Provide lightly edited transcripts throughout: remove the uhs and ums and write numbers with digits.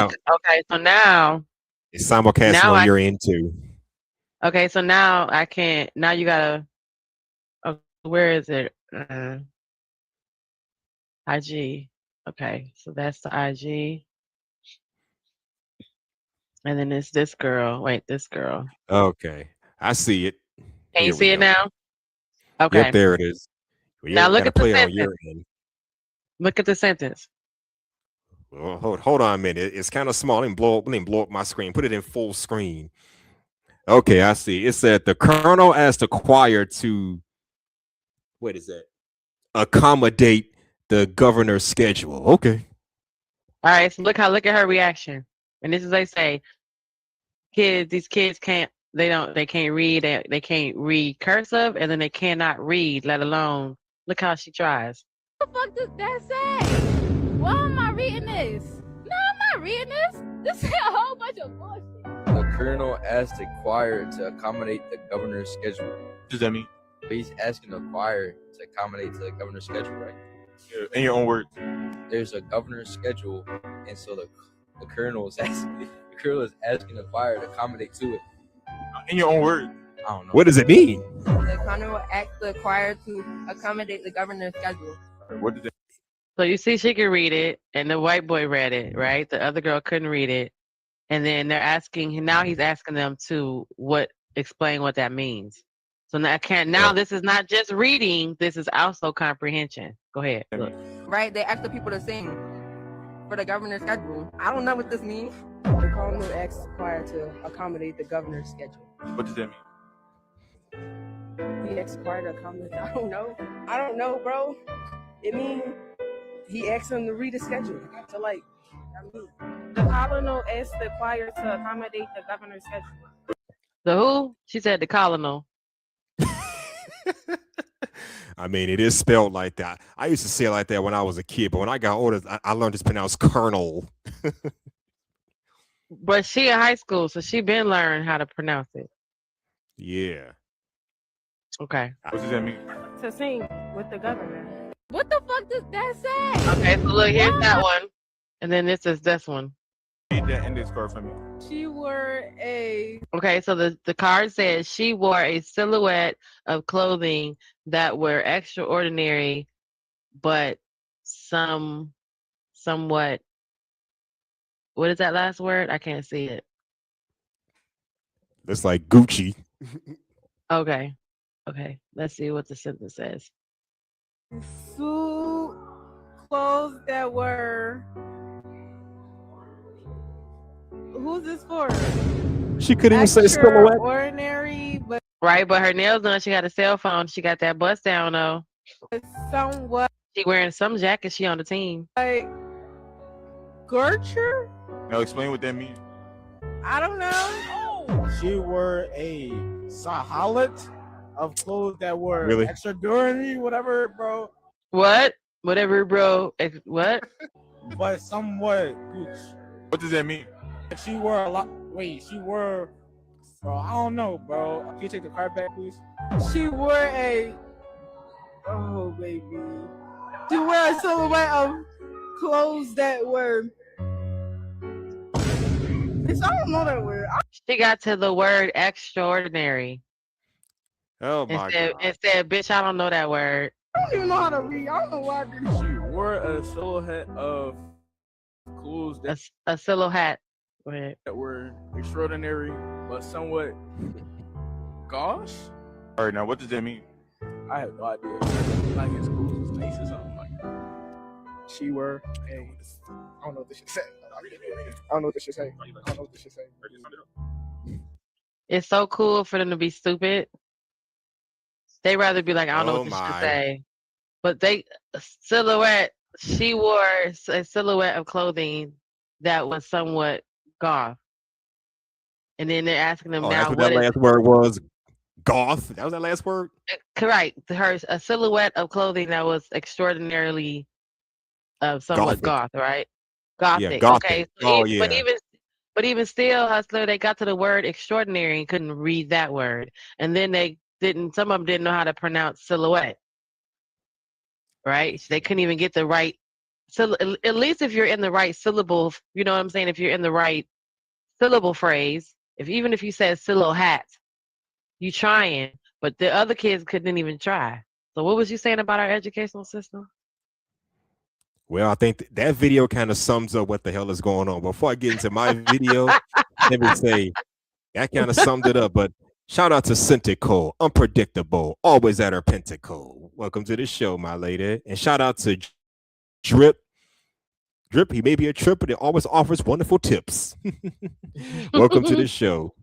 now okay, so now it's simulcasting on I your end too. okay, so now I can't. Now you gotta. Oh, where is it? IG. Okay, so that's the IG, and then it's this girl. Wait, this girl. Okay, I see it. Can you Here we see it go. now? Yep, Okay. there it is. Well, Now you got look to at the play it on sentence. your end. Look at the sentence. Well, hold on a minute. It's kind of small. Let me blow up my screen. Put it in full screen. Okay, I see. It said the colonel asked the choir to what is that? Accommodate the governor's schedule. Okay. All right. So look at her reaction. And this is they say these kids can't. They can't read. They can't read cursive, and then they cannot read. Let alone look how she tries. What the fuck does that say? Why am I reading this? No, I'm not reading this. This is a whole bunch of bullshit. The colonel asked the choir to accommodate the governor's schedule. What does that mean? He's asking the choir to accommodate to the governor's schedule, right? Yeah, in your own words. There's a governor's schedule, and so the colonel is asking the choir to accommodate to it. In your own words. I don't know. What does it mean? The colonel asked the choir to accommodate the governor's schedule. What did that So you see, she could read it, and the white boy read it, right? The other girl couldn't read it, and then they're asking. Now he's asking them to explain what that means. So now this is not just reading. This is also comprehension. Go ahead. Look. Right? They asked the people to sing for the governor's schedule. I don't know what this means. The colonel asked the choir to accommodate the governor's schedule. What does that mean? He asked the choir to accommodate. I don't know. I don't know, bro. It means he asked them to read the schedule. So like, The colonel asked the choir to accommodate the governor's schedule. The who? She said the colonel. I mean, it is spelled like that. I used to say it like that when I was a kid, but when I got older, I learned to pronounce colonel. But she in high school, so she been learning how to pronounce it. Yeah. Okay. What does that mean? To sing with the governor. What the fuck does that say? Okay, so look, here's that one. And then this is this one. Read that index card for me. She wore a Okay, so the card says she wore a silhouette of clothing that were extraordinary, but somewhat. What is that last word? I can't see it. That's like Gucci. Okay. Okay. Let's see what the sentence says. suit clothes that were. Who's this for? She couldn't even say silhouette. Extraordinary, but Right, but her nails done. She got a cell phone. She got that bust down though. somewhat She wearing some jacket. She on the team. like Gertrude. Now explain what that means. I don't know. She wore a sahalat of clothes that were Really? extraordinary, whatever, bro. What? Whatever, bro. What? But somewhat gooch. What does that mean? She wore a lot. Wait, she wore. Bro, I don't know, bro. Can you take the card back, please? She wore a. Oh baby. She wore a silhouette of clothes that were. Bitch, I don't know that word. She got to the word extraordinary. Oh my God. It said, bitch, I don't know that word. I don't even know how to read. I don't know why I did this. She wore a silhouette of clothes A silhouette. Go ahead. that were extraordinary, but somewhat gosh. All right, now what does that mean? I have no idea. Like his clothes was nice or something like that. She wore a. I don't know what this should say. I don't know what this should say. I don't know what this should say. It's so cool for them to be stupid. They rather be like, I don't know Oh what this should my. say. But silhouette, she wore a silhouette of clothing that was somewhat goth. And then they're asking them Oh, now that's what what that is last word was. Goth. That was that last word. correct. A silhouette of clothing that was extraordinarily somewhat Gothic. goth, right? Gothic. gothic. Okay. Oh, But even still, Hustler, they got to the word extraordinary and couldn't read that word. And then some of them didn't know how to pronounce silhouette. Right? They couldn't even get the right So at least if you're in the right syllable, you know what I'm saying? If you're in the right syllable phrase, even if you said silhouette, you trying, but the other kids couldn't even try. So what was you saying about our educational system? Well, I think that video kind of sums up what the hell is going on. Before I get into my video, let me say that kind of summed it up. But shout out to Centico, unpredictable, always at her pentacle. Welcome to the show, my lady. And shout out to Drip. Drip, he may be a trip, but he always offers wonderful tips. Welcome to the show.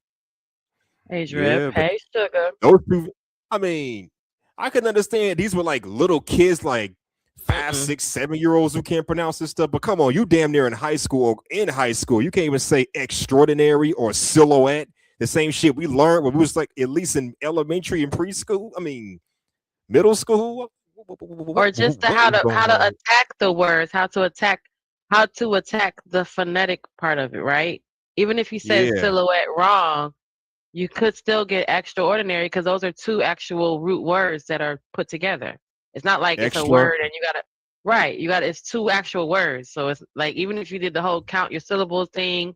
Hey, Drip. Hey, Sugar. Those two, I mean, I can understand these were like little kids, like 5, 6, 7-year-olds who can't pronounce this stuff. But come on, you damn near in high school. You can't even say extraordinary or silhouette. The same shit we learned when we was like at least in elementary and preschool. I mean, middle school. Or just how to attack the words, how to attack the phonetic part of it, right? Even if you said silhouette wrong, you could still get extraordinary because those are two actual root words that are put together. It's not like it's a word and it's two actual words. So it's like even if you did the whole count your syllables thing,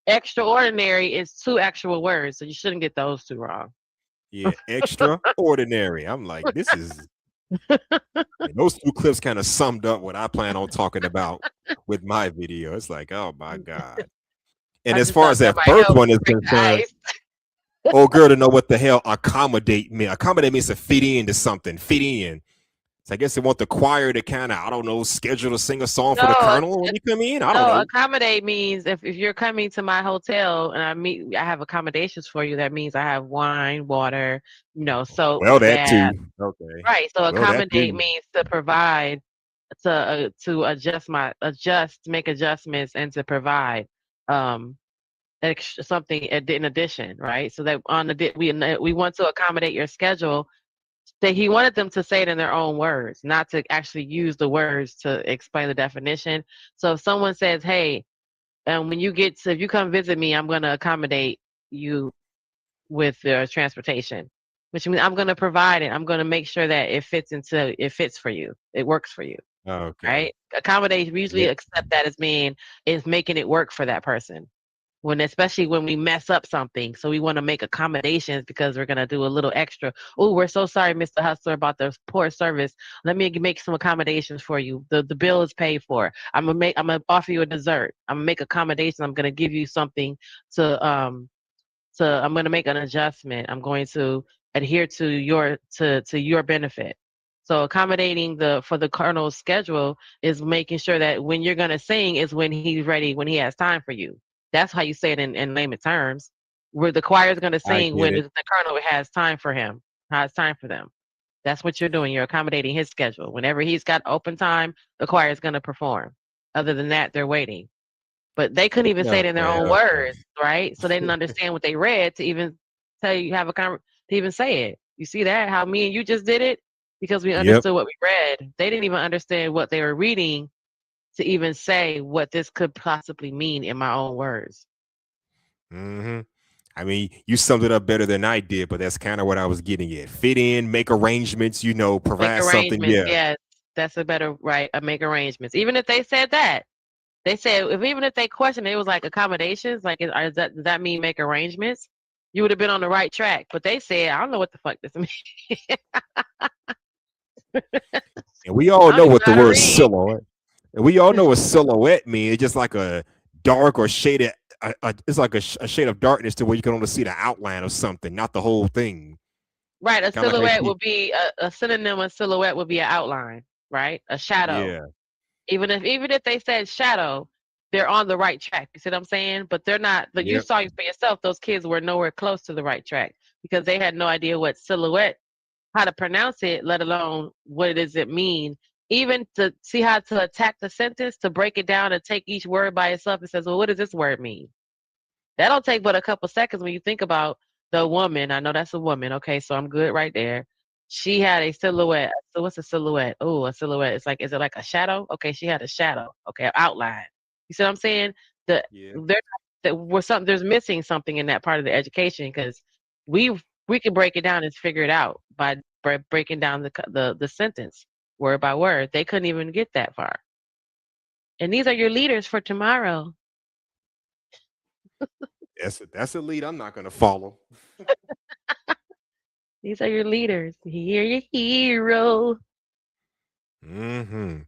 extraordinary is two actual words. So you shouldn't get those two wrong. Yeah, extraordinary. I'm like, this is those two clips kind of summed up what I plan on talking about with my video. It's like, oh my God. And as far as that first one is concerned, old girl to know what the hell accommodate means. Accommodate means to fit into something, fit in. So I guess they want the choir to kind of, I don't know, schedule to sing a song for the colonel when you come in. I don't know. Accommodate means if you're coming to my hotel and I have accommodations for you, that means I have wine, water, soap. Well, that too. Okay. Right. So accommodate means to provide, to make adjustments and to provide something in addition, right? So that we want to accommodate your schedule. That he wanted them to say it in their own words, not to actually use the words to explain the definition. So if someone says, "Hey, if you come visit me, I'm going to accommodate you with transportation," which means I'm going to provide it. I'm going to make sure that it fits for you. It works for you. Okay. Right? Accommodate. We usually accept that as making it work for that person. Especially when we mess up something. So we want to make accommodations because we're going to do a little extra. Oh, we're so sorry, Mr. Hustler, about the poor service. Let me make some accommodations for you. The bill is paid for. I'm going to offer you a dessert. I'm going to make accommodations. I'm going to give you something I'm going to make an adjustment. I'm going to adhere to your benefit. So accommodating for the colonel's schedule is making sure that when you're going to sing is when he's ready, when he has time for you. That's how you say it in layman terms. Where the choir is going to sing when the colonel has time for him, has time for them. That's what you're doing. You're accommodating his schedule. Whenever he's got open time, the choir is going to perform. Other than that, they're waiting. But they couldn't even say it in their own words, right? So they didn't understand what they read to even tell you to even say it. You see that? How me and you just did it because we understood what we read. They didn't even understand what they were reading to even say what this could possibly mean in my own words. Mm-hmm. I mean, you summed it up better than I did, but that's kind of what I was getting at. Fit in, make arrangements, provide something. Yes, that's a better, right, make arrangements. Even if they said that, even if they questioned, it was like accommodations, like, does that mean make arrangements? You would have been on the right track. But they said, I don't know what the fuck this means. And we all know what the word silhouette. And we all know what silhouette means. It's just like a dark or shaded. It's like a shade of darkness to where you can only see the outline of something, not the whole thing. Right. A silhouette would be a synonym of silhouette would be an outline, right? A shadow. Yeah. Even if they said shadow, they're on the right track. You see what I'm saying? But they're not. But you saw for yourself, those kids were nowhere close to the right track because they had no idea what silhouette, how to pronounce it, let alone what does it mean. Even to see how to attack the sentence, to break it down and take each word by itself and says, well, what does this word mean? That'll take but a couple seconds when you think about the woman. I know that's a woman. Okay, so I'm good right there. She had a silhouette. So what's a silhouette? Oh, a silhouette. It's like, is it like a shadow? Okay, she had a shadow. Okay, outline. You see what I'm saying? There's missing something in that part of the education because we can break it down and figure it out by breaking down the sentence word by word. They couldn't even get that far. And these are your leaders for tomorrow. That's a lead I'm not gonna follow. These are your leaders. You're your hero. Mm-hmm.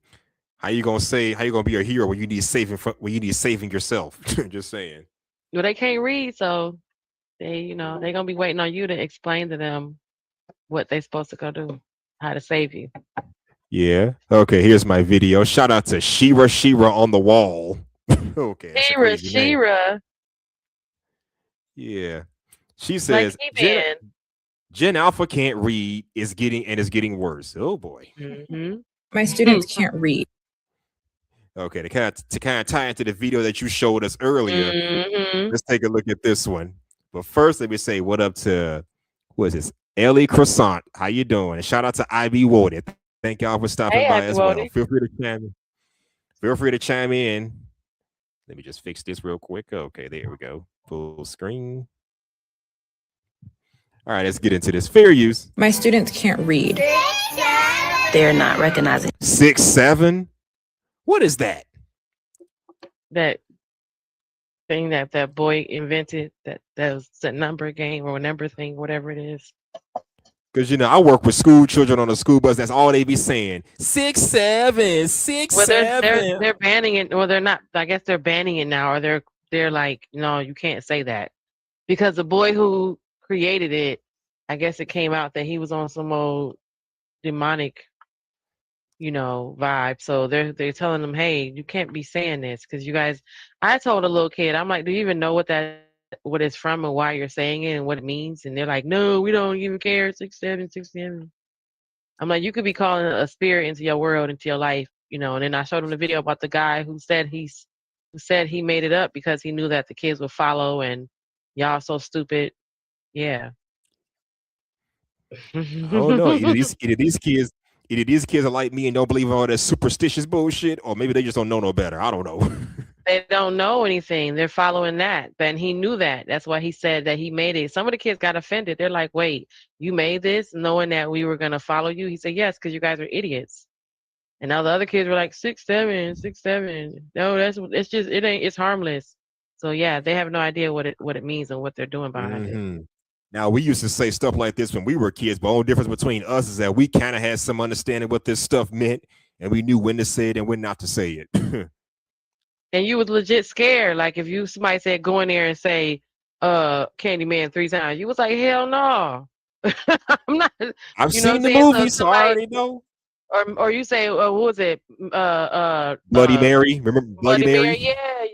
How you gonna be a hero when you need saving yourself? Just saying. Well, they can't read, so they're gonna be waiting on you to explain to them what they're supposed to go do, how to save you. Yeah. Okay, here's my video. Shout out to Shira on the wall. Okay. that's a crazy name. Shira. Yeah. She Like says He-Man. Gen Alpha can't read is getting worse. Oh boy. Mm-hmm. My students can't read. Okay, to kind of tie into the video that you showed us earlier, Mm-hmm. let's take a look at this one. But first, let me say what up to who is this? Ellie Croissant. How you doing? And shout out to IB Woden. Thank y'all for stopping Hey, by IB as well. Woden. Feel free to chime in. Let me just fix this real quick. Okay, there we go. Full screen. All right, let's get into this. Fair use. My students can't read. They're not recognizing. 6'7". What is that? That thing that boy invented, that was the number game or number thing, whatever it is. Because I work with school children on a school bus. That's all they be saying. 6'7", 6'7". Well, they're banning it, or they're not. I guess they're banning it now, or they're like, no, you can't say that, because the boy who created it, I guess it came out that he was on some old demonic, vibe. So they're telling them, hey, you can't be saying this, because you guys. I told a little kid, I'm like, do you even know what it's from and why you're saying it and what it means? And they're like, no, we don't even care. 6'7", 6'7". I'm like, you could be calling a spirit into your world, into your life, And then I showed him the video about the guy who said he made it up because he knew that the kids would follow, and y'all so stupid. Yeah. Oh no! Either these kids are like me and don't believe in all that superstitious bullshit, or maybe they just don't know no better. I don't know. They don't know anything. They're following that. And he knew that. That's why he said that he made it. Some of the kids got offended. They're like, wait, you made this knowing that we were going to follow you? He said, yes, because you guys are idiots. And now the other kids were like, 6'7", 6'7". No, it's harmless. So yeah, they have no idea what it means and what they're doing behind it. Now, we used to say stuff like this when we were kids, but the only difference between us is that we kind of had some understanding what this stuff meant, and we knew when to say it and when not to say it. And you was legit scared. Like if somebody said go in there and say Candyman 3 times, you was like, hell no. I'm not. I've seen the movie, so I already know. Or you say, what was it? Bloody Mary. Remember Bloody Mary? Yeah,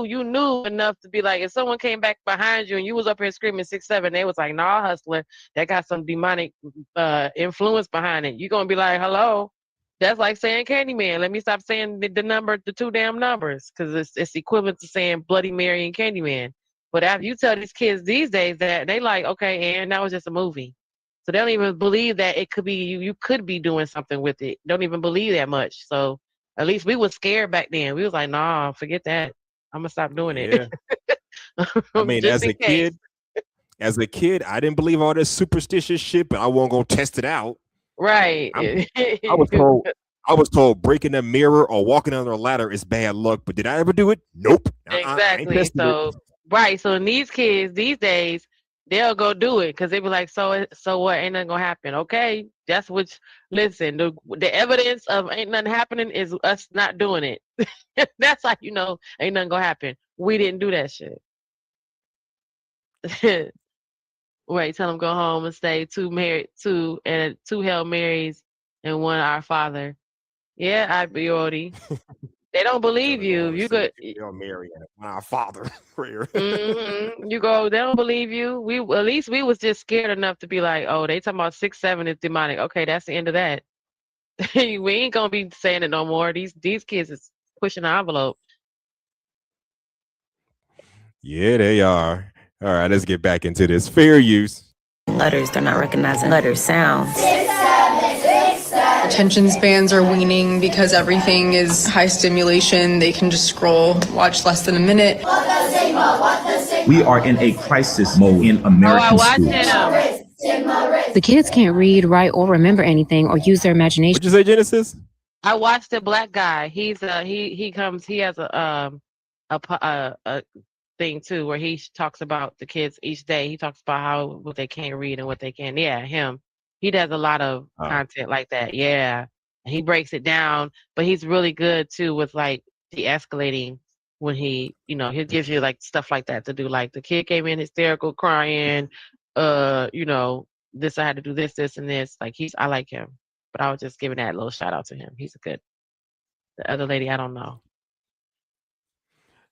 you knew enough to be like, if someone came back behind you and you was up here screaming 6'7", they was like, nah, hustler, that got some demonic influence behind it. You're gonna be like, hello. That's like saying Candyman. Let me stop saying the two damn numbers, because it's equivalent to saying Bloody Mary and Candyman. But after you tell these kids these days that, they like, okay, and that was just a movie. So they don't even believe that it could be you could be doing something with it. Don't even believe that much. So at least we was scared back then. We was like, nah, forget that. I'm gonna stop doing it. Yeah. I mean, as a kid, I didn't believe all this superstitious shit, but I wasn't gonna test it out. Right. I was told breaking a mirror or walking under a ladder is bad luck, but did I ever do it? Nope. Exactly. So right. So in these kids these days, they'll go do it because they be like, so what? Ain't nothing gonna happen. Okay, that's what. Listen, the evidence of ain't nothing happening is us not doing it. That's how you know ain't nothing gonna happen. We didn't do that shit. Wait, tell them go home and say two Hail Marys and one Our Father. Yeah, I'd be already. They don't believe you. You could Hail Mary and Our Father prayer. You go. They don't believe you. At least we was just scared enough to be like, oh, they talking about 6'7" is demonic. Okay, that's the end of that. We ain't gonna be saying it no more. These kids is pushing the envelope. Yeah, they are. All right, let's get back into this. Fair use. Letters, they're not recognizing letter sounds. Attention spans are waning because everything is high stimulation. They can just scroll, watch less than a minute. We are in a crisis mode in American schools. The kids can't read, write, or remember anything or use their imagination. What'd you say, Genesis? I watched the black guy. He has a thing too where he talks about the kids each day. He talks about what they can't read and what they can. Yeah, him. He does a lot of content like that. Yeah. He breaks it down, but he's really good too with like de-escalating when he gives you like stuff like that to do. Like the kid came in hysterical, crying, this I had to do this and this. Like I like him. But I was just giving that little shout out to him. He's a good. The other lady, I don't know.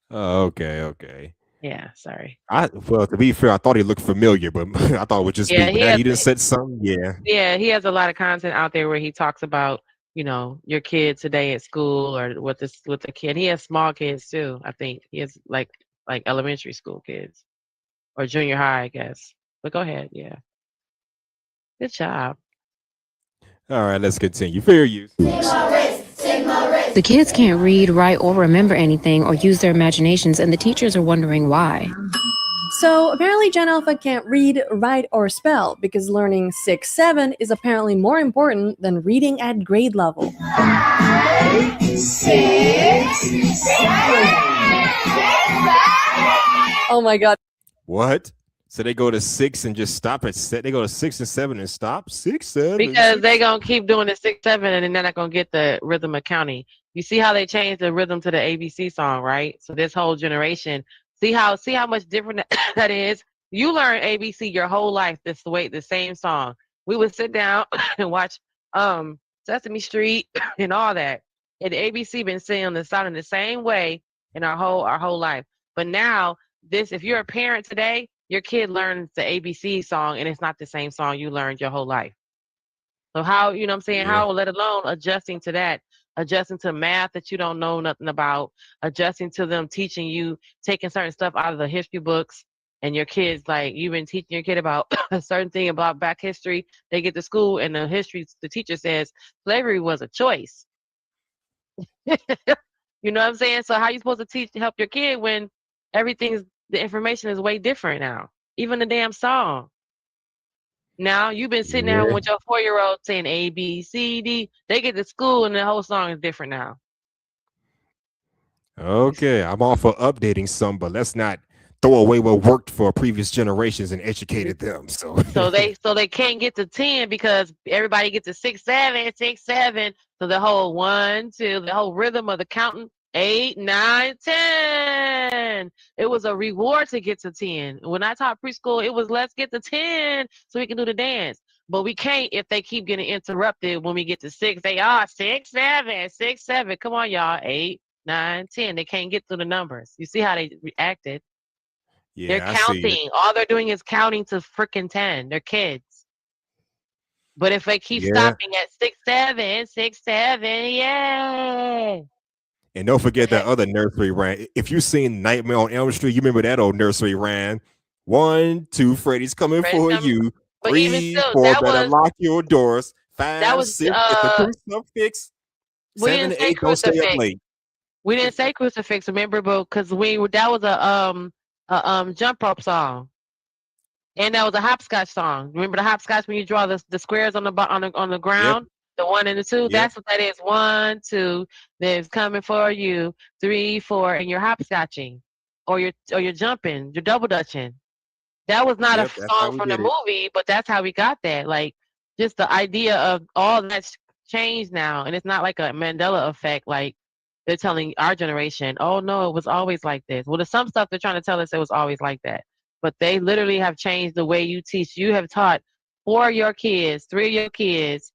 Oh, okay. Yeah, sorry. Well, to be fair, I thought he looked familiar, but I thought it was just me. But now you didn't said something. Yeah. Yeah, he has a lot of content out there where he talks about, your kid today at school or with the kid. He has small kids too, I think. He has like elementary school kids or junior high, I guess. But go ahead, yeah. Good job. All right, let's continue. Fair use. The kids can't read, write, or remember anything or use their imaginations, and the teachers are wondering why. So apparently Gen Alpha can't read, write, or spell because learning 6-7 is apparently more important than reading at grade level. 5, 6, 7. Oh my god. What? So they go to 6 and just stop at 7. They go to 6 and 7 and stop 6, 7. Because they're gonna keep doing the 6, 7, and then they're not gonna get the rhythm of counting. You see how they changed the rhythm to the ABC song, right? So this whole generation, see how much different that is. You learn ABC your whole life the same song. We would sit down and watch Sesame Street and all that. And the ABC been singing the sound in the same way in our whole life. But now if you're a parent today, your kid learns the ABC song and it's not the same song you learned your whole life. So how, you know what I'm saying? Yeah. How, let alone adjusting to that, adjusting to math that you don't know nothing about, adjusting to them teaching you, taking certain stuff out of the history books, and your kids, like, you've been teaching your kid about a certain thing about Black history. They get to school and the teacher says slavery was a choice. You know what I'm saying? So how are you supposed to help your kid when the information is way different now? Even the damn song. Now you've been sitting there with your 4-year-old saying A, B, C, D. They get to school and the whole song is different now. Okay, I'm all for updating some, but let's not throw away what worked for previous generations and educated them. So they can't get to 10 because everybody gets to 6, 7, 6, 7. So the whole 1, 2, the whole rhythm of the counting. 8, 9, 10. It was a reward to get to 10. When I taught preschool, it was let's get to 10 so we can do the dance. But we can't if they keep getting interrupted when we get to 6. They are 6, 7, 6, 7. Come on, y'all. 8, 9, 10. They can't get through the numbers. You see how they reacted? Yeah, they're counting. All they're doing is counting to freaking 10. They're kids. But if they keep stopping at 6, 7, 6, 7, yay. And don't forget that other nursery rhyme. If you've seen Nightmare on Elm Street, you remember that old nursery rhyme. 1, 2, Freddy's coming for you. 3, 4, better lock your doors. 5, 6, get the crucifix. 7, 8, don't stay up late. We didn't say crucifix, remember, because that was a jump rope song. And that was a hopscotch song. Remember the hopscotch when you draw the squares on the ground? Yep. The 1 and the 2, yep. That's what that is. 1, 2, there's coming for you. 3, 4, and you're hopscotching, or you're jumping, you're double dutching. That was not a song from the movie, but that's how we got that. Like, just the idea of all that's changed now, and it's not like a Mandela effect. Like they're telling our generation, "Oh no, it was always like this." Well, there's some stuff they're trying to tell us it was always like that, but they literally have changed the way you teach. You have taught 4 of your kids, 3 of your kids.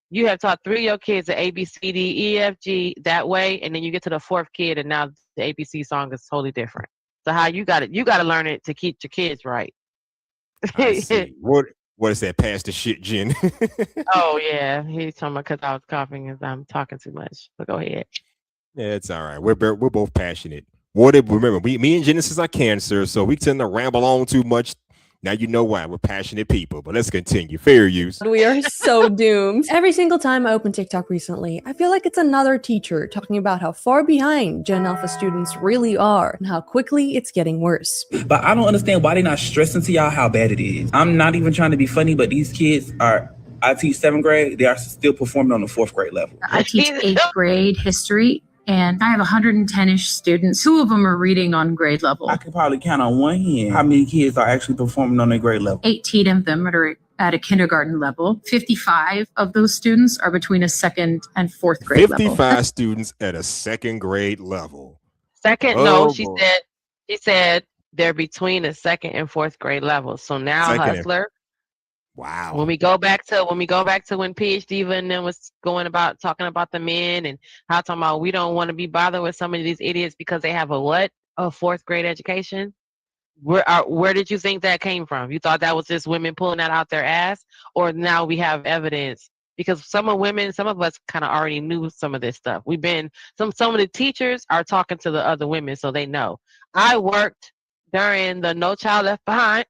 You have taught 3 of your kids the A, B, C, D, E, F, G that way, and then you get to the 4th kid, and now the ABC song is totally different. So how you got to learn it to keep your kids right. I see. What is that? Pass the shit, Jen. Oh yeah, he's talking about because I was coughing and I'm talking too much. But go ahead. Yeah, it's all right. We're both passionate. Remember, me and Genesis are cancer, so we tend to ramble on too much. Now you know why. We're passionate people, but let's continue. Fair use. We are so doomed. Every single time I open TikTok recently, I feel like it's another teacher talking about how far behind Gen Alpha students really are and how quickly it's getting worse. But I don't understand why they're not stressing to y'all how bad it is. I'm not even trying to be funny, but these kids are I teach 7th grade. They are still performing on the 4th grade level. I teach 8th grade history, and I have 110-ish students. 2 of them are reading on grade level. I can probably count on one hand how many kids are actually performing on their grade level. 18 of them are at a kindergarten level. 55 of those students are between a 2nd and 4th grade 55 level. students at a 2nd grade level. Second, Oh, no, she boy. said they're between the 2nd and 4th grade level. So now, Second and- Hustler, Wow. when we go back to when PhD even then was talking about the men and how talking about we don't want to be bothered with some of these idiots because they have a 4th grade education. Where did you think that came from? You thought that was just women pulling that out their ass, or now we have evidence? Because some of us kind of already knew some of this stuff. Some of the teachers are talking to the other women, so they know. I worked during the No Child Left Behind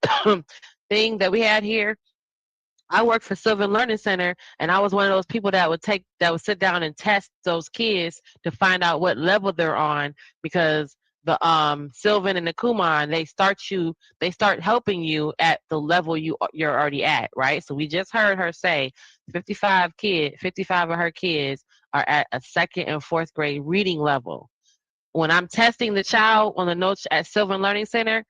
thing that we had here. I worked for Sylvan Learning Center, and I was one of those people that would sit down and test those kids to find out what level they're on, because the Sylvan and the Kumon, they start helping you at the level you're already at, right? So we just heard her say 55 of her kids are at a 2nd and 4th grade reading level. When I'm testing the child on the notes at Sylvan Learning Center,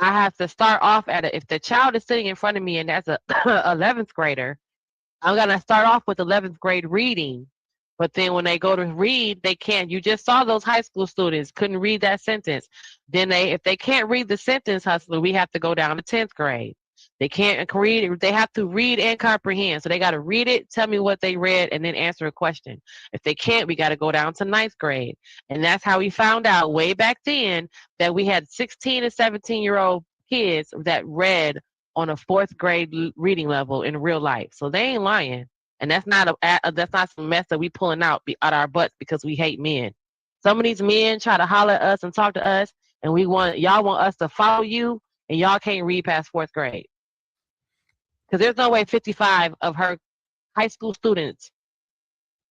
I have to start off if the child is sitting in front of me and that's a 11th grader, I'm gonna start off with 11th grade reading. But then when they go to read, they can't. You just saw those high school students couldn't read that sentence. Then if they can't read the sentence, Hustler, we have to go down to 10th grade. They can't read. They have to read and comprehend. So they got to read it, tell me what they read, and then answer a question. If they can't, we got to go down to 9th grade. And that's how we found out way back then that we had 16 and 17-year-old kids that read on a 4th grade reading level in real life. So they ain't lying. And that's not some mess that we pulling out our butts because we hate men. Some of these men try to holler at us and talk to us, and y'all want us to follow you, and y'all can't read past 4th grade. Because there's no way 55 of her high school students,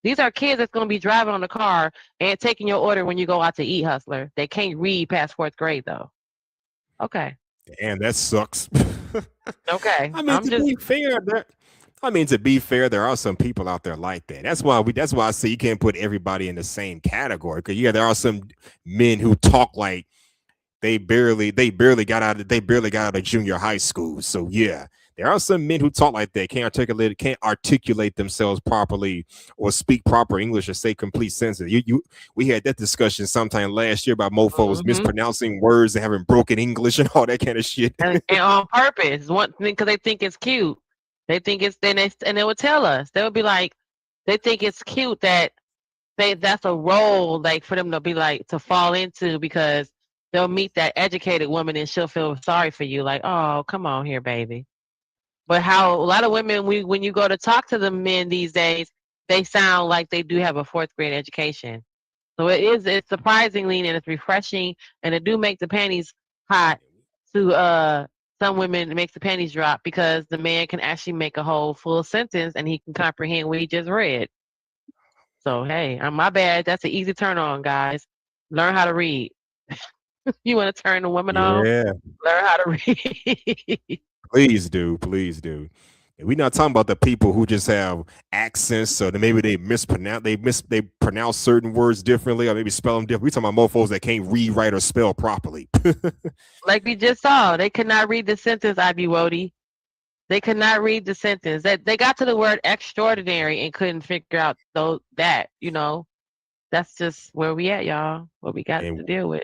these are kids that's going to be driving on the car and taking your order when you go out to eat, Hustler. They can't read past 4th grade, though. Okay. Damn, that sucks. Okay. To be fair, there are some people out there like that. That's why I say you can't put everybody in the same category. Because there are some men who talk like they barely got out of junior high school. So yeah, there are some men who talk like that, can't articulate themselves properly or speak proper English or say complete sentences. We had that discussion sometime last year about mofos mispronouncing words and having broken English and all that kind of shit. And on purpose, one thing, because they think it's cute. They think and they would tell us. They would be like, they think it's cute that that's a role like for them to be like to fall into, because they'll meet that educated woman and she'll feel sorry for you, like, oh, come on here, baby. But how a lot of women, when you go to talk to the men these days, they sound like they do have a 4th grade education. So it's surprisingly and it's refreshing, and it do make the panties hot to some women. It makes the panties drop because the man can actually make a whole full sentence and he can comprehend what he just read. So hey, my bad. That's an easy turn on, guys. Learn how to read. You want to turn the woman on? Yeah. Learn how to read. Please do. And we're not talking about the people who just have accents, so that maybe they pronounce certain words differently, or maybe spell them different. We're talking about mofos that can't read, write, or spell properly. Like we just saw, they could not read the sentence, Ivy Wody. They could not read the sentence. They got to the word extraordinary and couldn't figure out that. That's just where we at, y'all. What we got to deal with.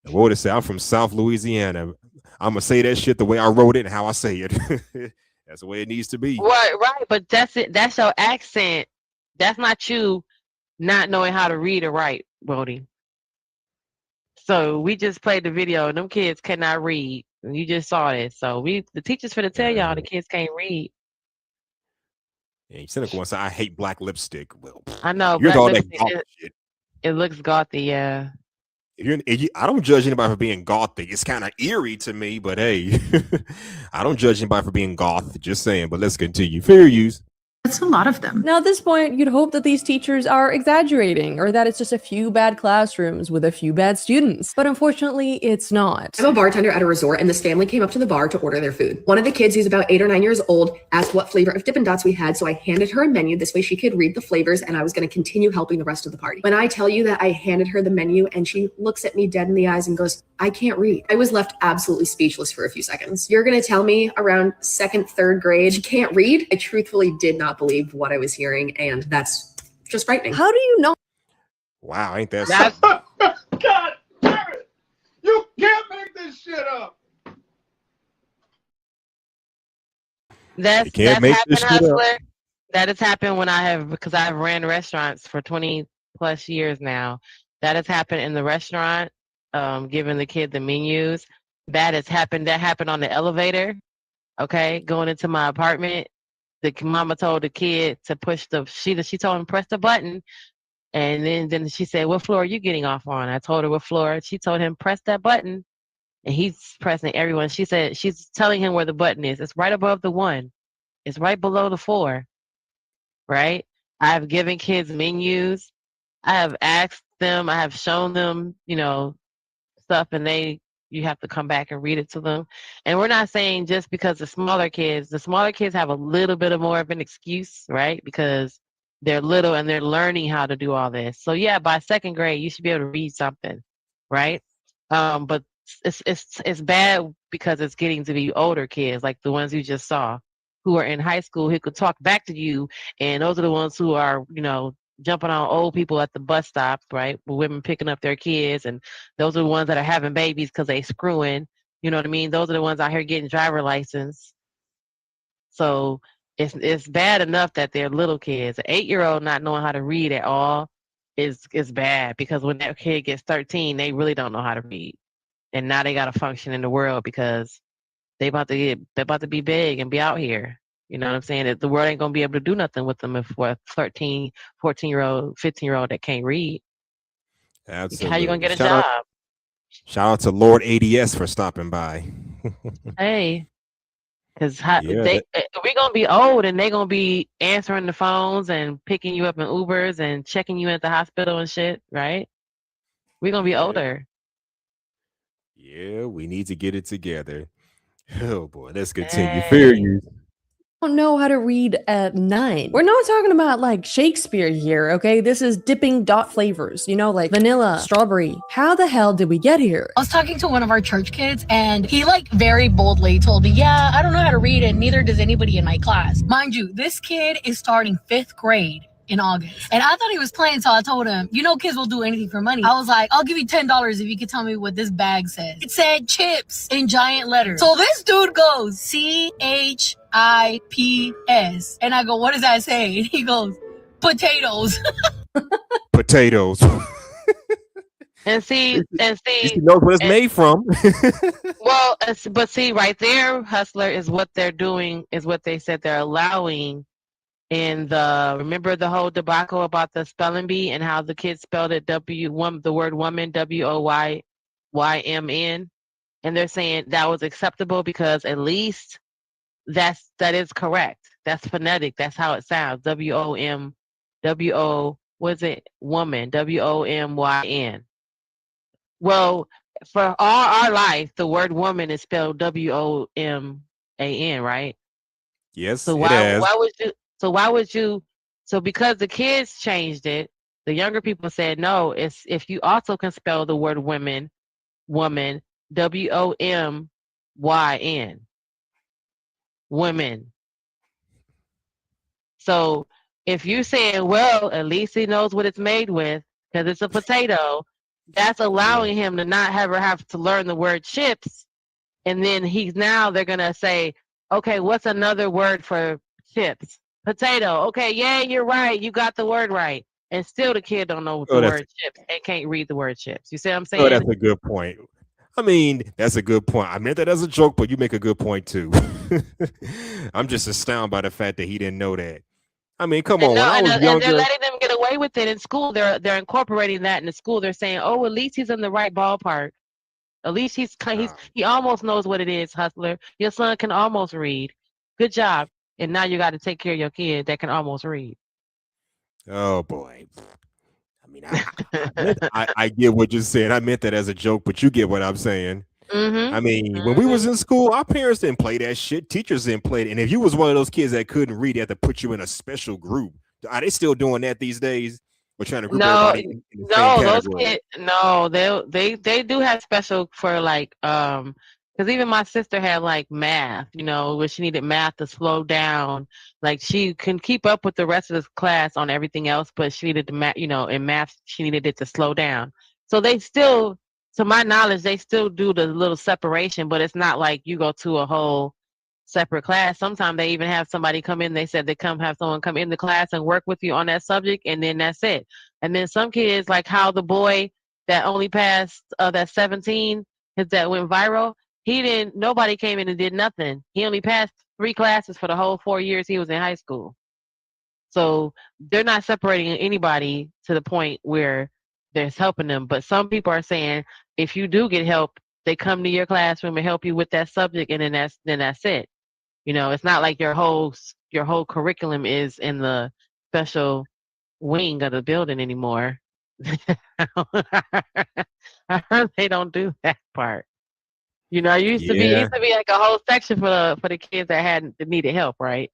What would it say? I'm from South Louisiana. I'm gonna say that shit the way I wrote it and how I say it. That's the way it needs to be. Right. But that's it. That's your accent. That's not you not knowing how to read or write, Brody. So we just played the video. Them kids cannot read. You just saw this. So the teachers finna tell y'all the kids can't read. Yeah, you cynical one say I hate black lipstick. Well, I know. You're all that shit. It looks gothy, yeah. I don't judge anybody for being gothic. It's kind of eerie to me, but hey, I don't judge anybody for being goth. Just saying. But let's continue. Fair use. That's a lot of them. Now, at this point, you'd hope that these teachers are exaggerating or that it's just a few bad classrooms with a few bad students. But unfortunately, it's not. I'm a bartender at a resort, and this family came up to the bar to order their food. One of the kids, who's about 8 or 9 years old, asked what flavor of Dippin' Dots we had, so I handed her a menu. This way she could read the flavors, and I was going to continue helping the rest of the party. When I tell you that I handed her the menu, and she looks at me dead in the eyes and goes, I can't read. I was left absolutely speechless for a few seconds. You're going to tell me around 2nd, 3rd grade she can't read? I truthfully did not believe what I was hearing, and that's just frightening. How do you know? Wow, ain't that That's- something? God damn it! You can't make this shit up. That's can't make happened, this shit up. Hustler. That has happened when because I've ran restaurants for 20 plus years now. That has happened in the restaurant, giving the kid the menus. That happened on the elevator. Okay, going into my apartment. The mama told the kid to push she told him press the button, and then she said, what floor are you getting off on? I told her what floor. She told him press that button, and he's pressing everyone. She said she's telling him where the button is. It's right above the 1. It's right below the 4. Right? I have given kids menus. I have asked them. I have shown them, stuff, and you have to come back and read it to them. And we're not saying just because the smaller kids have a little bit more of an excuse, right? Because they're little and they're learning how to do all this. So yeah, by 2nd grade, you should be able to read something, right? But it's bad because it's getting to be older kids, like the ones you just saw, who are in high school, who could talk back to you. And those are the ones who are, jumping on old people at the bus stops, right? With women picking up their kids, and those are the ones that are having babies because they screwing. You know what I mean? Those are the ones out here getting driver license. So it's bad enough that they're little kids. An 8-year-old not knowing how to read at all is bad, because when that kid gets 13, they really don't know how to read, and now they got to function in the world because they're about to be big and be out here. You know what I'm saying? That the world ain't going to be able to do nothing with them if we're 13, 14-year-old, 15-year-old that can't read. Absolutely. How you going to get a job? Shout out to Lord ADS for stopping by. Hey, because we're going to be old, and they're going to be answering the phones and picking you up in Ubers and checking you at the hospital and shit, right? We're going to be older. Yeah, we need to get it together. Oh boy, let's continue. Fair use. Don't know how to read at 9. We're not talking about like Shakespeare here, okay? This is dipping dot flavors, like vanilla, strawberry. How the hell did we get here? I was talking to one of our church kids, and he very boldly told me, yeah, I don't know how to read, and neither does anybody in my class. Mind you, this kid is starting 5th grade in August. And I thought he was playing, so I told him, kids will do anything for money. I was like, I'll give you $10 if you can tell me what this bag says. It said chips in giant letters. So this dude goes, CHIPS. And I go, what does that say? And he goes, potatoes. Potatoes. And see, he knows what it's made from. Well, but see, right there, Hustler, is what they're doing, is what they said they're allowing. And remember the whole debacle about the spelling bee and how the kids spelled it the word woman, WOYYMN, and they're saying that was acceptable because at least that is correct. That's phonetic. That's how it sounds. WOMYN. Well, for all our life, the word woman is spelled WOMAN, right? Yes. So why would you? So because the kids changed it, the younger people said no. It's if you also can spell the word woman, WOMYN, women. So if you're saying, well, at least he knows what it's made with because it's a potato, that's allowing him to not have to learn the word chips, and then they're gonna say, okay, what's another word for chips? Potato. Okay, yeah, you're right. You got the word right. And still the kid don't know the word chips and can't read the word chips. You see what I'm saying? Oh, that's a good point. I mean, that's a good point. I meant that as a joke, but you make a good point too. I'm just astounded by the fact that he didn't know that. I mean, come on. And they're letting them get away with it in school. They're incorporating that in the school. They're saying, oh, at least he's in the right ballpark. At least he almost knows what it is, Hustler. Your son can almost read. Good job. and now you got to take care of your kid that can almost read. Oh boy. I mean, I get what you're saying. I meant that as a joke, but you get what I'm saying. I mean, when we was in school, our parents didn't play that shit. Teachers didn't play it. And if you was one of those kids that couldn't read, they had to put you in a special group. Are they still doing that these days? We're trying to group everybody in the same those category. kids, they do have special for like because even my sister had like math, where she needed math to slow down. Like she can keep up with the rest of the class on everything else, but she needed the math, in math she needed it to slow down. So they still, to my knowledge, they still do the little separation, but it's not like you go to a whole separate class. Sometimes they even have somebody come in. They said they have someone come in the class and work with you on that subject, and then that's it. And then some kids, like how the boy that only passed that 17 that went viral, nobody came in and did nothing. He only passed 3 classes for the whole 4 years he was in high school. So they're not separating anybody to the point where there's helping them. But some people are saying if you do get help, they come to your classroom and help you with that subject, and then that's it. It's not like your whole curriculum is in the special wing of the building anymore. I heard they don't do that part. It used to be like a whole section for the kids that needed help, right?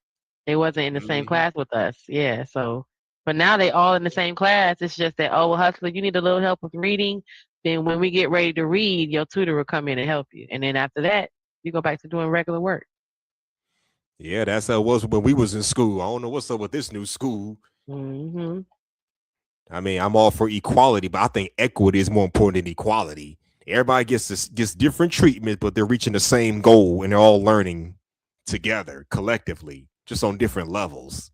They wasn't in the same class with us. Yeah, so but now they all in the same class. It's just that, oh, well, Hustler, you need a little help with reading. Then when we get ready to read, your tutor will come in and help you. And then after that, you go back to doing regular work. Yeah, that's how it was when we was in school. I don't know what's up with this new school. Mm-hmm. I mean, I'm all for equality, but I think equity is more important than equality. Everybody gets different treatment, but they're reaching the same goal, and they're all learning together, collectively, just on different levels.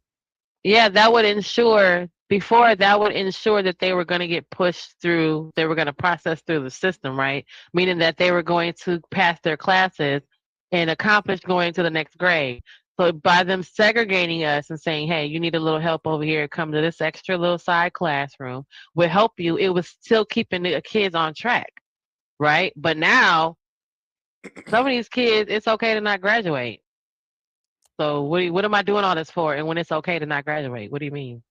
Yeah, that would ensure that they were going to get pushed through, they were going to process through the system, right? Meaning that they were going to pass their classes and accomplish going to the next grade. So by them segregating us and saying, hey, you need a little help over here, come to this extra little side classroom, will help you. It was still keeping the kids on track, right? But now, some of these kids, it's okay to not graduate. So what am I doing all this for? And when it's okay to not graduate, what do you mean?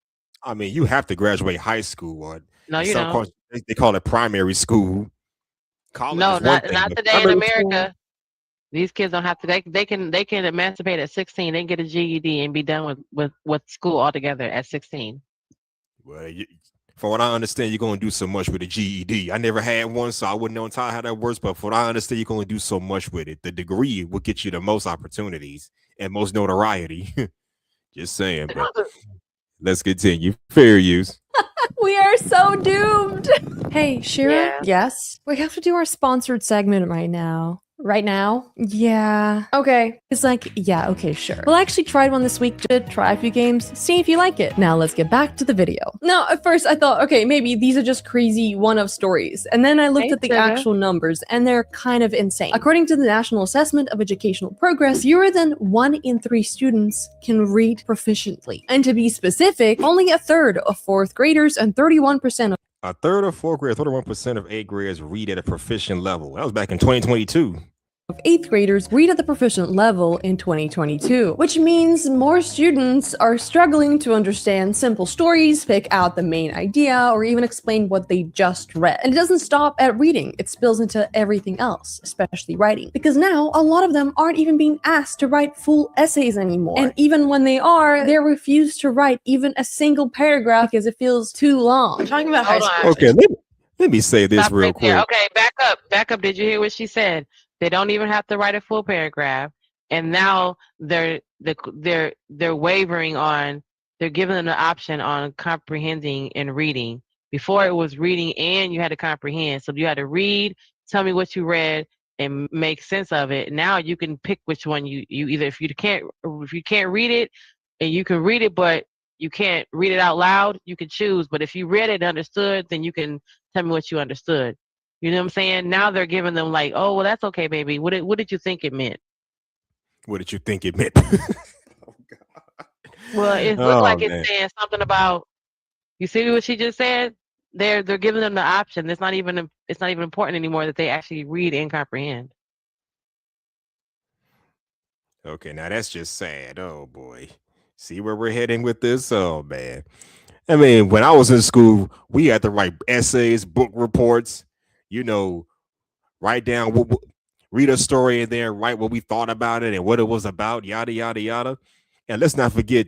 I mean, you have to graduate high school. Or no, you don't. They call it primary school. College no, not today in America. School. These kids don't have to. They can emancipate at 16. They can get a GED and be done with school altogether at 16. Well, from what I understand, you're going to do so much with a GED. I never had one, so I wouldn't know entirely how that works. But from what I understand, you're going to do so much with it. The degree will get you the most opportunities and most notoriety. Just saying. But let's continue. Fair use. We are so doomed. Hey, Shira. Yeah. Yes. We have to do our sponsored segment right now. Right now? Yeah. Okay. It's like, yeah, okay, sure. Well, I actually tried one this week to try a few games, see if you like it. Now let's get back to the video. Now, at first I thought, okay, maybe these are just crazy one-off stories. And then I looked at the actual numbers, and they're kind of insane. According to the National Assessment of Educational Progress, fewer than 1 in 3 students can read proficiently. And to be specific, only a third of 4th graders and 31% of a third of 4th grade, 31% of 8th graders read at a proficient level. That was back in 2022. Of 8th graders read at the proficient level in 2022, which means more students are struggling to understand simple stories, pick out the main idea, or even explain what they just read. And it doesn't stop at reading, it spills into everything else, especially writing. Because now, a lot of them aren't even being asked to write full essays anymore. And even when they are, they refuse to write even a single paragraph because it feels too long. I'm talking about high school. Okay, let me say this real quick. Okay, back up. Did you hear what she said? They don't even have to write a full paragraph, and now they're wavering on. They're giving them the option on comprehending and reading. Before it was reading and you had to comprehend, so you had to read, tell me what you read, and make sense of it. Now you can pick which one you either if you can't read it, and you can read it, but you can't read it out loud. You can choose, but if you read it and understood, then you can tell me what you understood. You know what I'm saying? Now they're giving them like, oh, well, that's okay, baby. What did you think it meant? What did you think it meant? Oh, God. Well, it looks like it's saying something about. You see what she just said? They're giving them the option. It's not even important anymore that they actually read and comprehend. Okay, now that's just sad. Oh boy. See where we're heading with this? Oh man. I mean, when I was in school, we had to write essays, book reports, you know, write down read a story and then write what we thought about it and what it was about, yada yada yada. And let's not forget,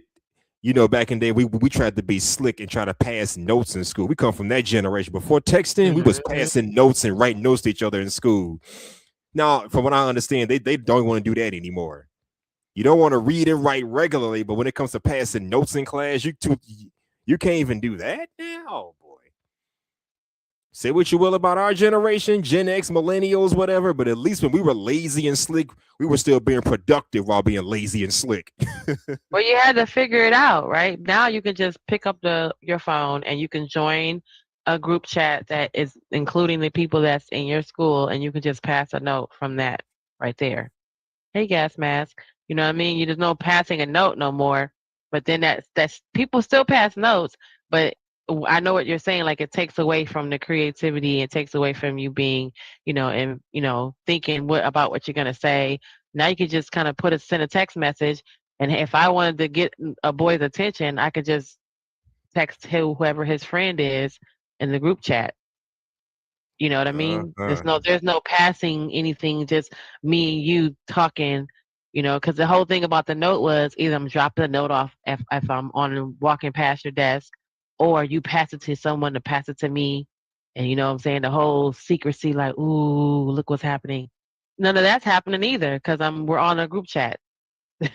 back in the day, we tried to be slick and try to pass notes in school. We come from that generation. Before texting, we was passing notes and writing notes to each other in school. Now, from what I understand, they don't want to do that anymore. You don't want to read and write regularly, but when it comes to passing notes in class, you can't even do that now. Oh boy. Say what you will about our generation, Gen X, millennials, whatever, but at least when we were lazy and slick, we were still being productive while being lazy and slick. Well, you had to figure it out, right? Now you can just pick up your phone and you can join a group chat that is including the people that's in your school, and you can just pass a note from that right there. Hey, gas mask. You know what I mean? You just no passing a note no more. But then that's people still pass notes, but I know what you're saying. Like, it takes away from the creativity. It takes away from you being, and thinking about what you're gonna say. Now you can just kind of send a text message, and if I wanted to get a boy's attention, I could just text whoever his friend is in the group chat. You know what I mean? There's no passing anything. Just me and you talking. Because the whole thing about the note was either I'm dropping the note off if I'm walking past your desk, or you pass it to someone to pass it to me. And you know what I'm saying? The whole secrecy, like, ooh, look what's happening. None of that's happening either, because we're on a group chat. So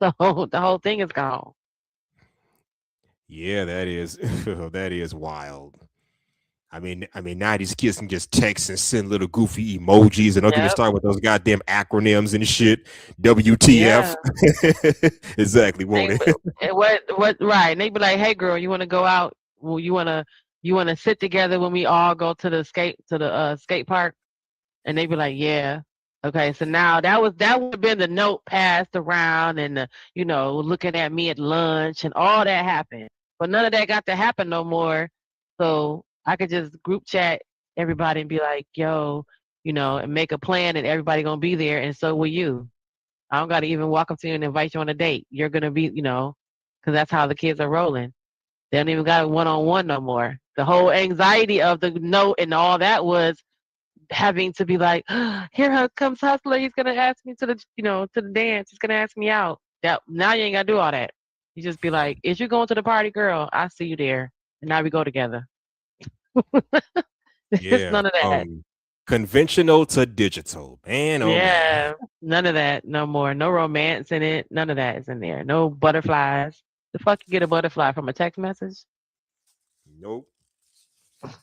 the whole thing is gone. Yeah, that is wild. I mean, now these kids can just text and send little goofy emojis, and don't get me started with those goddamn acronyms and shit. WTF? Yeah. Exactly, won't it? What? Right? And they be like, "Hey, girl, you want to go out? Well, you want to sit together when we all go to the skate park?" And they be like, "Yeah." Okay, so now that would have been the note passed around, and looking at me at lunch, and all that happened. But none of that got to happen no more. So I could just group chat everybody and be like, yo, and make a plan, and everybody going to be there, and so will you. I don't got to even walk up to you and invite you on a date. You're going to be, because that's how the kids are rolling. They don't even got a one-on-one no more. The whole anxiety of the note and all that was having to be like, here comes Hustler. He's going to ask me to the dance. He's going to ask me out. Now you ain't got to do all that. You just be like, is you going to the party, girl? I see you there. And now we go together. Yeah, none of that. Conventional to digital, man. Oh yeah, man. None of that. No more. No romance in it. None of that is in there. No butterflies. The fuck you get a butterfly from a text message? Nope. So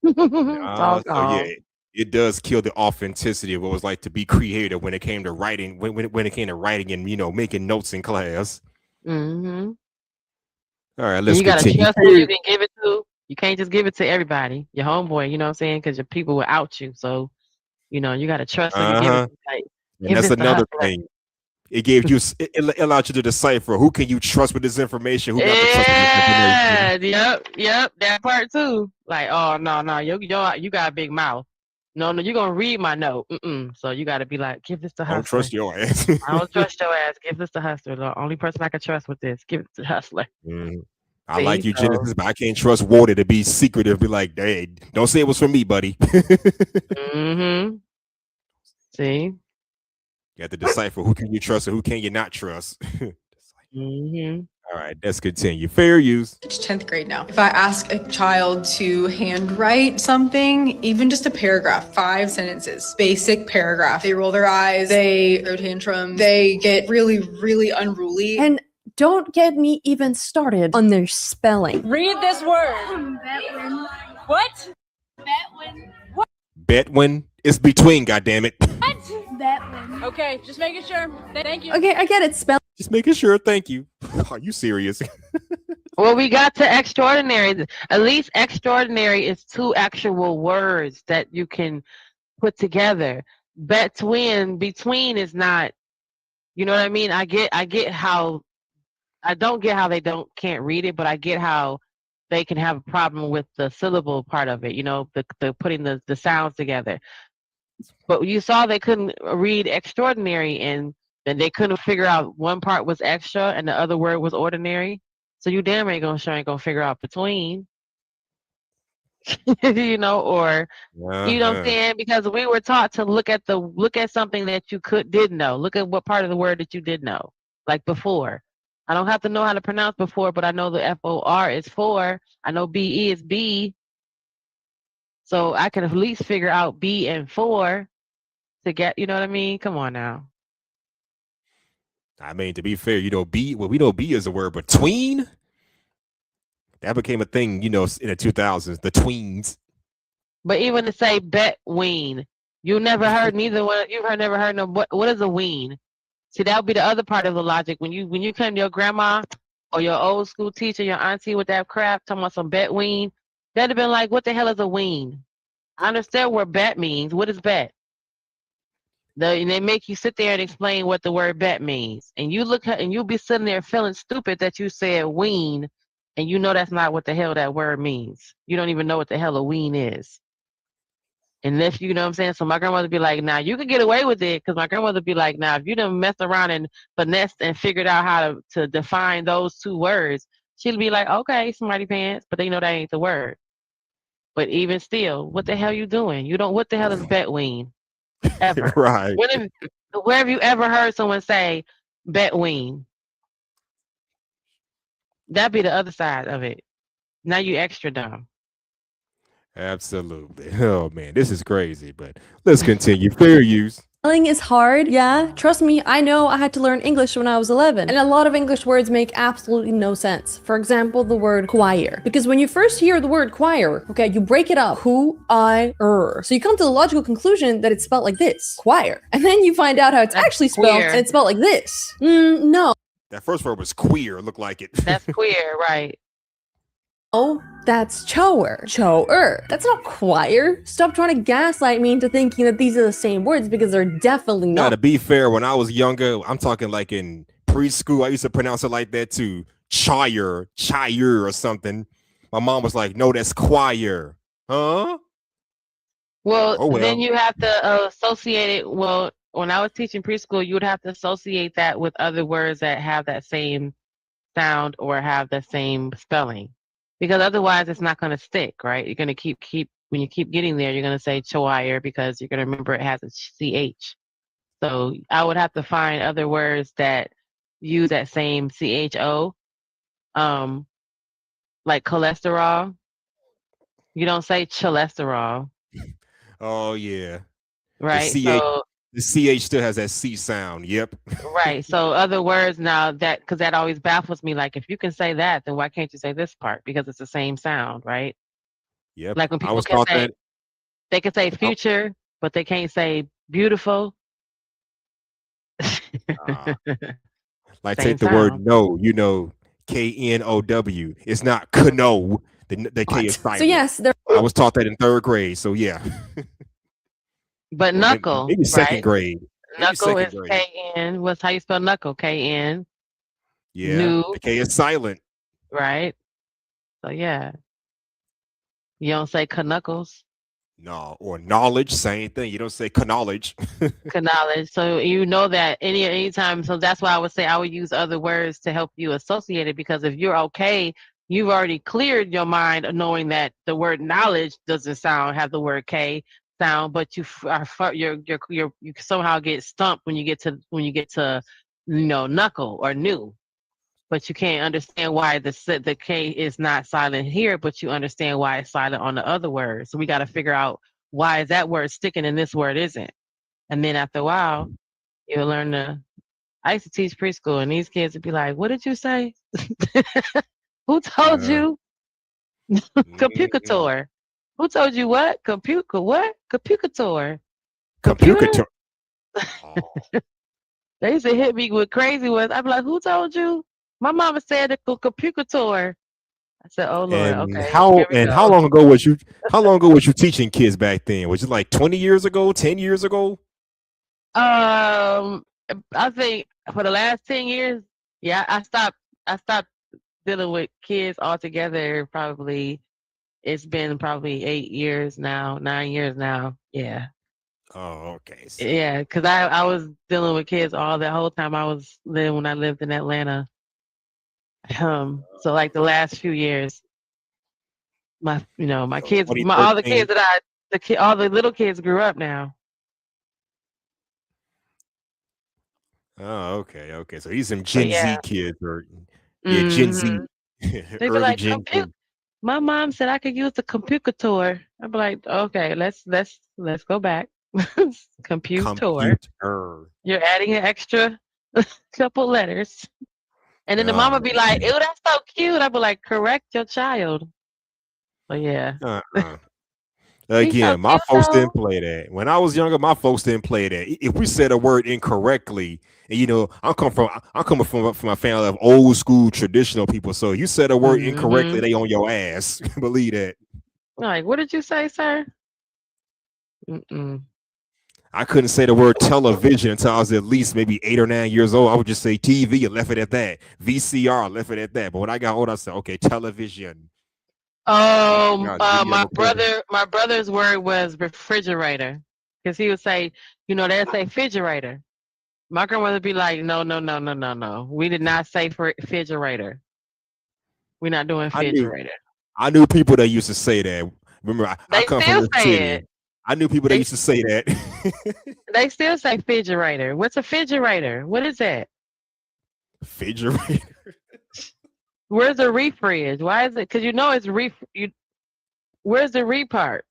yeah, it does kill the authenticity of what it was like to be creative when it came to writing. When it came to writing and making notes in class. Mm-hmm. All right, let's you gotta continue. trust who you can give it to. You can't just give it to everybody. Your homeboy, you know what I'm saying? Because your people will out you. So, you got to trust who you give it to. Like, and that's another thing. It gave you, it allowed you to decipher who can you trust with this information. Who got to trust with this information. Yep, that part too. Like, oh no, you got a big mouth. No, you're gonna read my note. So you got to be like, give this to Hustler. I don't trust your ass. I don't trust your ass. Give this to Hustler. The only person I can trust with this. Give it to Hustler. Mm-hmm. I like you, Genesis, but I can't trust Water to be secretive. Be like, hey, don't say it was from me, buddy. Mm-hmm. See? You have to decipher who can you trust and who can you not trust. Mm-hmm. All right, let's continue. Fair use. It's 10th grade now. If I ask a child to handwrite something, even just a paragraph, 5 sentences, basic paragraph, they roll their eyes, they throw tantrums, they get really, really unruly. And don't get me even started on their spelling. Read this word. Betwin. What? Betwin. What? Betwin? It's between, goddammit. What? Betwin. Okay, just making sure. Thank you. Okay, I get it. Spell. Just making sure. Thank you. Are you serious? Well, we got to extraordinary. At least extraordinary is 2 actual words that you can put together. Between is not. You know what I mean? I get how. I don't get how they can't read it, but I get how they can have a problem with the syllable part of it, the putting the sounds together. But you saw they couldn't read extraordinary, and and they couldn't figure out one part was extra and the other word was ordinary. So you damn ain't gonna figure out between. You know, or you know what I'm saying? Because we were taught to look at something that you did know. Look at what part of the word that you did know. Like before. I don't have to know how to pronounce before, but I know the FOR is for. I know BE is B. So I can at least figure out B and for to get, you know what I mean? Come on now. I mean, to be fair, you know, B, well, we know B is a word, but tween, that became a thing, you know, in the 2000s, the tweens. But even to say between, you never heard neither one. Never heard no. What is a wean? See, that would be the other part of the logic. When you came to your grandma or your old school teacher, your auntie with that crap, talking about some between, they'd have been like, "What the hell is a wean?" I understand what bet means. What is bet? And they make you sit there and explain what the word bet means, and you look and you'll be sitting there feeling stupid that you said wean, and you know that's not what the hell that word means. You don't even know what the hell a wean is. Unless you know what I'm saying. So my grandmother would be like, "Now you can get away with it," because my grandmother would be like, "Now if you done messed around and finessed and figured out how to define those two words," she'd be like, "Okay, smarty pants," but they know that ain't the word. But even still, what the hell you doing? You don't. What the hell is between? Ever? Right. Where have you ever heard someone say between? That'd be the other side of it. Now you extra dumb. Absolutely. Oh man, this is crazy, but let's continue. Fair use. Spelling is hard, yeah. Trust me, I know I had to learn English when I was 11, and a lot of English words make absolutely no sense. For example, the word choir. Because when you first hear the word choir, okay, you break it up. Choir. So you come to the logical conclusion that it's spelled like this, choir. And then you find out how it's actually spelled, queer. and it's spelled like this. No. That first word was queer, looked like it. That's queer, right? Oh, that's chower. Chower. That's not choir. Stop trying to gaslight me into thinking that these are the same words because they're definitely Now, not. to be fair, when I was younger, I'm talking like in preschool, I used to pronounce it like that too. Choir or something. My mom was like, "No, that's choir." Huh? Well, Oh, well. then you have to associate it. Well, when I was teaching preschool, you would have to associate that with other words that have that same sound or have the same spelling. Because otherwise it's not going to stick, right? You're going to keep when you keep getting there, you're going to say choir because you're going to remember it has a CH. So I would have to find other words that use that same CHO, like cholesterol. You don't say cholesterol, Oh yeah. right? The CH still has that C sound. Yep. Right. So other words now because that always baffles me. Like if you can say that, then why can't you say this part? Because it's the same sound, right? Yep. Like when I people was can taught say that. they can say future, but they can't say beautiful. Like Same take the word sound. no, you know, KNOW. It's not kno. The K is silent. So yes, there. I was taught that in 3rd grade. So yeah. But Or knuckle, maybe 2nd right? grade. Maybe Knuckle 2nd is grade. KN. What's how you spell knuckle? KN. Yeah. New, The K is silent. right? So yeah. You don't say knuckles. No, or knowledge, same thing. You don't say knowledge. Knowledge. So you know that anytime. So that's why I would say I would use other words to help you associate it. Because if you're okay, you've already cleared your mind of knowing that the word knowledge doesn't have the word K sound, but you somehow get stumped when you get to knuckle or new. But you can't understand why the K is not silent here, but you understand why it's silent on the other word. So we got to figure out why is that word sticking and this word isn't. And then after a while, you'll learn I used to teach preschool, and these kids would be like, "What did you say? Who told you? Compucator. Who told you what? What? Compucator. Compucator. They used to hit me with crazy ones. I'd be like, "Who told you?" My mama said the compucator. I said, "Oh Lord, And okay." how long ago was you teaching kids back then? Was it like 20 years ago, 10 years ago? I think for the last 10 years, yeah, I stopped dealing with kids altogether. It's been probably 8 years now, 9 years now. Yeah. Oh, okay. So, Yeah, because I was dealing with kids all that whole time I was living when I lived in Atlanta. So like the last few years, my kids, all the kids 2013. that all the little kids grew up now. Oh, okay, okay. So these some But Gen yeah. Z kids, or yeah, Gen Z, They be early like, Gen Z. my mom said I could use the computer. I'd be like, okay, let's go back. Computer. Computer. You're adding an extra couple letters. And then the mama be like, ew, that's so cute. I'd be like, correct your child. But yeah. Again, my cute, folks though. didn't play that. When I was younger, my folks didn't play that. If we said a word incorrectly, and I'm coming from a family of old school traditional people. So you said a word incorrectly, they on your ass. Believe that. Like, what did you say, sir? Mm-mm. I couldn't say the word television until I was at least maybe 8 or 9 years old. I would just say TV and left it at that. VCR, left it at that. But when I got older, I said, okay, television. My brother's word was refrigerator, because he would say, they'd say refrigerator. My grandmother would be like, no. We did not say refrigerator. We're not doing refrigerator. I knew people that used to say that. Remember, I come from the city. I knew people that used to say that. They still say refrigerator. What's a refrigerator? What is that? Refrigerator. Where's the refridge? Why is it? Because it's where's the re part?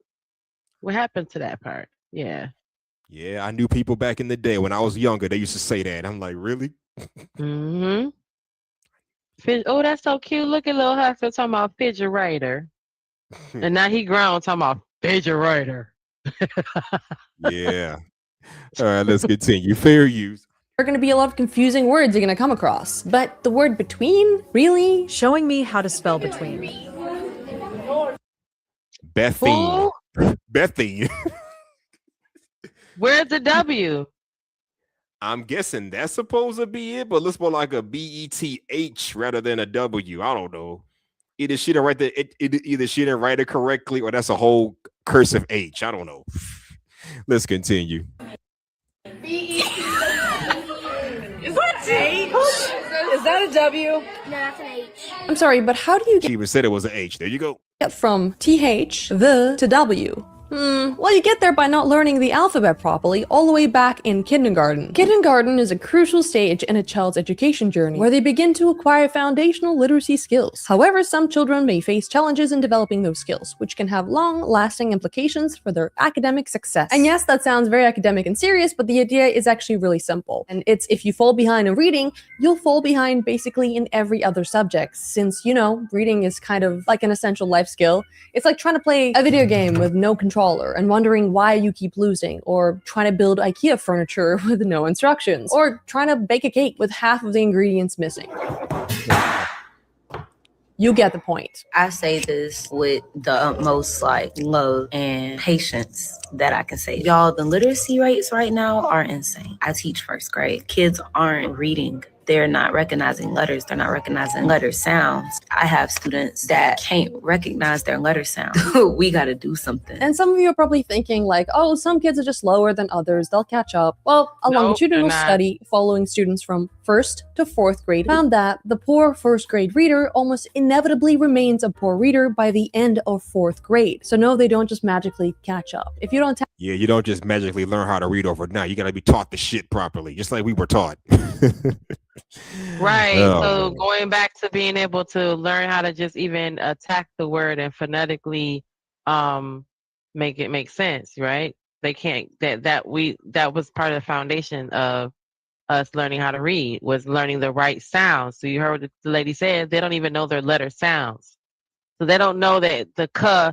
What happened to that part? Yeah. Yeah, I knew people back in the day when I was younger. They used to say that. I'm like, really? Mm-hmm. Oh, that's so cute. Look at little Hustle talking about refrigerator. And now he grown talking about refrigerator. Yeah. All right, let's continue. Fair use. There are going to be a lot of confusing words you're going to come across. But the word between? Really? Showing me how to spell between. Bethine. Bethine. Where's the W? I'm guessing that's supposed to be it, but let's more like a BETH rather than a W. I don't know. Either she didn't write either she didn't write it correctly, or that's a whole cursive H. I don't know. Let's continue. Is that H? Is that a W? No, that's an H. I'm sorry, but how do you She even said it was an H. There you go. get from TH, to W? Well, you get there by not learning the alphabet properly all the way back in kindergarten. Kindergarten is a crucial stage in a child's education journey where they begin to acquire foundational literacy skills. However, some children may face challenges in developing those skills, which can have long-lasting implications for their academic success. And yes, that sounds very academic and serious, but the idea is actually really simple. And it's if you fall behind in reading, you'll fall behind basically in every other subject, since, reading is kind of like an essential life skill. It's like trying to play a video game with no controller and wondering why you keep losing, or trying to build IKEA furniture with no instructions, or trying to bake a cake with half of the ingredients missing. You get the point. I say this with the utmost love and patience that I can say. Y'all, the literacy rates right now are insane. I teach first grade. Kids aren't reading. They're not recognizing letters. They're not recognizing letter sounds. I have students that can't recognize their letter sound. We got to do something. And some of you are probably thinking oh, some kids are just slower than others. They'll catch up. Well, a longitudinal study following students from 1st to 4th grade found that the poor 1st grade reader almost inevitably remains a poor reader by the end of 4th grade. So no, they don't just magically catch up. If you don't Yeah, you don't just magically learn how to read overnight. You got to be taught the shit properly, just like we were taught. Right. So going back to being able to learn how to just even attack the word and phonetically make it make sense, right? They can't that was part of the foundation of us learning how to read, was learning the right sounds. So you heard what the lady said, they don't even know their letter sounds. So they don't know that the k,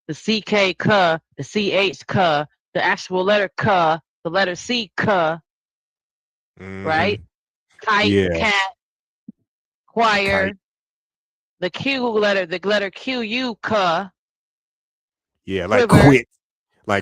the CK k, the CH k, the actual letter k, the letter C k, right? Kite, cat, choir, the Q letter, the letter Q, U, K. Yeah, like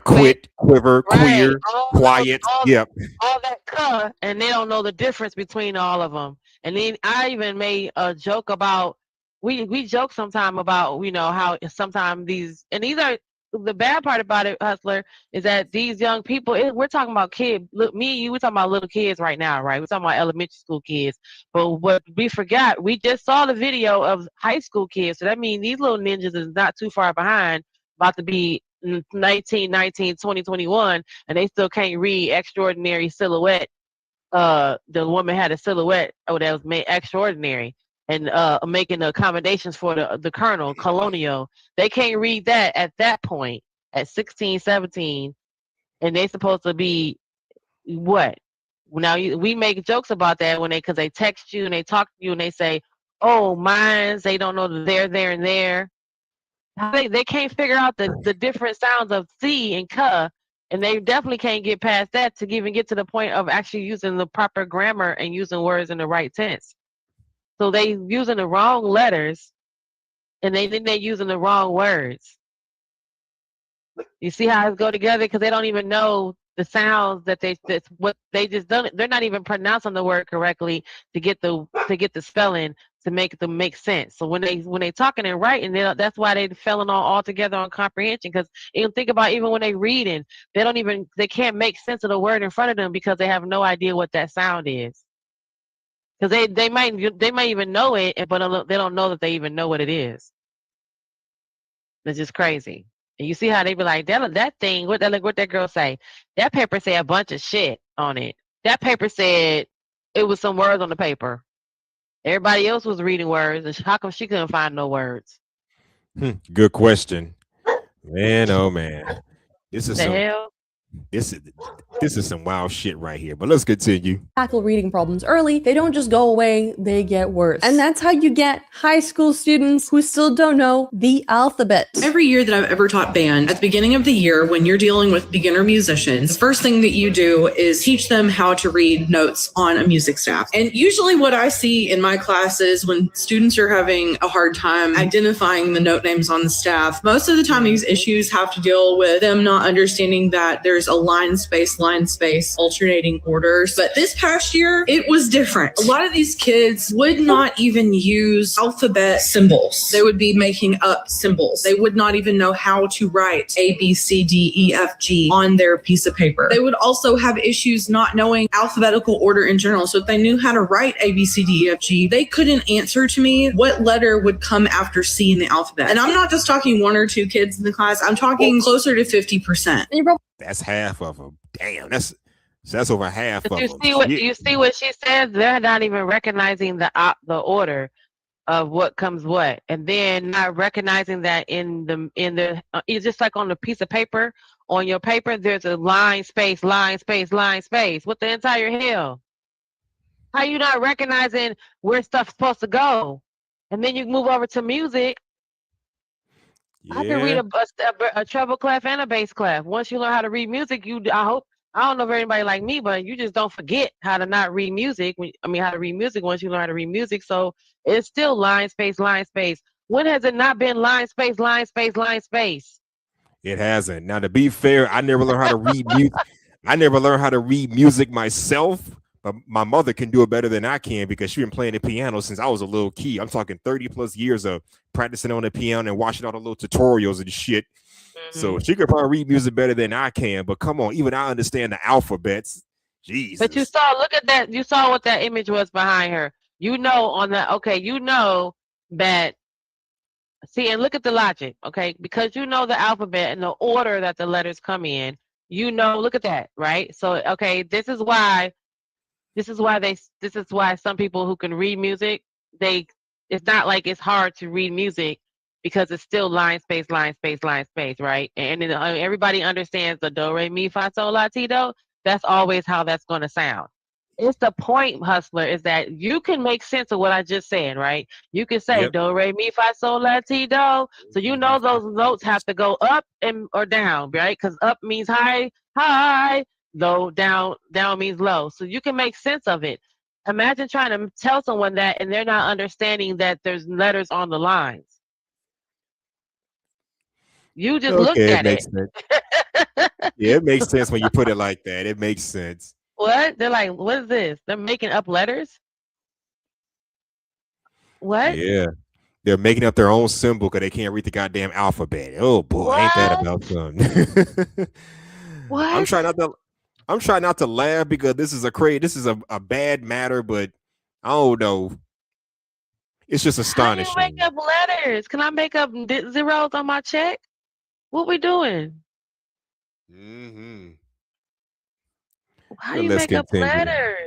quit, quiver, queer, quiet. Yep. All that K, and they don't know the difference between all of them. And then I even made a joke about, we joke sometime about, how sometimes these are the bad part about it, Hustler, is that these young people, we're talking about kids. Look, me and you, we're talking about little kids right now, right? We're talking about elementary school kids. But what we forgot, we just saw the video of high school kids. So that means these little ninjas is not too far behind, about to be 19, 20, 21, and they still can't read Extraordinary Silhouette. The woman had a silhouette that was made extraordinary, and making the accommodations for the colonial. They can't read that at that point at 16, 17, and they supposed to be what? Now we make jokes about that because they text you and they talk to you and they say, "Oh, mines." They don't know the there, and there. They can't figure out the different sounds of C and K. And they definitely can't get past that to even get to the point of actually using the proper grammar and using words in the right tense. So they using the wrong letters, and then they're using the wrong words. You see how it go together? Because they don't even know the sounds that's what they just done. They're not even pronouncing the word correctly to get the spelling to make them make sense. So when they talking and writing, that's why they failing all together on comprehension. Because you think about even when they reading, they can't make sense of the word in front of them because they have no idea what that sound is. Because they might even know it, but they don't know that they even know what it is. It's just crazy. And you see how they be like, that thing, what that girl say? That paper said a bunch of shit on it. That paper said it was some words on the paper. Everybody else was reading words, and how come she couldn't find no words? Good question, man. Oh man, this is this is some wild shit right here. But let's continue. Tackle reading problems early. They don't just go away; they get worse, and that's how you get high school students who still don't know the alphabet. Every year that I've ever taught band, at the beginning of the year, when you're dealing with beginner musicians, the first thing that you do is teach them how to read notes on a music staff. And usually what I see in my classes when students are having a hard time identifying the note names on the staff, most of the time these issues have to deal with them not understanding that there's a line space, alternating orders. But this past year, it was different. A lot of these kids would not even use alphabet symbols. They would be making up symbols. They would not even know how to write A, B, C, D, E, F, G on their piece of paper. They would also have issues not knowing alphabetical order in general. So if they knew how to write A, B, C, D, E, F, G, they couldn't answer to me what letter would come after C in the alphabet. And I'm not just talking one or two kids in the class. I'm talking closer to 50%. That's half of them. Damn, that's over half of them. You see what she says? They're not even recognizing the order of what comes what, and then not recognizing that in the it's just like on the piece of paper. On your paper, there's a line space. What the entire hell? How you not recognizing where stuff's supposed to go? And then you move over to music. Yeah. I can read a treble clef and a bass clef. Once you learn how to read music, I don't know if everybody like me, but you just don't forget how to not read music. How to read music once you learn how to read music. So it's still line space. When has it not been line space? It hasn't. Now, to be fair, I never learned how to read music. I never learned how to read music myself. But my mother can do it better than I can because she's been playing the piano since I was a little kid. I'm talking 30 plus years of practicing on the piano and watching all the little tutorials and shit. Mm-hmm. So she could probably read music better than I can. But come on, even I understand the alphabets. Jesus. But look at that. You saw what that image was behind her. You know that. See, and look at the logic, okay? Because you know the alphabet and the order that the letters come in. Look at that, right? So, okay, this is why some people who can read music, it's not like it's hard to read music because it's still line space, right? And then everybody understands the do, re, mi, fa, sol, la, ti, do. That's always how that's going to sound. It's the point, Hustler, is that you can make sense of what I just said, right? You can say do, re, mi, fa, sol, la, ti, do. So you know those notes have to go up or down, right? Because up means high. Low, down means low. So you can make sense of it. Imagine trying to tell someone that and they're not understanding that there's letters on the lines. You just looked at it. Yeah, it makes sense when you put it like that. It makes sense. What? They're like, what is this? They're making up letters? What? Yeah. They're making up their own symbol because they can't read the goddamn alphabet. Oh boy, ain't that about fun? What? I'm trying not to laugh because this is a bad matter, but I don't know. It's just How do you astonishing. make up letters? Can I make up zeros on my check? What we doing? Mm-hmm. How do you make up letters?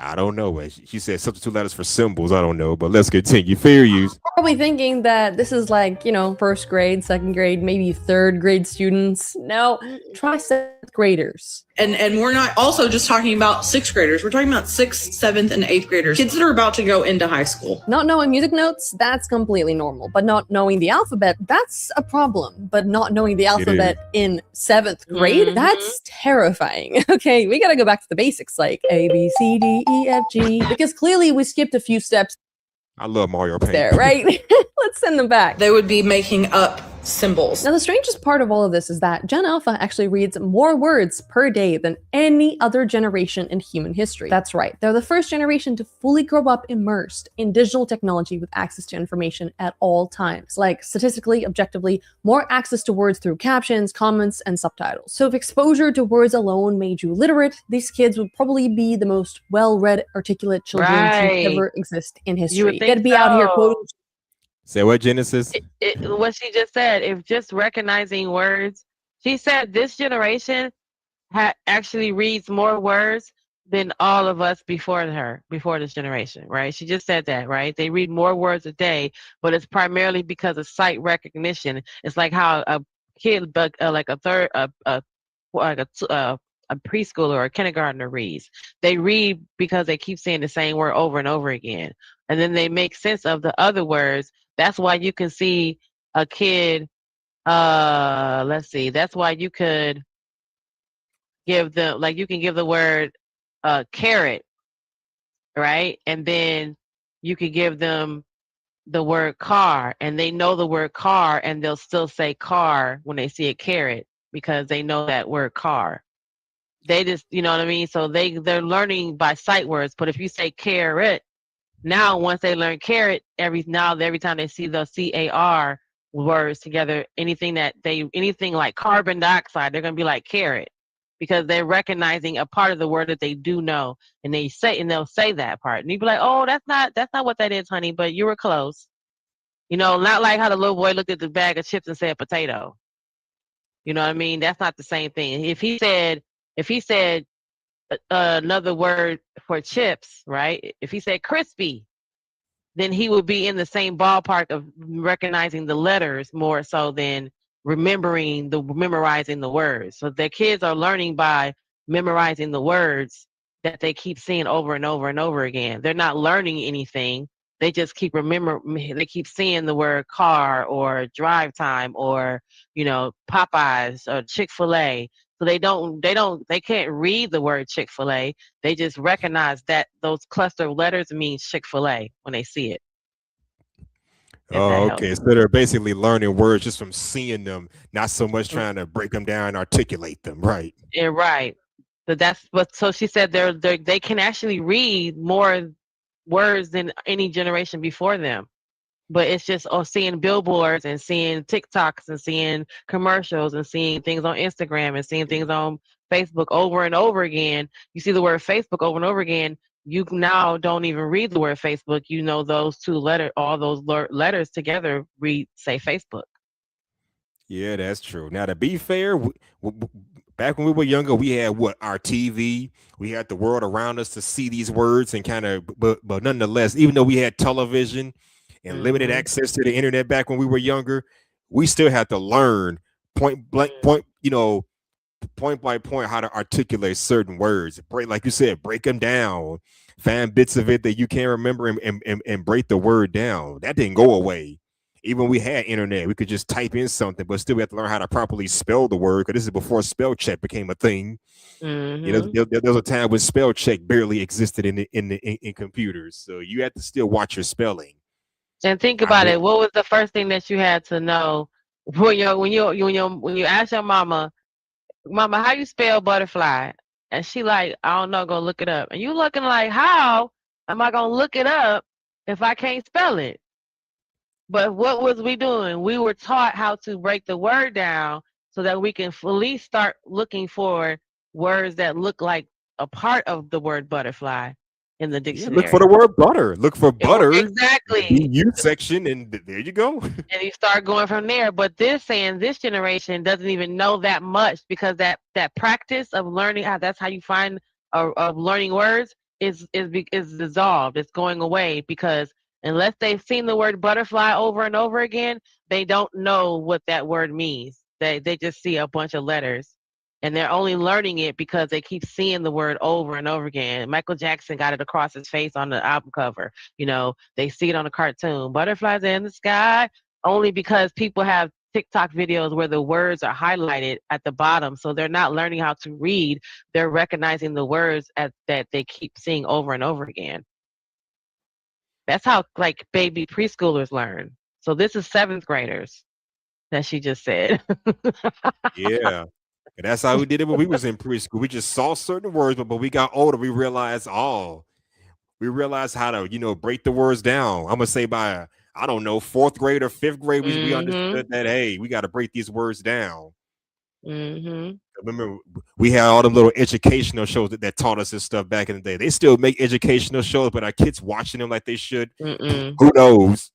I don't know. She said substitute letters for symbols. I don't know, but let's continue. Fair use. Probably thinking that this is like, first grade, second grade, maybe third grade students. No, try seventh graders. And we're not also just talking about sixth graders. We're talking about sixth, seventh, and eighth graders. Kids that are about to go into high school. Not knowing music notes, that's completely normal. But not knowing the alphabet, that's a problem. But not knowing the alphabet in seventh grade, that's terrifying. Okay, we gotta go back to the basics, like A, B, C, D, E, F, G. Because clearly we skipped a few steps I love Mario Paint. there, right? Let's send them back. They would be making up symbols. Now, the strangest part of all of this is that Gen Alpha actually reads more words per day than any other generation in human history. That's right. They're the first generation to fully grow up immersed in digital technology with access to information at all times. Like, statistically, objectively, more access to words through captions, comments, and subtitles. So if exposure to words alone made you literate, these kids would probably be the most well-read, articulate children to ever exist in history. You would think Gotta be out here so. quoting. Say what, Genesis? What she just said, if just recognizing words, she said this generation actually reads more words than all of us before this generation, right? She just said that, right? They read more words a day, but it's primarily because of sight recognition. It's like how a kid, like a preschooler or a kindergartner reads. They read because they keep saying the same word over and over again. And then they make sense of the other words. That's why you can see a kid, that's why you could give them, like you can give the word carrot, right? And then you could give them the word car, and they know the word car, and they'll still say car when they see a carrot because they know that word car. They just, you know what I mean? So they're learning by sight words. But if you say carrot, now once they learn carrot, every time they see the CAR words together, anything like carbon dioxide, they're gonna be like carrot because they're recognizing a part of the word that they do know, and they'll say that part, and you'd be like, oh, that's not what that is, honey, but you were close. Not like how the little boy looked at the bag of chips and said potato. You know what I mean? That's not the same thing. If he said another word for chips, right? If he said crispy, then he would be in the same ballpark of recognizing the letters more so than memorizing the words. So their kids are learning by memorizing the words that they keep seeing over and over and over again. They're not learning anything. They just keep they keep seeing the word car or drive time or, Popeyes or Chick-fil-A. So they can't read the word Chick-fil-A. They just recognize that those cluster of letters means Chick-fil-A when they see it. Oh, okay. So they're basically learning words just from seeing them, not so much trying to break them down and articulate them, right? Yeah, right. So she said they can actually read more words than any generation before them. But it's just seeing billboards and seeing TikToks and seeing commercials and seeing things on Instagram and seeing things on Facebook over and over again. You see the word Facebook over and over again. You now don't even read the word Facebook. Those two letters, all those letters together say Facebook. Yeah, that's true. Now, to be fair, back when we were younger, we had our TV. We had the world around us to see these words and but nonetheless, even though we had television and limited access to the internet back when we were younger, we still had to learn point by point how to articulate certain words. Like you said, break them down, find bits of it that you can't remember and break the word down. That didn't go away. Even we had internet, we could just type in something, but still we have to learn how to properly spell the word because this is before spell check became a thing. Mm-hmm. There was a time when spell check barely existed in computers, so you had to still watch your spelling. And think about it. What was the first thing that you had to know when you ask your mama, how you spell butterfly? And she like, I don't know, go look it up. And you looking like, how am I gonna look it up if I can't spell it? But what was we doing? We were taught how to break the word down so that we can at least start looking for words that look like a part of the word butterfly in the Yeah, dictionary. look for the word butter. Look for butter. Exactly. BU section, and there you go. And you start going from there. But this generation doesn't even know that much because that practice of learning that's how you find of learning words is dissolved. It's going away because unless they've seen the word butterfly over and over again, they don't know what that word means. They just see a bunch of letters. And they're only learning it because they keep seeing the word over and over again. Michael Jackson got it across his face on the album cover. You know, they see it on a cartoon. Butterflies in the sky, only because people have TikTok videos where the words are highlighted at the bottom. So they're not learning how to read. They're recognizing the words that they keep seeing over and over again. That's how like baby preschoolers learn. So this is 7th graders that she just said. Yeah. And that's how we did it when we was in preschool. We just saw certain words, but we got older, we realized how to, break the words down. I'm gonna say by I don't know, 4th grade or 5th grade, we understood that hey, we got to break these words down. Remember, we had all them little educational shows that taught us this stuff back in the day. They still make educational shows, but our kids watching them like they should. Who knows?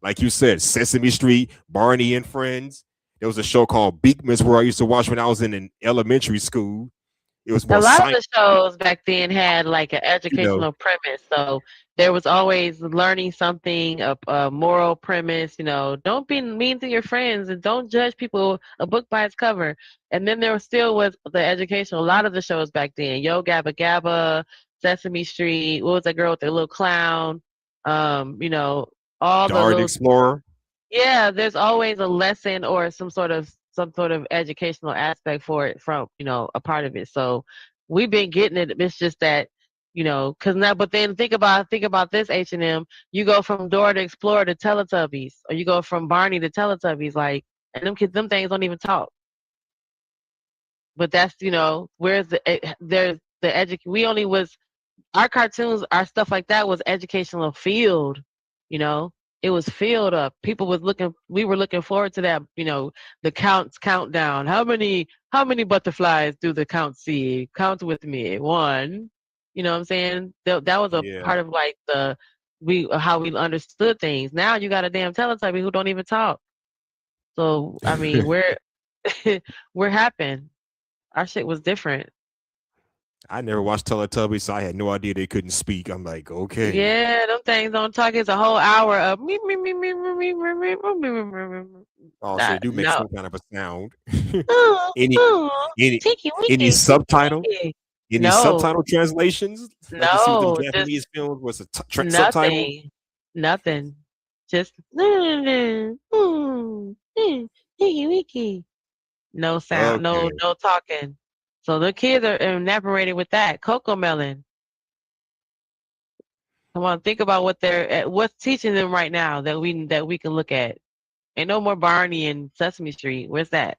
Like you said, Sesame Street, Barney and Friends. There was a show called Beakman's where I used to watch when I was in elementary school. It was more a lot of the shows back then had like an educational premise. So there was always learning something, a moral premise, don't be mean to your friends and don't judge people, a book by its cover. And then there was the educational, a lot of the shows back then, Yo Gabba Gabba, Sesame Street, what was that girl with the little clown? All Dart Explorer. Yeah, there's always a lesson or some sort of educational aspect for it from, a part of it. So we've been getting it. It's just that, because now, but then think about this, H&M, you go from Dora the Explorer to Teletubbies, or you go from Barney to Teletubbies, like, and them things don't even talk. But that's, where's our cartoons, our stuff like that was educational field, It was filled up. We were looking forward to that, the countdown. How many butterflies do the count see? Count with me. 1. You know what I'm saying? That was a part of like how we understood things. Now you got a damn Teletubby who don't even talk. So I mean, we're happening. Our shit was different. I never watched Teletubbies, so I had no idea they couldn't speak. I'm like, okay. Yeah, them things don't talk. It's a whole hour of me. Oh, so they do make some kind of a sound. Any subtitle? Any subtitle translations? Like you see with the Japanese films was a subtitle? Nothing. Just no sound, no talking. So the kids are enamored with that. Cocomelon. Come on, think about what's teaching them right now that we can look at. Ain't no more Barney and Sesame Street. Where's that?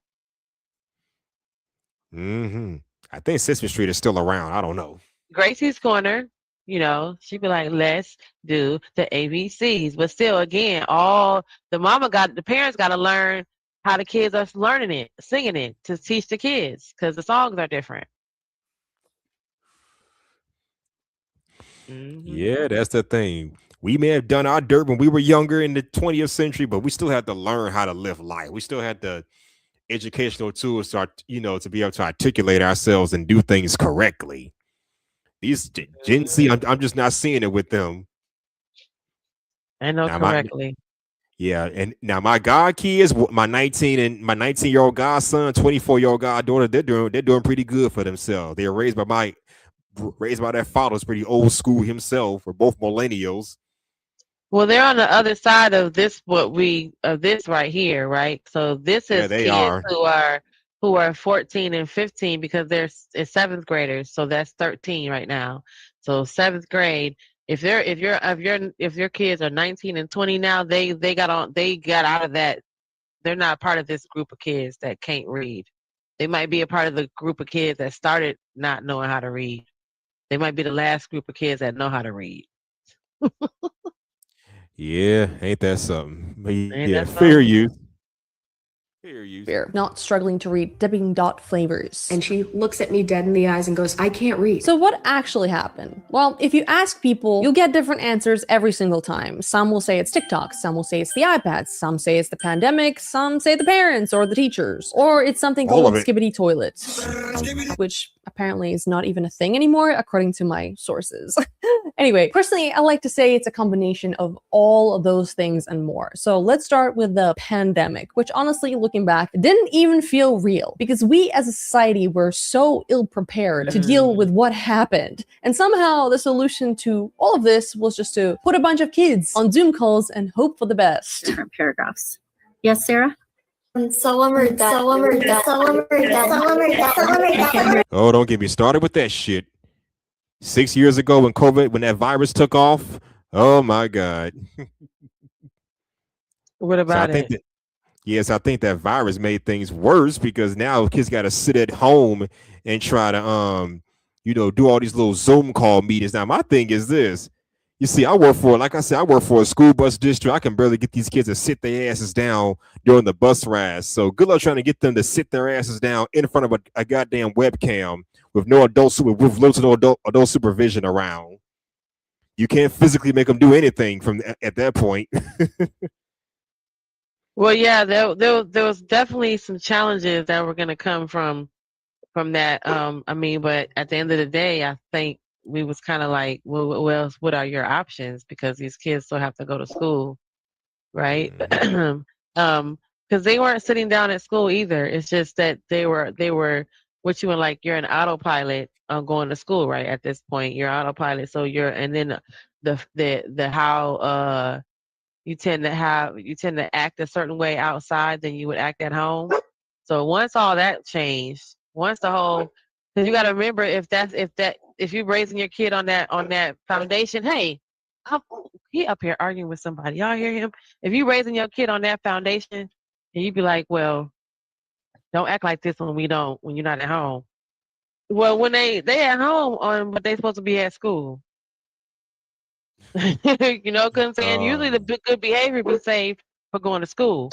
I think Sesame Street is still around. I don't know. Gracie's Corner, she'd be like, let's do the ABCs. But still, again, the parents got to learn how the kids are learning it, singing it to teach the kids because the songs are different. Yeah, that's the thing. We may have done our dirt when we were younger in the 20th century, but we still had to learn how to live life. We still had the educational tools to be able to articulate ourselves and do things correctly. These Gen Z, I'm just not seeing it with them. I know correctly. Yeah, and now my god kids, my 19-year-old godson, 24-year-old goddaughter, they're doing pretty good for themselves. They were raised by their father's pretty old school himself. We're both millennials. Well, they're on the other side of this this right here, right? So this is kids who are 14 and 15 because it's 7th graders, so that's 13 right now. So 7th grade. If your kids are 19 and 20 now, they got out of that. They're not part of this group of kids that can't read. They might be a part of the group of kids that started not knowing how to read. They might be the last group of kids that know how to read. Yeah, ain't that something? But Ain't yeah, that fair something? use. Fair. Not struggling to read Dipping Dot flavors. And she looks at me dead in the eyes and goes, I can't read. So what actually happened? Well, if you ask people, you'll get different answers every single time. Some will say it's TikTok, some will say it's the iPads, some say it's the pandemic, some say the parents or the teachers, or it's something All called of it. Skibbity Toilets, which apparently is not even a thing anymore, according to my sources. Anyway, personally, I like to say it's a combination of all of those things and more. So let's start with the pandemic, which honestly, looking back, didn't even feel real because we as a society were so ill-prepared to deal with what happened. And somehow the solution to all of this was just to put a bunch of kids on Zoom calls and hope for the best. Different paragraphs. Yes, Sarah? Oh, don't get me started with that shit. 6 years ago when that virus took off, oh my God. What about it? I think that virus made things worse because now kids got to sit at home and try to do all these little Zoom call meetings. Now my thing is this. You see, I work for a school bus district. I can barely get these kids to sit their asses down during the bus rides. So good luck trying to get them to sit their asses down in front of a goddamn webcam with no adult supervision around. You can't physically make them do anything at that point. Well, yeah, there was definitely some challenges that were going to come from that. But at the end of the day, I think we was kind of like, well, what are your options? Because these kids still have to go to school, right? Because they weren't sitting down at school either. It's just that they were what you were like. You're an autopilot going to school, right? At this point, you're autopilot. So and then the how you tend to act a certain way outside than you would act at home. So once all that changed, because you got to remember if you're raising your kid on that foundation, hey, he up here arguing with somebody. Y'all hear him? If you're raising your kid on that foundation, and you be like, well, don't act like this when you're not at home. Well, when they at home but they supposed to be at school. You know what I'm saying? Usually the good behavior be saved for going to school.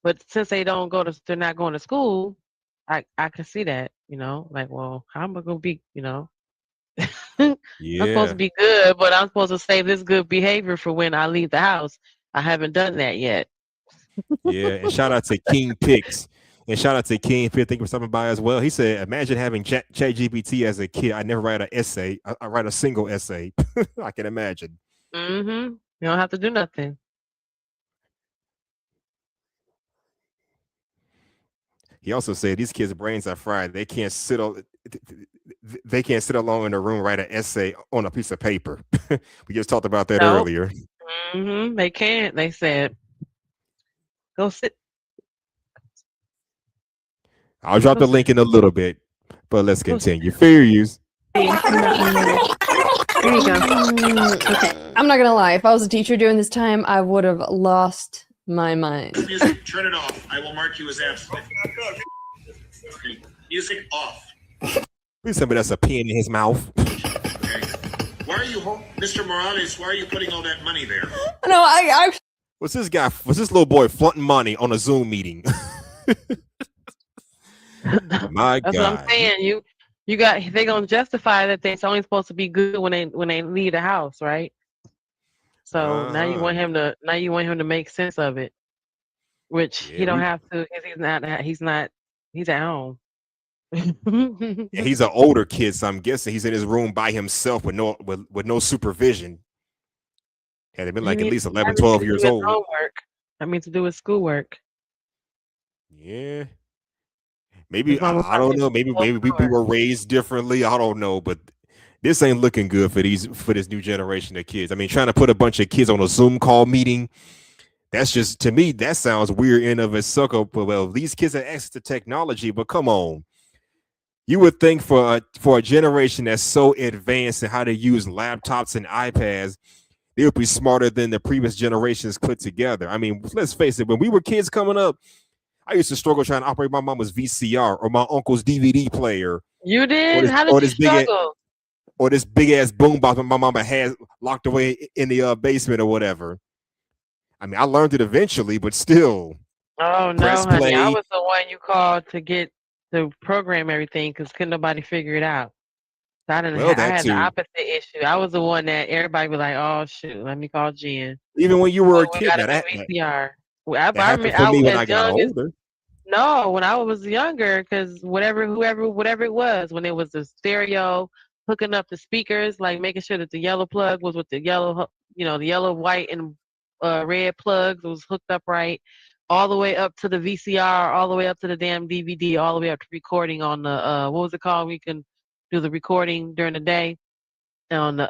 But since they're not going to school, I can see that, like, well, how am I going to be, Yeah. I'm supposed to be good, but I'm supposed to save this good behavior for when I leave the house. I haven't done that yet. Yeah, and shout out to King Pix. And shout out to King Pix. Thank you for stopping by as well. He said, imagine having ChatGPT as a kid. I never write an essay. I write a single essay. I can imagine. Mm-hmm. You don't have to do nothing. He also said these kids' brains are fried. They can't sit alone in a room, write an essay on a piece of paper. We just talked about that earlier. Mm-hmm. They can't. They said, go sit. I'll drop the link in a little bit, but let's continue. Fair use. There you go. Okay. I'm not gonna lie. If I was a teacher during this time, I would have lost my mind. Music, turn it off. I will mark you as absent. Okay. Music off. Please tell me that's a pen in his mouth. Okay. Why are you, Mr. Morales? Why are you putting all that money there? No, I was this little boy flaunting money on a Zoom meeting? My That's God. what I'm saying. They're gonna justify that it's only supposed to be good when they leave the house, right? So now you want him to make sense of it, which he don't have to because he's at home. Yeah, he's an older kid, so I'm guessing he's in his room by himself with no supervision. Had it been like at least 11, 12 years old. That means to do his schoolwork. Yeah. Maybe I don't know. Maybe we were raised differently. I don't know, but this ain't looking good for this new generation of kids. I mean, trying to put a bunch of kids on a Zoom call meeting, that's just, to me, that sounds weird in of itself. Well, these kids have access to technology, but come on. You would think for a generation that's so advanced in how to use laptops and iPads, they would be smarter than the previous generations put together. I mean, let's face it, when we were kids coming up, I used to struggle trying to operate my mama's VCR or my uncle's DVD player. You did? How did you struggle? or this big ass boombox my mama has locked away in the basement or whatever. I mean, I learned it eventually, but still. Oh no, Press honey! I play. was the one you called to get to program everything because couldn't nobody figure it out. So I didn't. Well, I that had the too. opposite issue. I was the one that everybody was like, "Oh shoot, let me call Jen." Even when you were a We kid, got now a that VCR. that happened for me when I got older. No, when I was younger, because whatever it was, when it was the stereo, hooking up the speakers, like making sure that the yellow plug was with the yellow, the yellow, white, and red plugs was hooked up right, all the way up to the VCR, all the way up to the damn DVD, all the way up to recording on the what was it called? We can do the recording during the day on the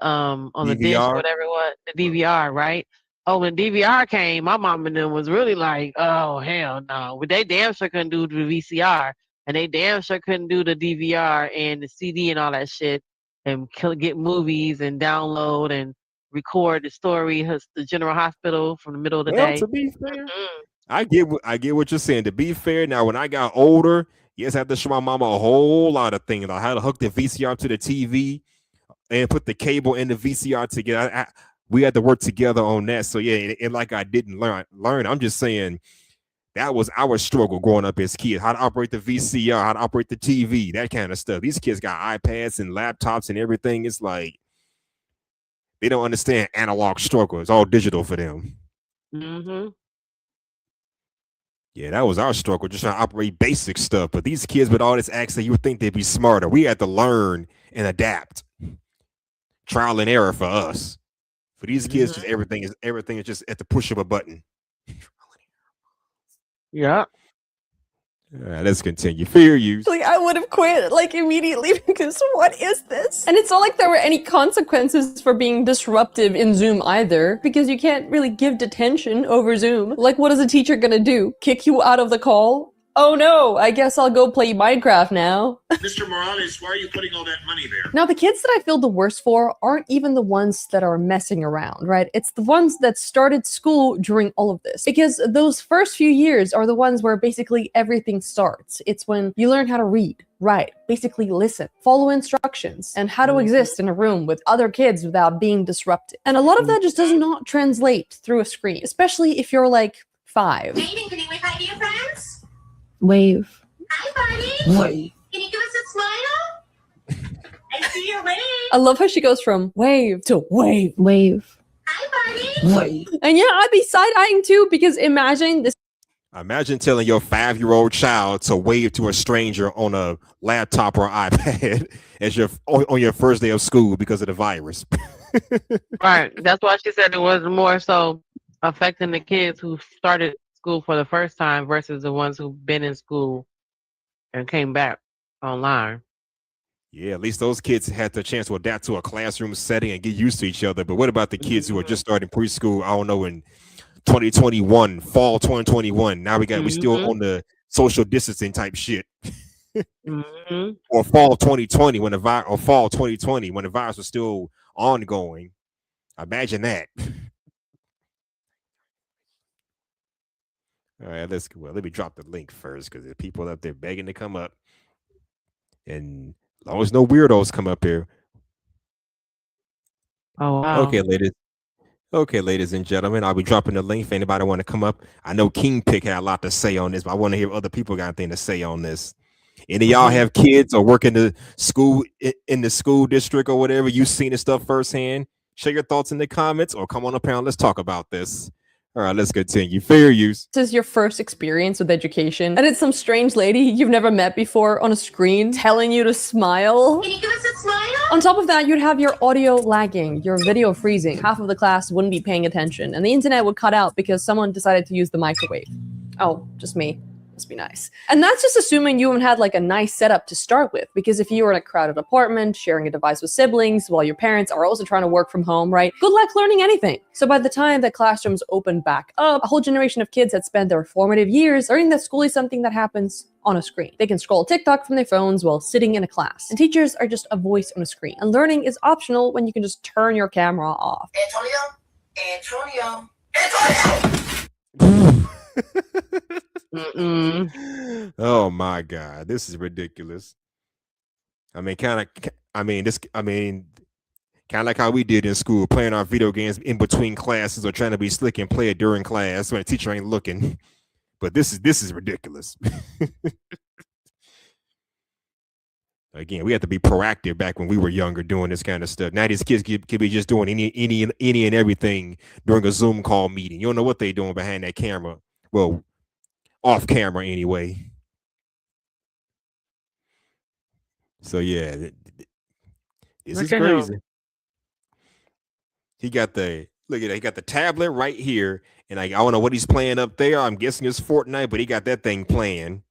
dish, DVR? whatever it was, the DVR, right? Oh, when DVR came, my mom and them was really like, "Oh hell no!" But they damn sure couldn't do the VCR, and they damn sure couldn't do the DVR and the CD and all that shit, and get movies and download and record the story, the General Hospital from the middle of the Well, day. to be fair, I get what you're saying. To be fair, now when I got older, yes, I had to show my mama a whole lot of things. I had to hook the VCR to the TV and put the cable and the VCR together. We had to work together on that. So yeah, and like I didn't learn. I'm just saying that was our struggle growing up as kids. How to operate the VCR, how to operate the TV, that kind of stuff. These kids got iPads and laptops and everything. It's like they don't understand analog struggle. It's all digital for them. Mm-hmm. Yeah, that was our struggle, just trying to operate basic stuff. But these kids with all this access, you would think they'd be smarter. We had to learn and adapt. Trial and error for us. For these kids, just everything is just at the push of a button. Yeah. All right, let's continue. Fair use. Like, I would have quit like immediately because what is this? And it's not like there were any consequences for being disruptive in Zoom either, because you can't really give detention over Zoom. Like, what is a teacher gonna do? Kick you out of the call? Oh no, I guess I'll go play Minecraft now. Mr. Morales, why are you putting all that money there? Now, the kids that I feel the worst for aren't even the ones that are messing around, right? It's the ones that started school during all of this. Because those first few years are the ones where basically everything starts. It's when you learn how to read, write, basically listen, follow instructions, and how to exist in a room with other kids without being disrupted. And a lot of that just does not translate through a screen, especially if you're like 5. Jaden, can you wave hi to your friends? Wave. Hi, buddy. Wave. Can you give us a smile? I see your wave. I love how she goes from wave to wave. Wave. Hi, buddy. Wave. And yeah, I'd be side-eyeing too, because imagine this. Imagine telling your 5-year-old child to wave to a stranger on a laptop or iPad as on your first day of school because of the virus. Right. That's why she said it was more so affecting the kids who started school for the first time versus the ones who've been in school and came back online. Yeah, at least those kids had the chance to adapt to a classroom setting and get used to each other. But what about the kids who are just starting preschool? I don't know, in 2021, fall 2021. Now we still on the social distancing type shit. Or fall 2020 when fall 2020 when the virus was still ongoing. Imagine that. All right, let me drop the link first because there's people up there begging to come up. And as long as no weirdos come up here. Oh, wow. Okay, ladies and gentlemen, I'll be dropping the link if anybody want to come up. I know King Pick had a lot to say on this, but I want to hear other people got anything to say on this. Any of y'all have kids or work in the school district or whatever? You've seen this stuff firsthand? Share your thoughts in the comments or come on up here and let's talk about this. All right, let's continue. Fair use. This is your first experience with education, and it's some strange lady you've never met before on a screen telling you to smile. Can you give us a smile? On top of that, you'd have your audio lagging, your video freezing. Half of the class wouldn't be paying attention, and the internet would cut out because someone decided to use the microwave. Oh, just me. Must be nice. And that's just assuming you haven't had like a nice setup to start with, because if you were in a crowded apartment, sharing a device with siblings, while your parents are also trying to work from home, right? Good luck learning anything. So by the time that classrooms opened back up, a whole generation of kids had spent their formative years learning that school is something that happens on a screen. They can scroll TikTok from their phones while sitting in a class. And teachers are just a voice on a screen. And learning is optional when you can just turn your camera off. Antonio. Oh my God, this is ridiculous. I mean, Kind of like how we did in school, playing our video games in between classes or trying to be slick and play it during class when the teacher ain't looking. But this is ridiculous. Again, we have to be proactive back when we were younger doing this kind of stuff. Now these kids could be just doing any and everything during a Zoom call meeting. You don't know what they're doing behind that camera. Well, off camera anyway. So yeah, this is crazy. He got the look at that. He got the tablet right here, and I don't know what he's playing up there. I'm guessing it's Fortnite, but he got that thing playing.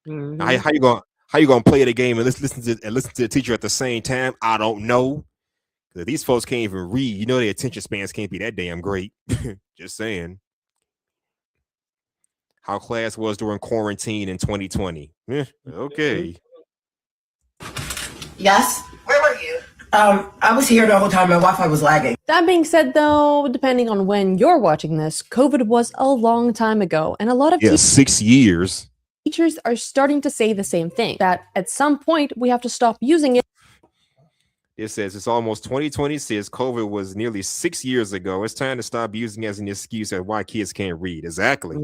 Mhm. How you gonna play the game and listen to the teacher at the same time? I don't know. These folks can't even read. You know their attention spans can't be that damn great. Just saying. How class was during quarantine in 2020. Okay. Yes. Where were you? I was here the whole time. My Wi-Fi was lagging. That being said, though, depending on when you're watching this, COVID was a long time ago, and a lot of 6 years. teachers are starting to say the same thing, that at some point we have to stop using it. It says it's almost 2026. COVID was nearly 6 years ago. It's time to stop using it as an excuse as why kids can't read. Exactly.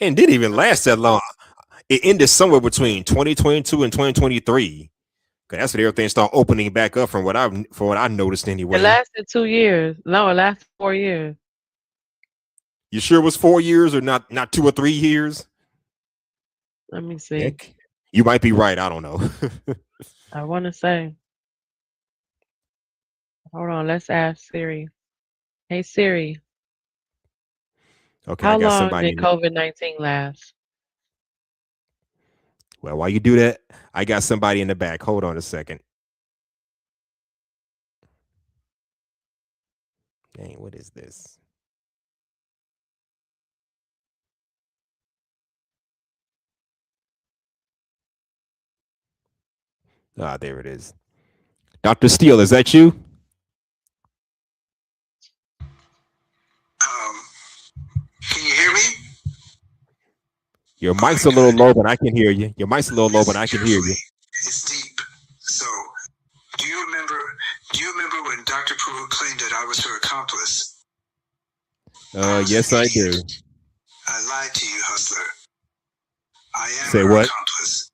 And didn't even last that long. It ended somewhere between 2022 and 2023. That's when everything started opening back up from what I noticed anyway. It lasted 2 years. No, it lasted 4 years. You sure it was 4 years or not 2 or 3 years? Let me see. Heck, you might be right. I don't know. I want to say. Hold on. Let's ask Siri. Hey, Siri. Okay, How I got long somebody. did COVID-19 last? Well, while you do that, I got somebody in the back. Hold on a second. Dang, what is this? Ah, there it is. Dr. Steele, is that you? Can you hear me? Your mic's a little low, but I can hear you. Your mic's a little low, but I can hear you. It's deep. So, do you remember when Dr. Pruitt claimed that I was her accomplice? Yes, I do. I lied to you, hustler. I am Say her what? accomplice.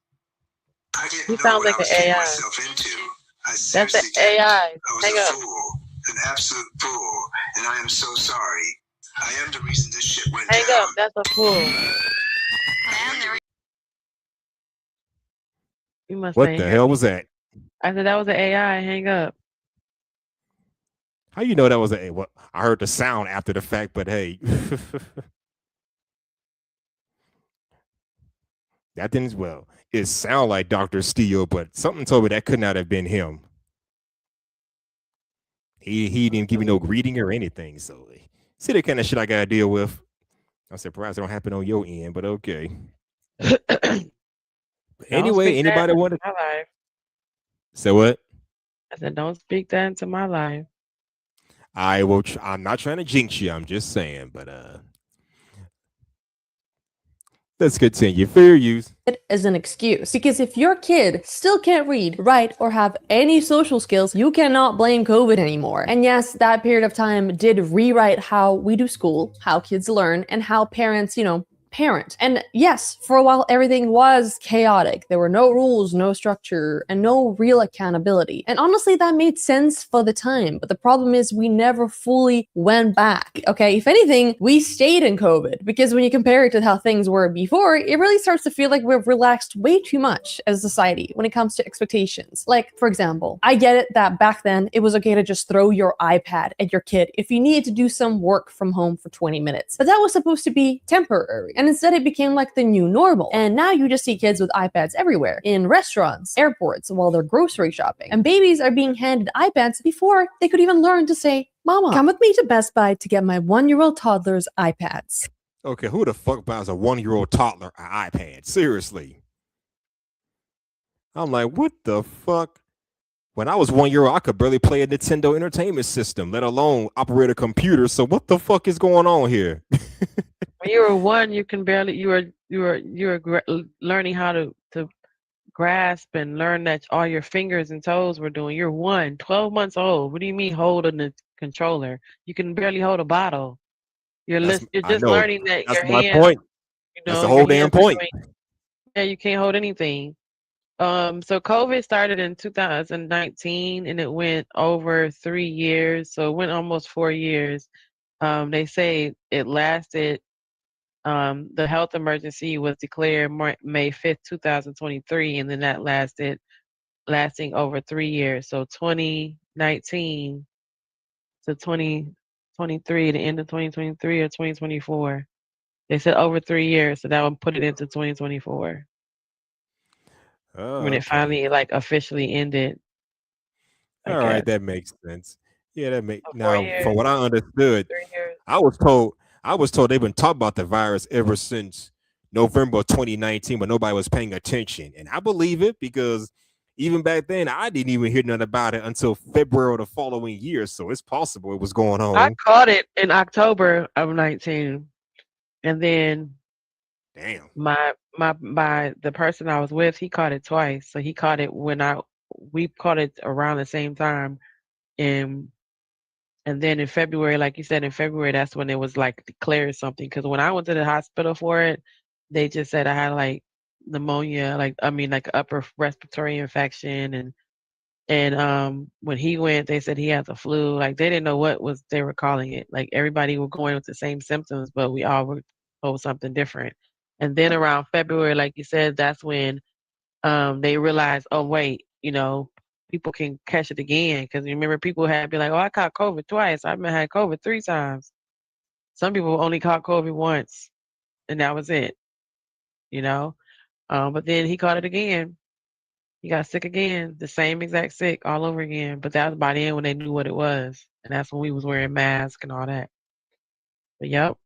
I didn't He know sounds what like I was an getting AI. myself into. I That's seriously an didn't. AI. I was Hang a up. fool, an absolute fool, and I am so sorry. I am the reason this shit went Hang down. up. That's a fool. You must What say the hang hell up. was that? I said that was an AI. Hang up. How you know that was a? Well, I heard the sound after the fact, but hey, that didn't. Well, it sounded like Dr. Steele, but something told me that could not have been him. He didn't give me no greeting or anything. So see the kind of shit I gotta deal with. I'm surprised it don't happen on your end, but okay. Anyway, speak that anybody into want to my life. say what? I said, don't speak that into my life. I will. I'm not trying to jinx you. I'm just saying, but let's continue. Fair use. It as an excuse, because if your kid still can't read, write, or have any social skills, you cannot blame COVID anymore. And yes, that period of time did rewrite how we do school, how kids learn, and how parents, parent. And yes, for a while everything was chaotic. There were no rules, no structure, and no real accountability. And honestly, that made sense for the time. But the problem is we never fully went back. Okay, if anything, we stayed in COVID, because when you compare it to how things were before, it really starts to feel like we've relaxed way too much as a society when it comes to expectations. Like, for example, I get it that back then it was okay to just throw your iPad at your kid if you needed to do some work from home for 20 minutes. But that was supposed to be temporary. And instead it became like the new normal. And now you just see kids with iPads everywhere, in restaurants, airports, while they're grocery shopping. And babies are being handed iPads before they could even learn to say, "Mama, come with me to Best Buy to get my 1-year-old toddler's iPads." Okay, who the fuck buys a 1-year-old toddler an iPad? Seriously. I'm like, what the fuck? When I was 1 year old, I could barely play a Nintendo Entertainment System, let alone operate a computer. So what the fuck is going on here? When you were one, you can barely. You were learning how to grasp and learn that all your fingers and toes were doing. You're 12 months old. What do you mean holding the controller? You can barely hold a bottle. You're I just know. learning that That's your my hands, point. you That's know, the your whole damn hands are point. yeah, you can't hold anything. So COVID started in 2019 and it went over 3 years. So it went almost 4 years. They say it lasted. The health emergency was declared May 5th, 2023, and then that lasting over 3 years. So 2019 to 2023, the end of 2023 or 2024. They said over 3 years, so that would put it into 2024 Oh, when it finally like officially ended. All right, that makes sense. Yeah, that make So 4 now years, from what I understood, 3 years. I was told they've been talking about the virus ever since November of 2019, but nobody was paying attention. And I believe it because even back then I didn't even hear nothing about it until February of the following year. So it's possible it was going I on. caught it in October of 19, and then Damn. the person I was with, he caught it twice. So he caught it we caught it around the same time, and then in February, like you said, in February, that's when it was like declared something. Because when I went to the hospital for it, they just said I had like pneumonia, like upper respiratory infection, and when he went, they said he had the flu. Like they didn't know what they were calling it. Like everybody were going with the same symptoms, but we all were told something different. And then around February, like you said, that's when they realized, oh wait, people can catch it again. Because remember, people had been like, oh, I caught COVID twice. I've been had COVID 3 times. Some people only caught COVID once, and that was it. But then he caught it again. He got sick again, the same exact sick all over again. But that was by then when they knew what it was, and that's when we was wearing masks and all that. But yep.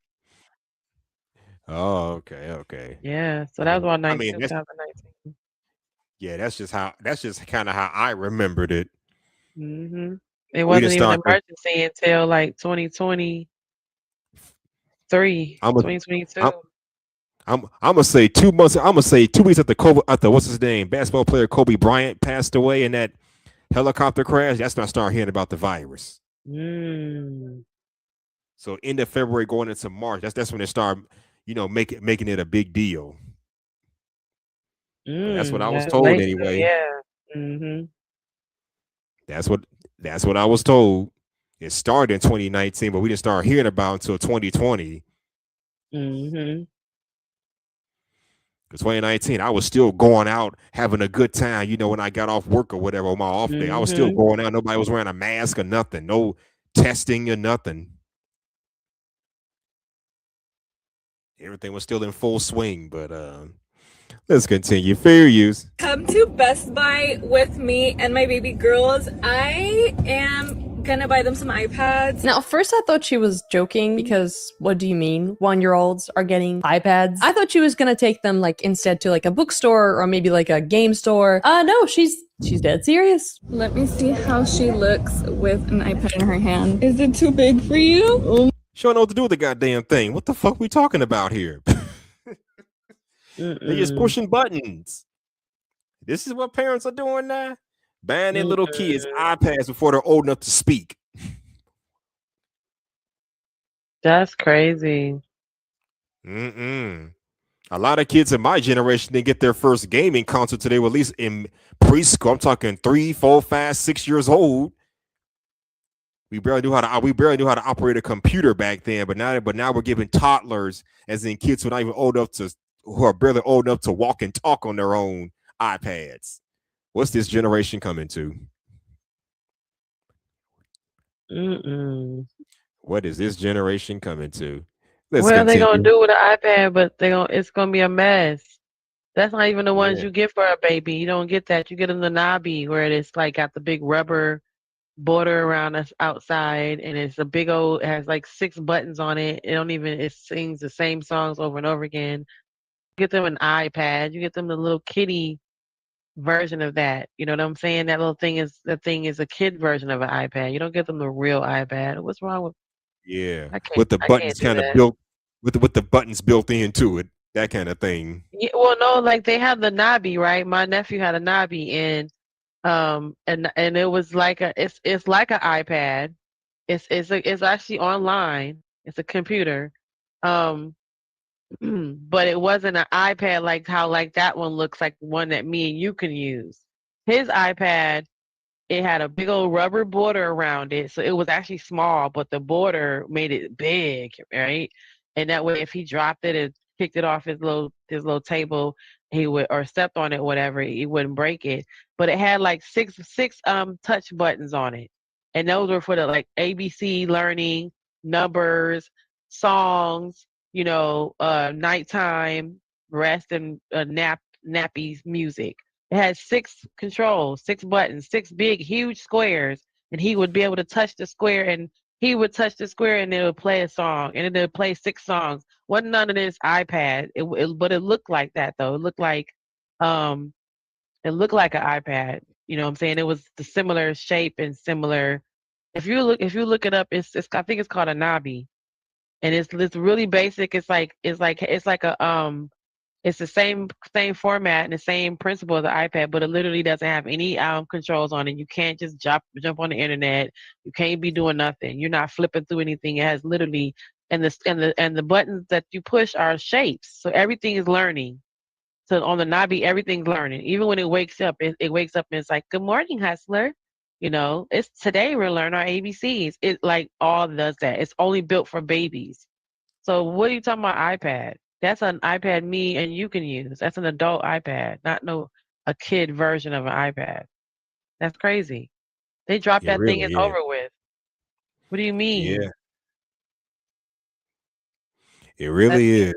Oh, okay. Yeah. So that was about 2019. Yeah, that's just kind of how I remembered it. Mm-hmm. It wasn't even an emergency until like 2023, 2022. I'm gonna say 2 months. I'm gonna say 2 weeks after what's his name, basketball player Kobe Bryant passed away in that helicopter crash. That's when I started hearing about the virus. So end of February going into March. That's when they start, making it a big deal. That's what I was told anyway. Yeah. Mm-hmm. That's what I was told. It started in 2019, but we didn't start hearing about it until 2020. Mm-hmm. 2019, I was still going out having a good time. When I got off work or whatever on my off day, I was still going out. Nobody was wearing a mask or nothing. No testing or nothing. Everything was still in full swing. But let's continue. Fair use. Come to Best Buy with me and my baby girls. I am gonna buy them some iPads. Now, first I thought she was joking because what do you mean 1-year-olds are getting iPads? I thought she was gonna take them instead to a bookstore or maybe a game store. No, she's dead serious. Let me see how she looks with an iPad in her hand. Is it too big for you? She don't know what to do with the goddamn thing. What the fuck we talking about here? They're just pushing buttons. This is what parents are doing now. Buying their little kids iPads before they're old enough to speak. That's crazy. A lot of kids in my generation didn't get their first gaming console till they were at least in preschool. I'm talking 3, 4, 5, 6 years old. We barely knew how to operate a computer back then, but now we're giving toddlers, as in kids who are not even who are barely old enough to walk and talk on their own, iPads. What's this generation coming to? What is this generation coming to? What are they gonna do with an iPad? But it's gonna be a mess. That's not even the ones you get for a baby. You don't get that. You get them the knobby where it's got the big rubber border around us outside, and it's a big old. It has 6 buttons on it. It sings the same songs over and over again. You get them an iPad. You get them the little kiddie version of that. You know what I'm saying? That thing is a kid version of an iPad. You don't get them the real iPad. What's wrong with? Yeah, with the buttons kind of built with the buttons built into it. that kind of thing. Yeah, well, no, like they have the Nabi, right? My nephew had a Nabi, and it was like it's like an iPad. It's actually online. It's a computer, but it wasn't an iPad like how like that one looks like one that me and you can use. His iPad, it had a big old rubber border around it, so it was actually small, but the border made it big, right? And that way, if he dropped it and picked it off his little table, he would or stepped on it, whatever, he wouldn't break it. But it had like six touch buttons on it, and those were for the like ABC learning, numbers, songs, nighttime, rest and nappies, music. It had 6 controls, 6 buttons, 6 big, huge squares, and he would be able to touch the square, and he would touch the square, and it would play a song, and it would play 6 songs. Wasn't none of this iPad, but it looked like that though. It looked like an iPad. You know what I'm saying? It was the similar shape and similar. If you look it up, it's I think it's called a Nabi, and it's really basic. It's like a It's the same format and the same principle as the iPad, but it literally doesn't have any controls on it. You can't just jump on the internet. You can't be doing nothing. You're not flipping through anything. It has literally and the buttons that you push are shapes, so everything is learning. So on the Nabi, everything's learning. Even when it wakes up, it wakes up and it's like, "Good morning, hustler." It's today we're learning our ABCs. It like all does that. It's only built for babies. So what are you talking about iPad? That's an iPad me and you can use. That's an adult iPad, not a kid version of an iPad. That's crazy. They dropped that thing, it's over with. What do you mean? Yeah. It really is.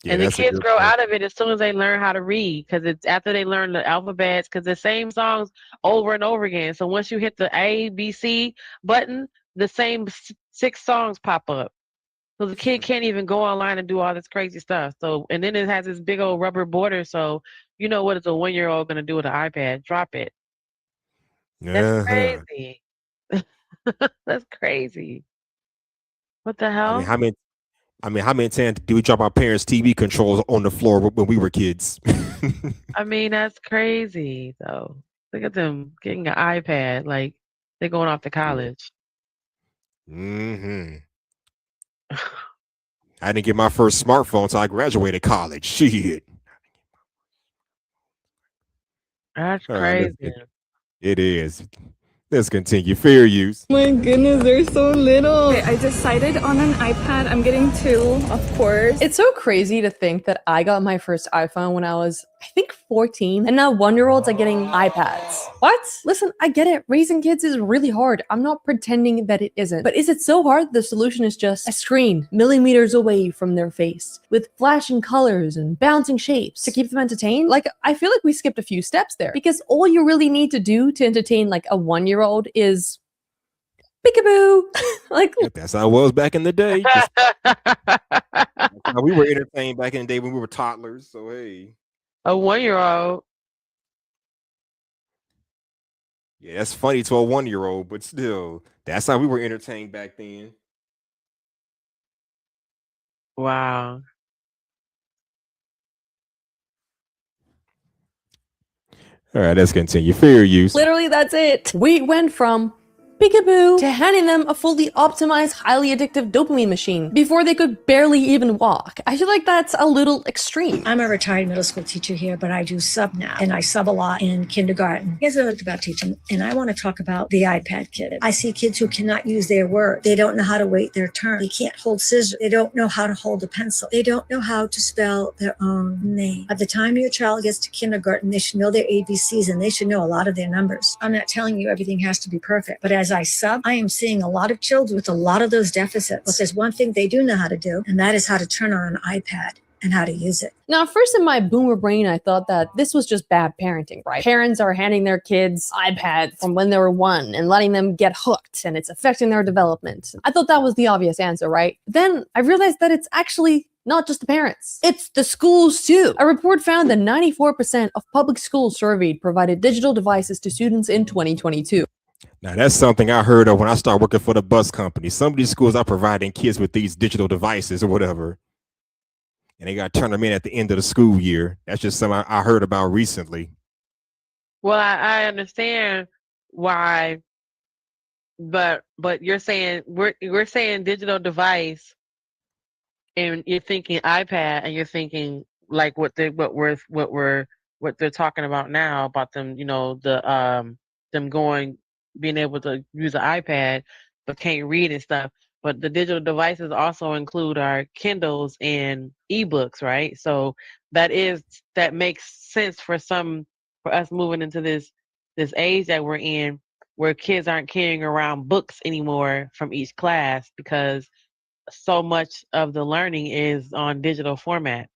Yeah, And the that's a kids good grow point. out of it as soon as they learn how to read, because it's after they learn the alphabets, because the same songs over and over again. So once you hit the A, B, C button, the same 6 songs pop up. So the kid can't even go online and do all this crazy stuff. So, and then it has this big old rubber border. So, what is a 1-year-old going to do with an iPad? Drop it. That's crazy. That's crazy. What the hell? How many times do we drop our parents' TV controls on the floor when we were kids? I mean, that's crazy, though. Look at them getting an iPad. Like, they're going off to college. Mm-hmm. I didn't get my first smartphone until I graduated college. Shit. That's All right, crazy. it is. Let's continue. Fair use. My goodness, they're so little. Okay, I decided on an iPad. I'm getting 2, of course. It's so crazy to think that I got my first iPhone when I was, I think, 14, and now 1-year-olds are getting iPads. What? Listen, I get it. Raising kids is really hard. I'm not pretending that it isn't. But is it so hard? The solution is just a screen millimeters away from their face with flashing colors and bouncing shapes to keep them entertained. Like, I feel like we skipped a few steps there, because all you really need to do to entertain like a 1-year-old is peekaboo. Like, That's how it was back in the day. We were entertained back in the day when we were toddlers. So hey, a 1-year-old. yeah, that's funny to a 1-year-old, but still, that's how we were entertained back then. Wow. All right, let's continue. Fair use. literally, that's it. We went from peekaboo to handing them a fully optimized, highly addictive dopamine machine before they could barely even walk. I feel like that's a little extreme. I'm a retired middle school teacher here, but I do sub now, and I sub a lot in kindergarten. Here's what I like about teaching, and I want to talk about the iPad kid. I see kids who cannot use their words. They don't know how to wait their turn. They can't hold scissors. They don't know how to hold a pencil. They don't know how to spell their own name. By the time your child gets to kindergarten, they should know their ABCs, and they should know a lot of their numbers. I'm not telling you everything has to be perfect, but as I sub, I am seeing a lot of children with a lot of those deficits. But there's one thing they do know how to do, and that is how to turn on an iPad and how to use it. Now, first in my boomer brain, I thought that this was just bad parenting, right? Parents are handing their kids iPads from when they were 1 and letting them get hooked, and it's affecting their development. I thought that was the obvious answer, right? Then I realized that it's actually not just the parents. It's the schools too. A report found that 94% of public schools surveyed provided digital devices to students in 2022. Now, that's something I heard of when I started working for the bus company. Some of these schools are providing kids with these digital devices or whatever. and they got to turn them in at the end of the school year. That's just something I heard about recently. Well, I understand why, but you're saying we're saying digital device, and you're thinking iPad, and you're thinking like what they're talking about now about them, them being able to use an iPad but can't read and stuff. But the digital devices also include our Kindles and ebooks, right? So that makes sense for us moving into this age that we're in, where kids aren't carrying around books anymore from each class because so much of the learning is on digital format.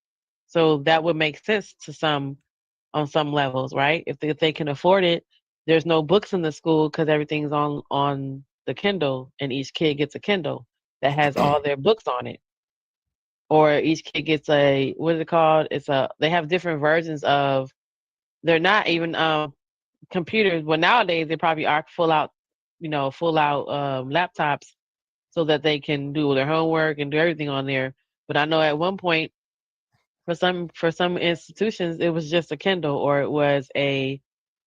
So that would make sense on some levels, right? If they can afford it, there's no books in the school because everything's on the Kindle, and each kid gets a Kindle that has all their books on it. Or each kid gets what is it called? They have different versions of. They're not even computers. Well, nowadays they probably are full out laptops, so that they can do their homework and do everything on there. But I know at one point, for some institutions, it was just a Kindle, or it was a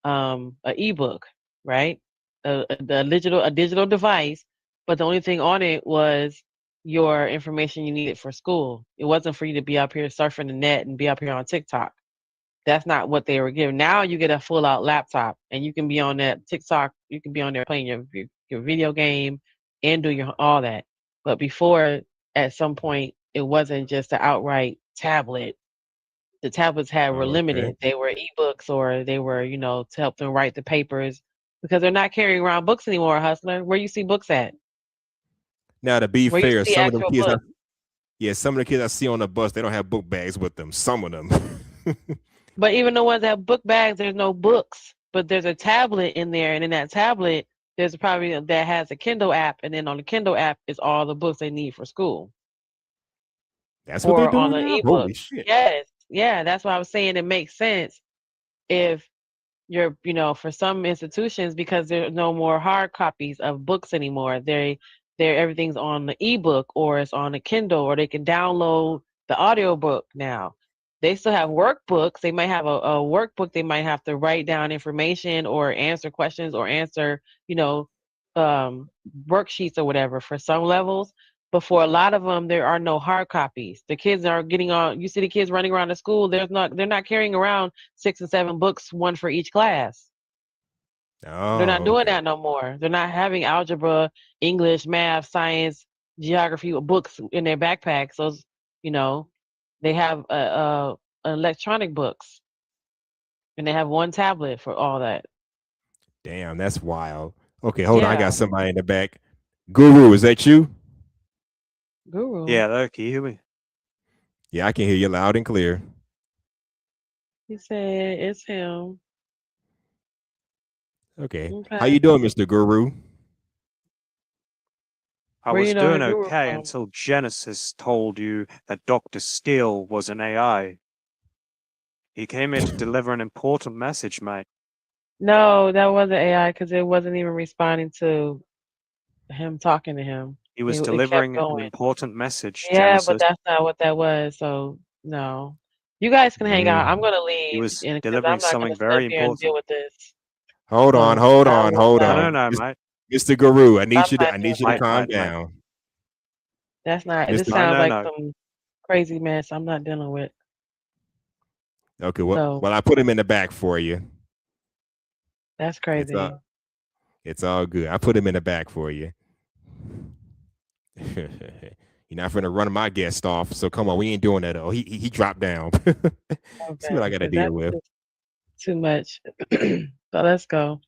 ebook, right? A digital device, but the only thing on it was your information you needed for school. It wasn't for you to be up here surfing the net and be up here on TikTok. That's not what they were given. Now you get a full out laptop, and you can be on that TikTok. You can be on there playing your video game and do all that. But before, at some point, it wasn't just an outright tablet. The tablets were limited. Okay. They were ebooks, or they were, to help them write the papers, because they're not carrying around books anymore, Hustler. Where you see books at? Now, to be Where you fair, see some of them actual kids, books? some of the kids I see on the bus, they don't have book bags with them. Some of them. But even the ones that have book bags, there's no books. But there's a tablet in there, and in that tablet, there's probably that has a Kindle app, and then on the Kindle app is all the books they need for school. That's what they're Or on doing the now? ebook. Holy shit. Yes, yeah, that's why I was saying it makes sense if you're, for some institutions, because there's no more hard copies of books anymore. Everything's on the ebook, or it's on a Kindle, or they can download the audiobook now. They still have workbooks. They might have a workbook. They might have to write down information or answer questions or answer, worksheets or whatever for some levels. But for a lot of them, there are no hard copies. The kids are getting on. You see the kids running around the school. They're not carrying around 6 and 7 books, one for each class. Oh, They're not doing that no more. They're not having algebra, English, math, science, geography books in their backpacks. Those, they have electronic books, and they have one tablet for all that. Damn, that's wild. Okay, hold on. I Yeah. got somebody in the back. Guru, is that you? Guru. Yeah, hello, can you hear me? Yeah, I can hear you loud and clear. He said it's him. Okay. Okay. How you doing, Mr. Guru? I Where was you know doing the Guru okay from? until Genesis told you that Dr. Steele was an AI. He came here to deliver an important message, mate. No, that wasn't AI, because it wasn't even responding to him talking to him. He was It kept delivering an going. important message, Yeah, Genesis. but that's not what that was. So no, you guys can hang out. I'm gonna leave. He was and 'cause delivering I'm not something gonna sit very up here and deal important. with this. Hold on, So hold I on, will hold not. on. No, Mis- mate. Mr. Guru, I need I'm you to not doing calm Mate. down. That's not. Mr. This No, sounds no, like no. some crazy mess I'm not dealing with. Okay, So well, I put him in the back for you. that's It's crazy. it's all good. I put him in the back for you. You're not finna run my guest off, so come on, we ain't doing that. Oh, he dropped down. See what I got to 'Cause deal that's with. just too much. So let's go.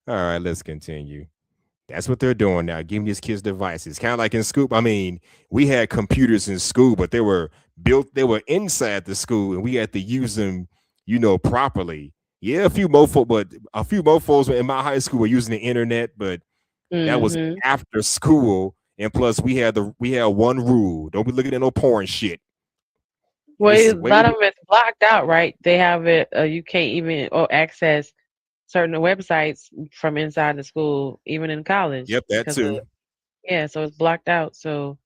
All right, let's continue. That's what they're doing now, giving these kids devices. Kind of like in school. I mean, we had computers in school, but they were inside the school, and we had to use them, properly. Yeah, a few mofos in my high school were using the internet, but that was Mhm. after school. And plus, we had one rule: don't be looking at no porn shit. Well, This is a way lot of them is blocked out, right? They have it. You can't even access certain websites from inside the school, even in college. Yep, that because too. yeah, so it's blocked out. So,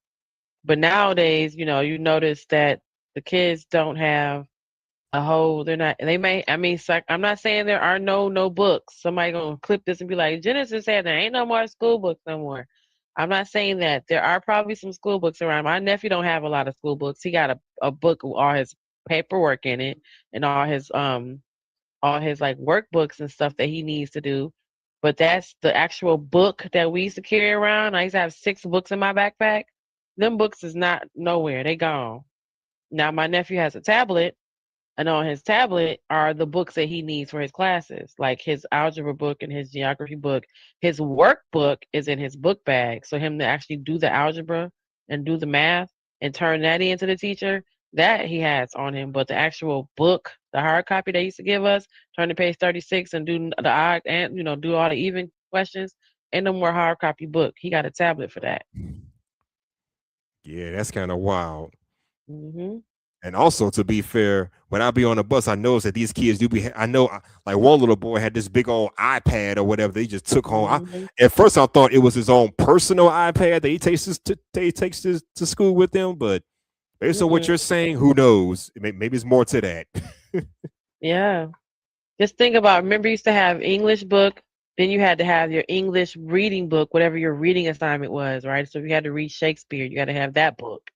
but nowadays, you notice that The kids don't have a whole. They're not. They may. I mean, I'm not saying there are no books. Somebody gonna clip this and be like, Genesis said there ain't no more school books no more. I'm not saying that. There are probably some school books around. My nephew don't have a lot of school books. He got a book with all his paperwork in it and all his like workbooks and stuff that he needs to do. But that's the actual book that we used to carry around. I used to have 6 books in my backpack. Them books is not nowhere. They gone. Now my nephew has a tablet, and on his tablet are the books that he needs for his classes, like his algebra book and his geography book. His workbook is in his book bag. So him to actually do the algebra and do the math and turn that into the teacher, that he has on him. But the actual book, the hard copy they used to give us, turn to page 36 and do the odd and do all the even questions, ain't no more hard copy book. He got a tablet for that. Yeah, that's kind of wild. Mm-hmm. And also, to be fair, when I be on the bus, I notice that these kids do be. I know, like one little boy had this big old iPad or whatever they just took home. At first, I thought it was his own personal iPad that he takes to school with him. But based on what you're saying, who knows? Maybe it's more to that. Yeah. Just think about. Remember, you used to have English book. Then you had to have your English reading book, whatever your reading assignment was, right? So if you had to read Shakespeare, you got to have that book.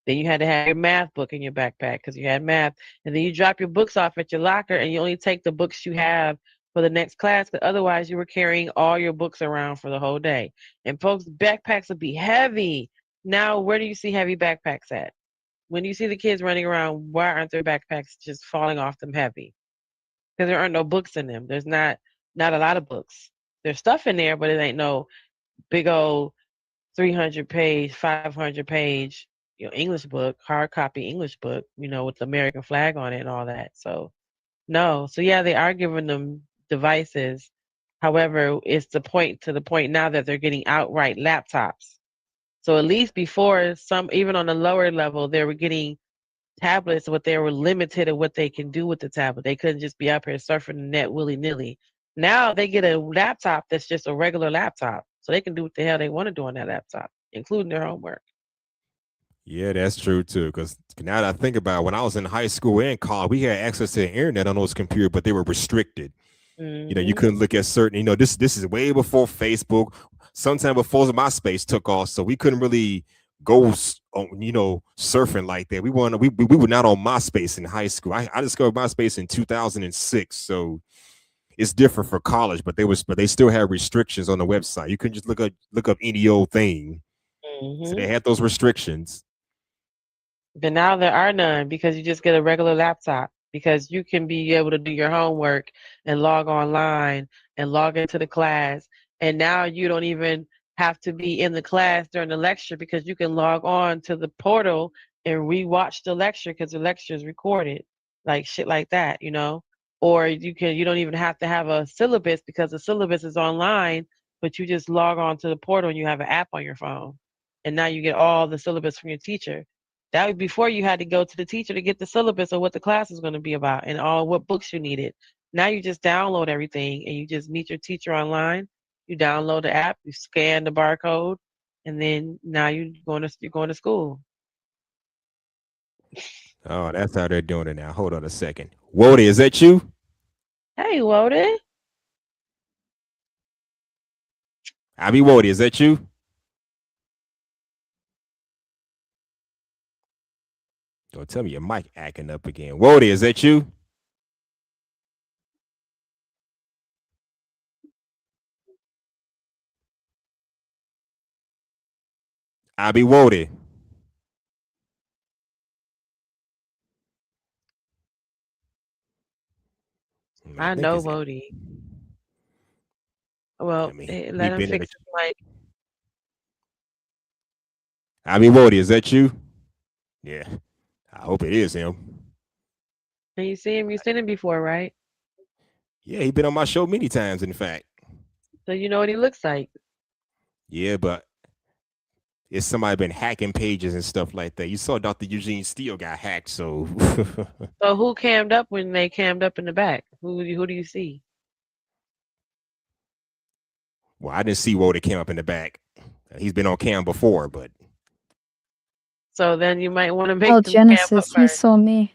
Then you had to have your math book in your backpack because you had math. And then you drop your books off at your locker and you only take the books you have for the next class, because otherwise you were carrying all your books around for the whole day. And folks, backpacks would be heavy. Now, where do you see heavy backpacks at? When you see the kids running around, why aren't their backpacks just falling off them heavy? Because there aren't no books in them. There's not a lot of books. There's stuff in there, but it ain't no big old 300-page, 500-page English book, hard copy English book, with the American flag on it and all that. So no. So yeah, they are giving them devices. However, it's to the point now that they're getting outright laptops. So at least before, even on the lower level, they were getting tablets, but they were limited at what they can do with the tablet. They couldn't just be up here surfing the net willy-nilly. Now they get a laptop that's just a regular laptop. So they can do what the hell they want to do on that laptop, including their homework. Yeah, that's true too. Because now that I think about it, when I was in high school and college, we had access to the internet on those computers, but they were restricted. You couldn't look at certain. This is way before Facebook. Sometime before MySpace took off, so we couldn't really go surfing like that. We were not on MySpace in high school. I discovered MySpace in 2006. So it's different for college, but they still had restrictions on the website. You couldn't just look up any old thing. So they had those restrictions. But now there are none, because you just get a regular laptop, because you can be able to do your homework and log online and log into the class. And now you don't even have to be in the class during the lecture, because you can log on to the portal and rewatch the lecture because the lecture is recorded, like shit like that, Or you don't even have to have a syllabus, because the syllabus is online, but you just log on to the portal and you have an app on your phone. And now you get all the syllabus from your teacher. That was before you had to go to the teacher to get the syllabus of what the class is going to be about and all what books you needed. Now you just download everything and you just meet your teacher online. You download the app, you scan the barcode, and then now you're going to school. Oh, that's how they're doing it now. Hold on a second. Wody, is that you? Hey, Wody. Wody, is that you? Don't tell me your mic acting up again. Wody, is that you? Wody. I know Wody. Well, let him fix his mic. Wody, is that you? Yeah. I hope it is him. Can you see him? You've seen him before, right? Yeah, he's been on my show many times, in fact. So you know what he looks like. Yeah, but it's somebody been hacking pages and stuff like that. You saw Dr. Eugene Steele got hacked, so. So who cammed up when they cammed up in the back? Who do you see? Well, I didn't see Wody came up in the back. He's been on cam before, but. So then you might want to make Oh, them camp up Genesis, he first. saw me.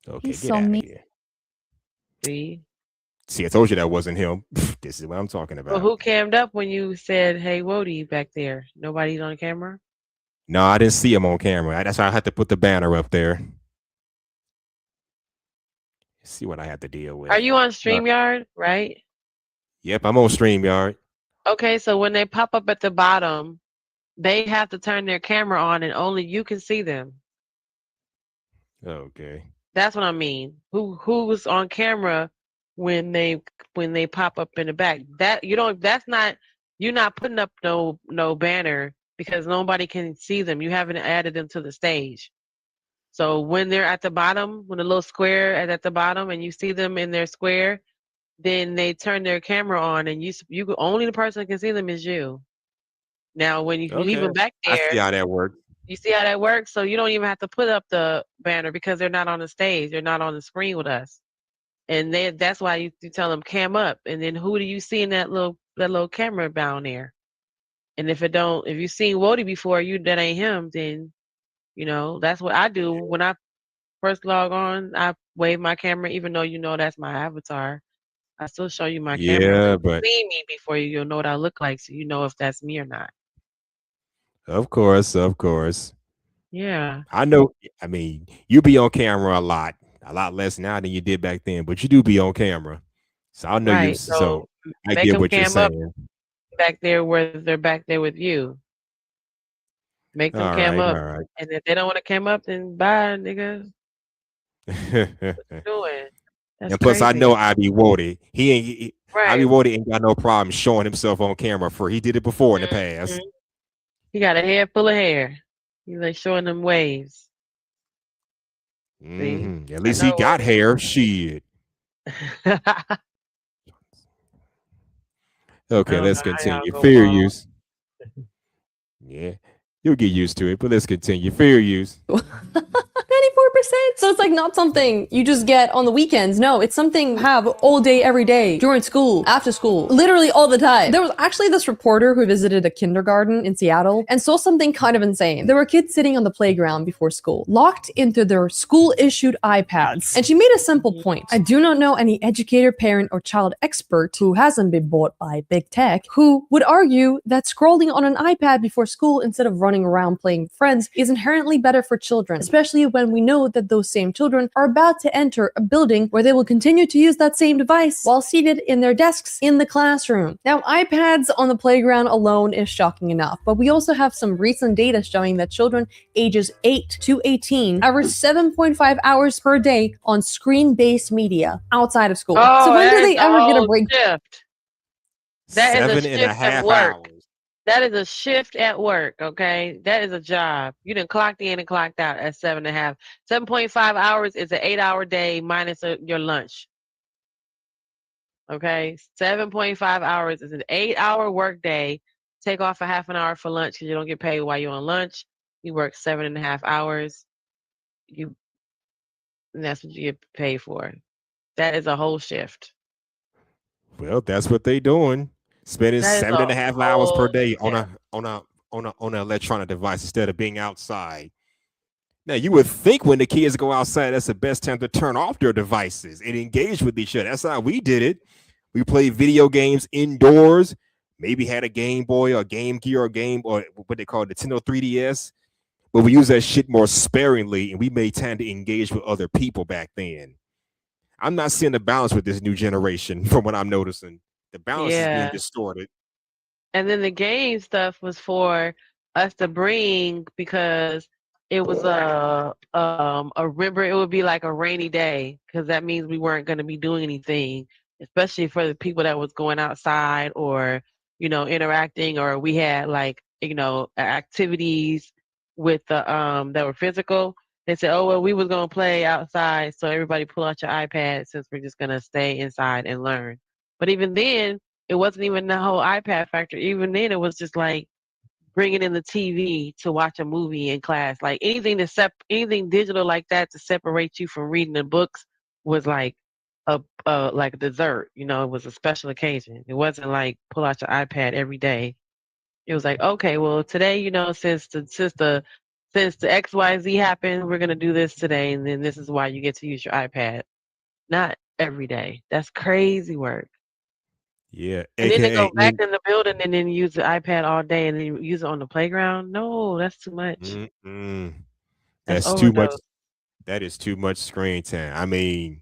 Okay, He get saw out of me. here. See? I told you that wasn't him. This is what I'm talking Well, about. who cammed up when you said, "Hey, Wody," back there? Nobody's on camera. No, I didn't see him on camera. That's why I had to put the banner up there. See what I have to deal with. Are you on StreamYard? Right. Yep, I'm on StreamYard. Okay, so when they pop up at the bottom, they have to turn their camera on, and only you can see them. Okay. That's what I mean. Who was on camera when they pop up in the back? That you don't. That's not. You're not putting up no banner because nobody can see them. You haven't added them to the stage. So when they're at the bottom, when the little square is at the bottom, and you see them in their square, then they turn their camera on, and you only the person that can see them is you. Now, when you leave Okay. them back I see there, how that works. you see how that works? So you don't even have to put up the banner because they're not on the stage. They're not on the screen with us. And that's why you tell them cam up. And then who do you see in that little camera down there? And if you've seen Wody before, that ain't him, then that's what I do. When I first log on, I wave my camera, even though that's my avatar. I still show you my camera. Yeah, You've but seen me before, you'll know what I look like, so you know if that's me or not. of course. Yeah. I know. I mean, you be on camera a lot less now than you did back then, but you do be on camera. So I know you. Right. So I make get them what you're cam up saying. back there where they're back there with you. Make them All cam right, up. all right. And if they don't want to cam up, then bye, nigga. What you doing? That's And plus, I crazy. know I be Wody. I be Right. Wody ain't got no problem showing himself on camera. He did it before in the past. Mhm. He got a head full of hair. He's like showing them waves. See? At least he got hair. Shit. Okay, let's continue. Fair use. Yeah, you'll get used to it, but let's continue. Fair use. 94%. So it's like not something you just get on the weekends. No, it's something you have all day, every day, during school, after school, literally all the time. There was actually this reporter who visited a kindergarten in Seattle and saw something kind of insane. There were kids sitting on the playground before school, locked into their school-issued iPads. And she made a simple point. I do not know any educator, parent, or child expert who hasn't been bought by big tech who would argue that scrolling on an iPad before school instead of running around playing with friends is inherently better for children, especially when we know that those same children are about to enter a building where they will continue to use that same device while seated in their desks in the classroom. Now, iPads on the playground alone is shocking enough, but we also have some recent data showing that children ages 8 to 18 average 7.5 hours per day on screen-based media outside of school. Oh, So when do that they is ever get a whole break? shift. That is a 7.5 shift at work. hours. That is a shift at work, okay? That is a job. You done clocked in and clocked out at 7.5. 7.5 hours is an 8-hour day minus your lunch. Okay? 7.5 hours is an 8-hour work day. Take off a half an hour for lunch because you don't get paid while you're on lunch. You work 7.5 hours. And that's what you get paid for. That is a whole shift. Well, that's what they doing. Spending That is 7.5 a hours per whole day on an electronic device instead of being outside. Now you would think when the kids go outside, that's the best time to turn off their devices and engage with each other. That's how we did it. We played video games indoors. Maybe had a Game Boy or Game Gear or what they call Nintendo 3DS. But we use that shit more sparingly, and we made time to engage with other people back then. I'm not seeing the balance with this new generation from what I'm noticing. The balance is being distorted. And then the game stuff was for us to bring because it was remember it would be like a rainy day because that means we weren't going to be doing anything, especially for the people that was going outside or interacting, or we had activities with the that were physical. They said, oh well, we was going to play outside, so everybody pull out your iPad since we're just going to stay inside and learn. But even then, it wasn't even the whole iPad factor. Even then, it was just like bringing in the TV to watch a movie in class. Like anything digital like that to separate you from reading the books was like a dessert. It was a special occasion. It wasn't like pull out your iPad every day. It was like, okay, well today, since the since the XYZ happened, we're gonna do this today, and then this is why you get to use your iPad. Not every day. That's crazy work. Yeah, And then they aka go back in the building and then use the iPad all day and then use it on the playground. No, that's too much. mm-mm. That's That's too much. overdose. That is too much screen time. I mean,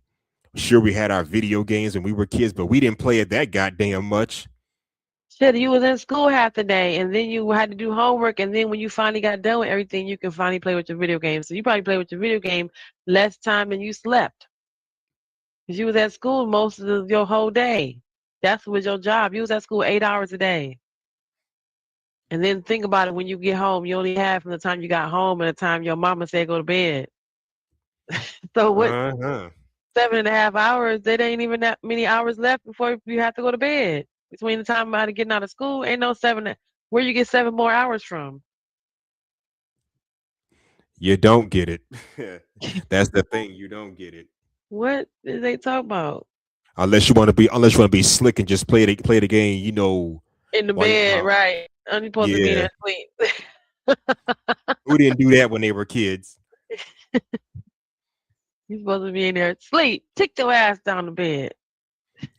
sure, we had our video games when we were kids, but we didn't play it that goddamn much. Shit, you was in school half the day, and then you had to do homework, and then when you finally got done with everything, you can finally play with your video game. So you probably play with your video game less time than you slept. Because you was at school most of your whole day. That's was your job. You was at school 8 hours a day. And then think about it, when you get home, you only have from the time you got home and the time your mama said go to bed. So what, Uh-huh. 7.5 hours, there ain't even that many hours left before you have to go to bed. Between the time about getting out of school, ain't no 7, where you get 7 more hours from? You don't get it. That's the thing. You don't get it. What did they talk about? Unless you want to be slick and just play the game, you know. In the bed, right. Only supposed to be there asleep. Who didn't do that when they were kids? You're supposed to be in there sleep. Take your ass down to bed.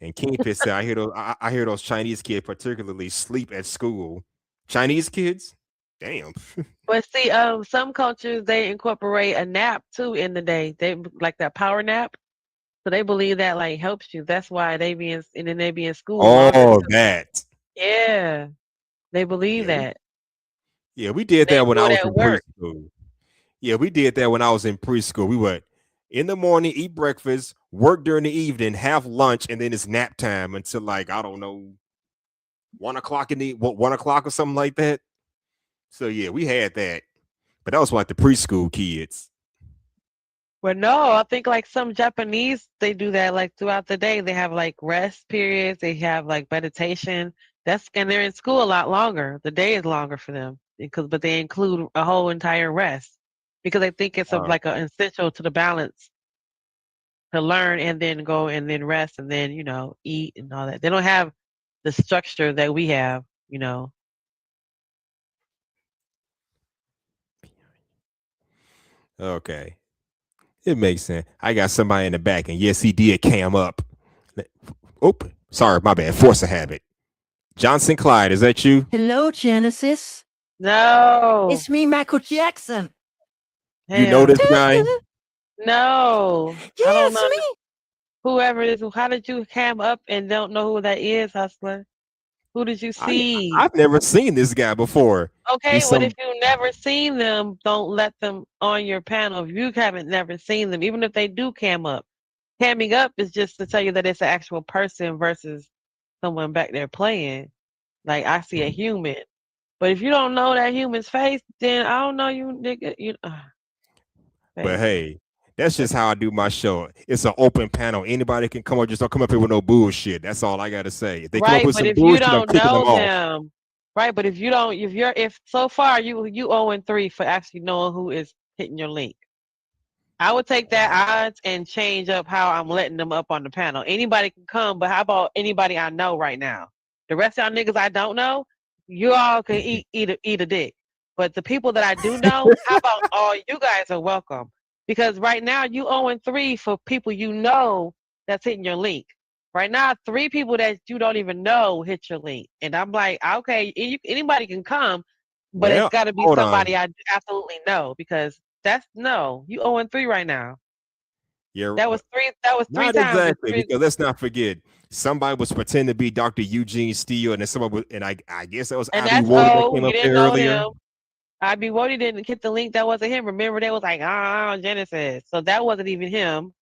And Kingpin said, I hear those Chinese kids particularly sleep at school. Chinese kids? Damn. But see, some cultures, they incorporate a nap too in the day. They like that power nap. So they believe that like helps you. That's why they be in, and then they be in school. Oh, that. Yeah. They believe that. Yeah, we did They that when do I it was at in work. preschool. Yeah, we did that when I was in preschool. We would in the morning eat breakfast, work during the evening, have lunch, and then it's nap time until like I don't know 1 o'clock in the 1 o'clock or something like that. So yeah, we had that, but that was like the preschool kids. Well, no, I think like some Japanese, they do that like throughout the day. They have like rest periods. They have like meditation. And they're in school a lot longer. The day is longer for them but they include a whole entire rest because they think it's like an essential to the balance to learn and then go and then rest and then, eat and all that. They don't have the structure that we have, Okay. It makes sense. I got somebody in the back, and yes, he did cam up. Oh, sorry, my bad. Force a habit. Johnson Clyde, is that you? Hello, Genesis. No. It's me, Michael Jackson. You know this guy? No. Yes, I don't know me. Whoever it is. How did you cam up and don't know who that is, Hustler? Who did you see? I've never seen this guy before. Okay, well, if you've never seen them, don't let them on your panel. If you haven't never seen them, even if they do cam up, camming up is just to tell you that it's an actual person versus someone back there playing. Like, I see a human. But if you don't know that human's face, then I don't know you, nigga. But hey, that's just how I do my show. It's an open panel. Anybody can come up. Just don't come up here with no bullshit. That's all I got to say. If they come up with some bullshit, I'm kicking them off. Right, but if so far you 0-3 for actually knowing who is hitting your link. I would take that odds and change up how I'm letting them up on the panel. Anybody can come, but how about anybody I know right now? The rest of y'all niggas I don't know, you all can eat a dick. But the people that I do know, how about all you guys are welcome? Because right now you 0-3 for people you know that's hitting your link. Right now, 3 people that you don't even know hit your link. And I'm like, okay, anybody can come, but it's got to be somebody I absolutely know because you 0-3 right now. Yeah, that was 3 times. Exactly, because let's not forget, somebody was pretending to be Dr. Eugene Steele, and then someone was, and I guess that was Ivy Ward that came up there earlier. Ivy Ward didn't hit the link. That wasn't him. Remember, they was like, Genesis. So that wasn't even him.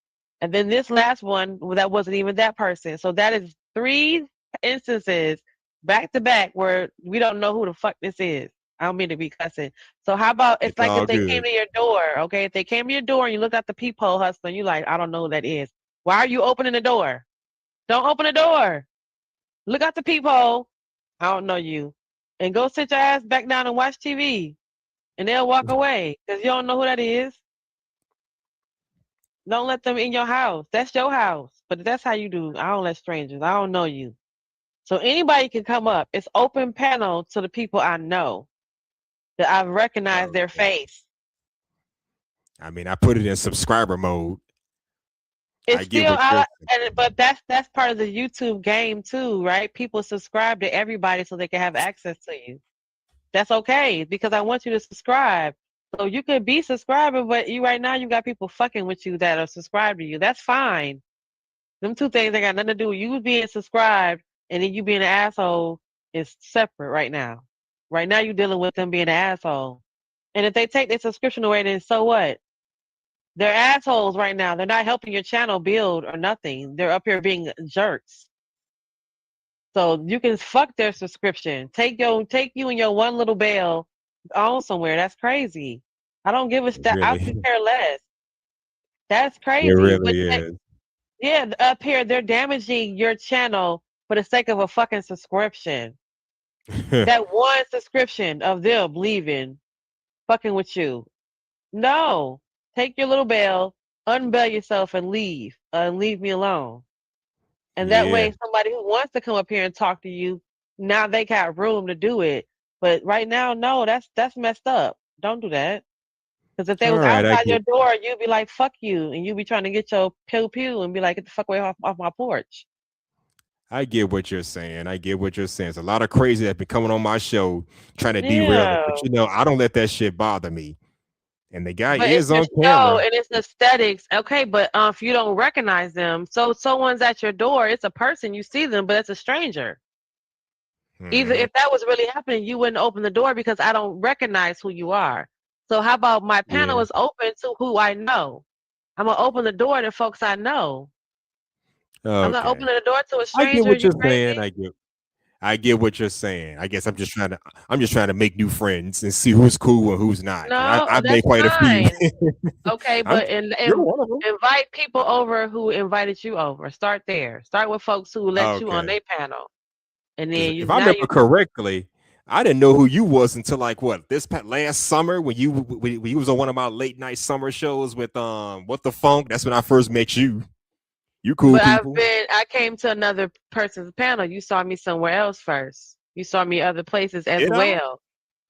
And then this last one, that wasn't even that person. So that is 3 instances back to back where we don't know who the fuck this is. I don't mean to be cussing. So how about it's like if they came to your door, okay? If they came to your door and you looked at the peephole, Hustler, and you like, I don't know who that is. Why are you opening the door? Don't open the door. Look out the peephole. I don't know you. And go sit your ass back down and watch TV. And they'll walk away because you don't know who that is. Don't let them in your house. That's your house. But that's how you do. I don't let strangers. I don't know you. So anybody can come up. It's open panel to the people I know that I've recognized their face. I mean, I put it in subscriber mode. It's I get still what you're but that's part of the YouTube game too, right? People subscribe to everybody so they can have access to you. That's okay because I want you to subscribe. So you could be subscribing, but you right now you got people fucking with you that are subscribed to you. That's fine. Them two things ain't got nothing to do with you being subscribed and then you being an asshole is separate right now. Right now you're dealing with them being an asshole. And if they take their subscription away, then so what? They're assholes right now. They're not helping your channel build or nothing. They're up here being jerks. So you can fuck their subscription. Take you and your one little bell on somewhere. That's crazy. I don't give a I could care less. That's crazy. It really is. Yeah, up here they're damaging your channel for the sake of a fucking subscription. That one subscription of them leaving, fucking with you. No, take your little bell, unbell yourself, and leave me alone. And that way, somebody who wants to come up here and talk to you, now they got room to do it. But right now, no, that's messed up. Don't do that. Because if they was outside your door, you'd be like, fuck you. And you'd be trying to get your pew and be like, get the fuck away off my porch. I get what you're saying. There's a lot of crazy that's been coming on my show trying to derail it. But I don't let that shit bother me. And the guy is on camera. And it's aesthetics. Okay, but if you don't recognize them, so someone's at your door, it's a person, you see them, but it's a stranger. Either if that was really happening, you wouldn't open the door because I don't recognize who you are. So how about my panel is open to who I know? I'm gonna open the door to folks I know. Okay. I'm not opening the door to a stranger. I get what you're saying. I get what you're saying. I guess I'm just trying to make new friends and see who's cool and who's not. No, I've made quite a few. Okay, but invite people over who invited you over. Start there. Start with folks who let you on their panel. And then if I remember correctly, I didn't know who you was until this last summer when you was on one of my late night summer shows with What the Funk. That's when I first met you. You cool but people. I came to another person's panel. You saw me somewhere else first. You saw me other places as well.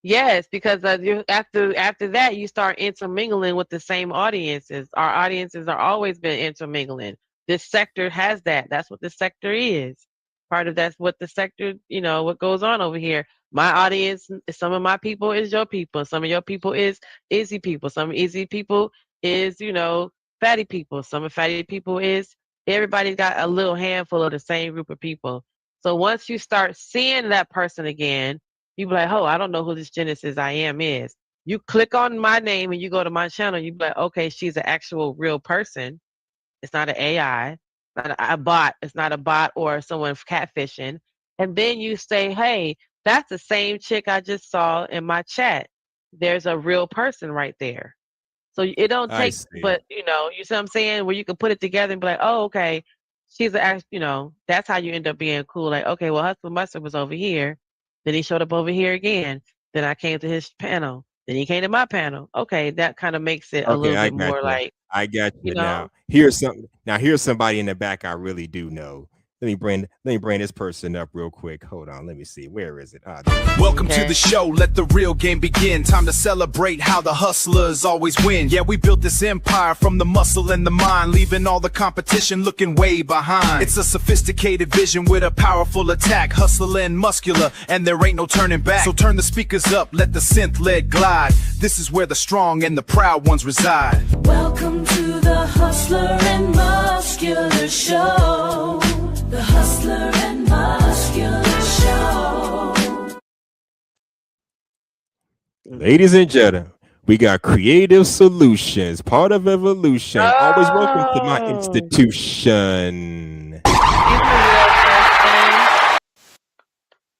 Yes, because after that, you start intermingling with the same audiences. Our audiences are always been intermingling. This sector has that. That's what this sector is. Part of that's what the sector, what goes on over here. My audience, some of my people is your people. Some of your people is Izzy people. Some Izzy people is, fatty people. Some of fatty people is everybody's got a little handful of the same group of people. So once you start seeing that person again, you be like, oh, I don't know who this Genesis I Am is. You click on my name and you go to my channel, you be like, okay, she's an actual real person. It's not an AI, not a bot. It's not a bot or someone catfishing. And then you say, hey, that's the same chick I just saw in my chat. There's a real person right there. So it don't take, but you see what I'm saying? Where you can put it together and be like, oh, okay, she's that's how you end up being cool. Like, okay, well, Hustle Mustard was over here. Then he showed up over here again. Then I came to his panel. Then he came to my panel. Okay, that kind of makes it a little bit more like. I got you now. Here's somebody in the back I really do know. Let me bring this person up real quick. Hold on, let me see. Where is it? Welcome to the show. Let the real game begin. Time to celebrate how the hustlers always win. Yeah, we built this empire from the muscle and the mind, leaving all the competition looking way behind. It's a sophisticated vision with a powerful attack, hustling muscular, and there ain't no turning back. So turn the speakers up, let the synth lead glide. This is where the strong and the proud ones reside. Welcome to the Hustler and Muscular Show. The Hustler and Muscular Show. Ladies and gentlemen, we got Creative Solutions, part of evolution. Always welcome to my institution.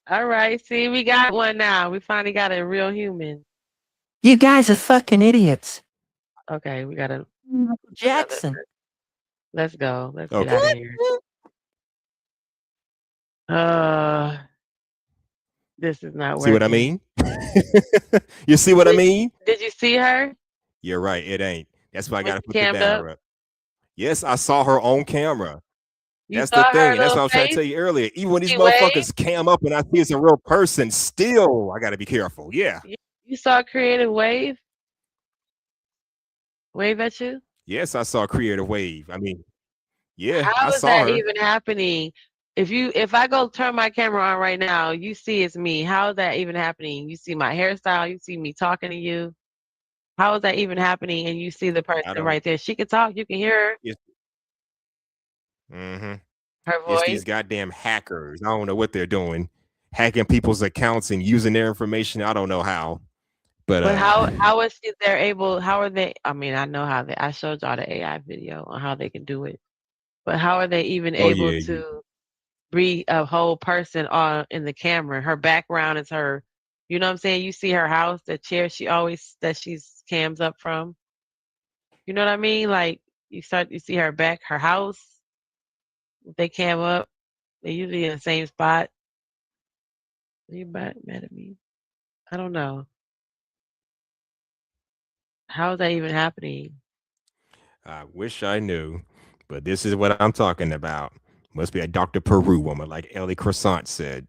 All right, see, we got one now. We finally got a real human. You guys are fucking idiots. Okay, we got a Jackson. Let's go. Let's get out of here. This is not working. See what I mean? You see what I mean? Did you see her? You're right. It ain't. That's why I got to put the camera up. Yes, I saw her on camera. That's the thing. And that's what I was trying to tell you earlier. Even when these motherfuckers cam up and I see it's a real person, still, I got to be careful. Yeah. You saw Creative Wave? Wave at you? Yes, I saw Creative Wave. I mean, yeah, How I is saw that her. even happening? If I go turn my camera on right now, you see it's me. How is that even happening? You see my hairstyle, you see me talking to you. How is that even happening? And you see the I person don't. right there. She can talk, you can hear Mm-hmm. her It's voice. these goddamn hackers. I don't know what they're doing, hacking people's accounts and using their information. I don't know how, but But how is it they're able, how are they, I mean, I know how they, I showed y'all the AI video on how they can do it. But how are they even oh able yeah, yeah. to be a whole person on in the camera? Her background is her, you know what I'm saying? You see her house, the chair she always that she's cams up from. You know what I mean? Like you see her back, her house, they cam up, they usually in the same spot. Are you mad at me? I don't know. How is that even happening? I wish I knew, but this is what I'm talking about. Must be a Dr. Peru woman, like Ellie Croissant said.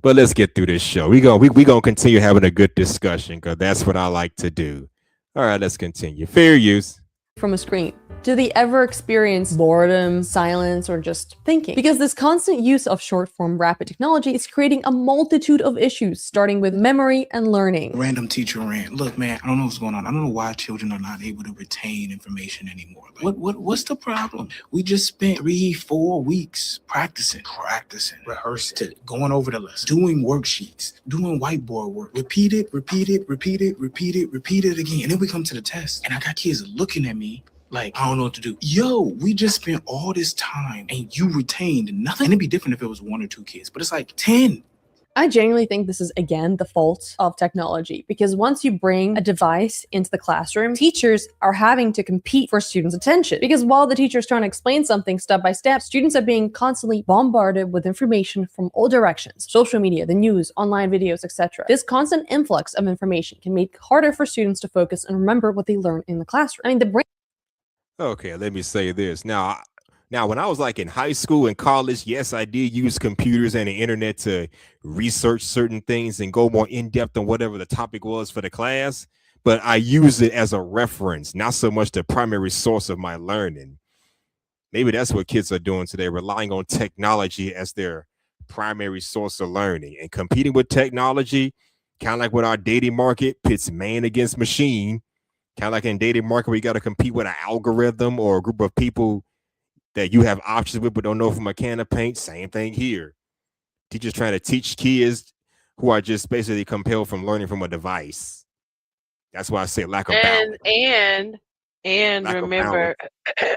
But let's get through this show. We gonna continue having a good discussion because that's what I like to do. All right, let's continue. Fair use. From a screen? Do they ever experience boredom, silence, or just thinking? Because this constant use of short-form rapid technology is creating a multitude of issues, starting with memory and learning. Random teacher rant. Look, man, I don't know what's going on. I don't know why children are not able to retain information anymore. Like, what's the problem? We just spent 3-4 weeks practicing, rehearsing, going over the list, doing worksheets, doing whiteboard work. Repeat it again. And then we come to the test, and I got kids looking at me like, I don't know what to do. Yo, we just spent all this time and you retained nothing. And it'd be different if it was 1 or 2 kids, but it's like 10. I genuinely think this is, again, the fault of technology, because once you bring a device into the classroom, teachers are having to compete for students' attention. Because while the teacher is trying to explain something step by step, students are being constantly bombarded with information from all directions: social media, the news, online videos, etc. This constant influx of information can make it harder for students to focus and remember what they learn in the classroom. I mean, the brain. Okay, let me say this. Now, when I was like in high school and college, yes, I did use computers and the internet to research certain things and go more in depth on whatever the topic was for the class. But I use it as a reference, not so much the primary source of my learning. Maybe that's what kids are doing today, relying on technology as their primary source of learning and competing with technology, kind of like with our dating market, pits man against machine. Kind of like in dating market, we got to compete with an algorithm or a group of people that you have options with but don't know from a can of paint. Same thing here. Teachers trying to teach kids who are just basically compelled from learning from a device. That's why I say lack of balance. And Lack of remember,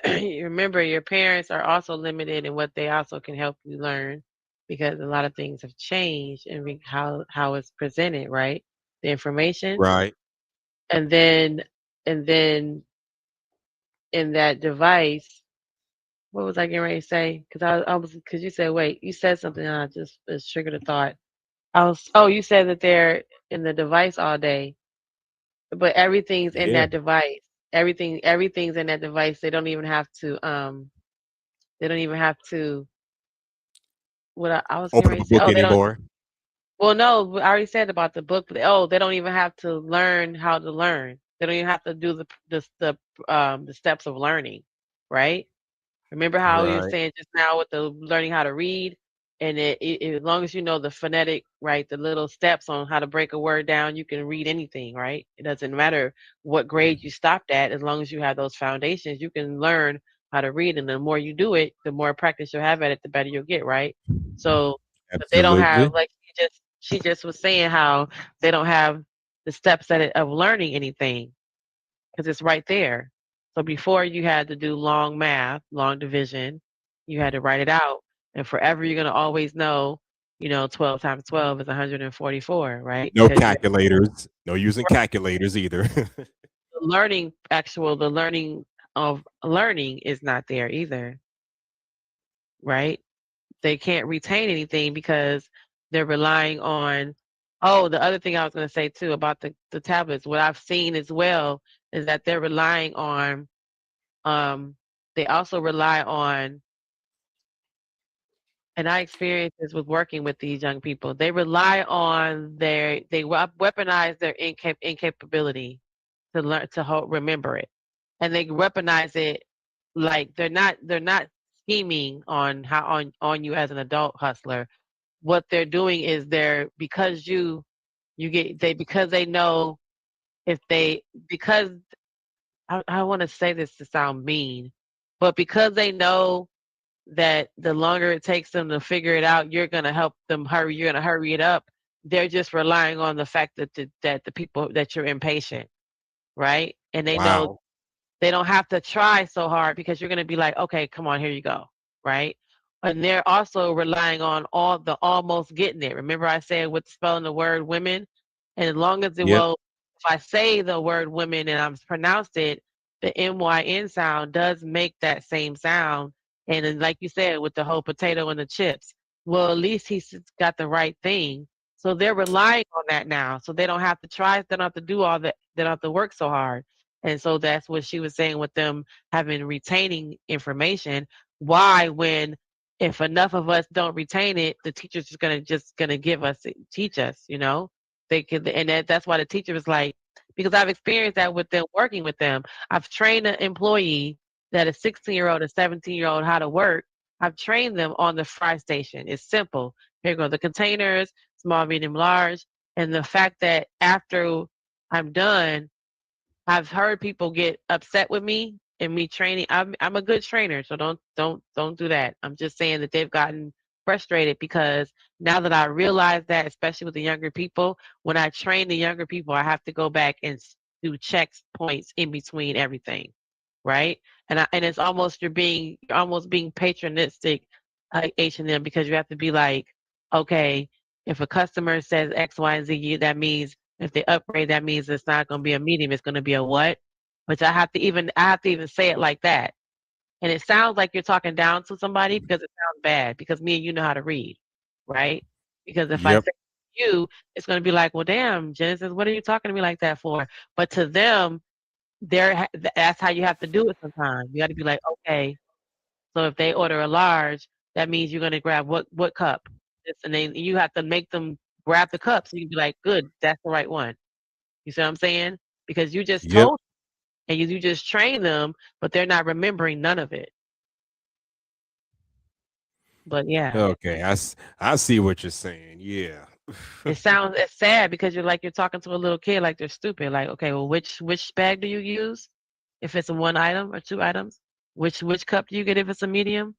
remember your parents are also limited in what they also can help you learn, because a lot of things have changed in how it's presented, right? The information. Right. And then in that device, what was I getting ready to say? Because you said, wait, you said something and I just triggered a thought. You said that they're in the device all day, but everything's in Yeah. that device. Everything's in that device. They don't even have to what I was getting Open ready up to a say. book They don't. anymore. Well, no, I already said about the book. But, they don't even have to learn how to learn. They don't even have to do the steps of learning, right? Remember how you were Right. saying just now with the learning how to read, and as long as you know the phonetic, right, the little steps on how to break a word down, you can read anything, right? It doesn't matter what grade you stopped at, as long as you have those foundations, you can learn how to read, and the more you do it, the more practice you'll have at it, the better you'll get, right? So, but they don't have, Absolutely. like she just was saying, how they don't have the steps of learning anything, because it's right there. So before you had to do long math, long division, you had to write it out. And forever you're going to always know, 12 times 12 is 144, right? No Because calculators. No using calculators either. the learning of learning is not there either, right? They can't retain anything because they're relying on, the other thing I was going to say too about the tablets, what I've seen as well is that they're relying on, they also rely on, and I experience this with working with these young people, they rely on they weaponize their incapability. to learn to remember it, and they weaponize it like they're not scheming on you as an adult hustler. What they're doing is because they know because I want to say this to sound mean, but because they know that the longer it takes them to figure it out, you're going to help them hurry. You're going to hurry it up. They're just relying on the fact that the people that you're impatient, right? And they know they don't have to try so hard because you're going to be like, okay, come on, here you go, right? And they're also relying on almost getting it. Remember I said with spelling the word women, and as long as if I say the word women and I'm pronounced it, the MYN sound does make that same sound. And then, like you said, with the whole potato and the chips, well, at least he's got the right thing. So they're relying on that now. So they don't have to try. They don't have to do all that. They don't have to work so hard. And so that's what she was saying with them retaining information. Why, if enough of us don't retain it, the teacher's just gonna teach us. You know, they could, and that's why the teacher was like, because I've experienced that with them working with them. I've trained an employee that a 16-year-old, a 17-year-old how to work. I've trained them on the fry station. It's simple. Here go the containers, small, medium, large. And the fact that after I'm done, I've heard people get upset with me and me training. I'm a good trainer, so don't do that. I'm just saying that they've gotten frustrated because now that I realize that, especially with the younger people, when I train the younger people, I have to go back and do checks points in between everything, right? And it's almost you're almost being patronistic, H&M, because you have to be like, okay, if a customer says X, Y, and Z, that means if they upgrade, that means it's not going to be a medium, it's going to be a what? Which I have to even say it like that. And it sounds like you're talking down to somebody because it sounds bad, because me and you know how to read, right? Because if I say you, it's going to be like, well, damn, Genesis, what are you talking to me like that for? But to them, that's how you have to do it sometimes. You got to be like, okay, so if they order a large, that means you're going to grab what cup? And then you have to make them grab the cup, so you can be like, good, that's the right one. You see what I'm saying? Because you just told them, and you just train them, but they're not remembering none of it. But yeah. Okay, I see what you're saying. Yeah. It's sad because you're talking to a little kid like they're stupid. Like, okay, well, which bag do you use if it's a one item or two items? Which cup do you get if it's a medium?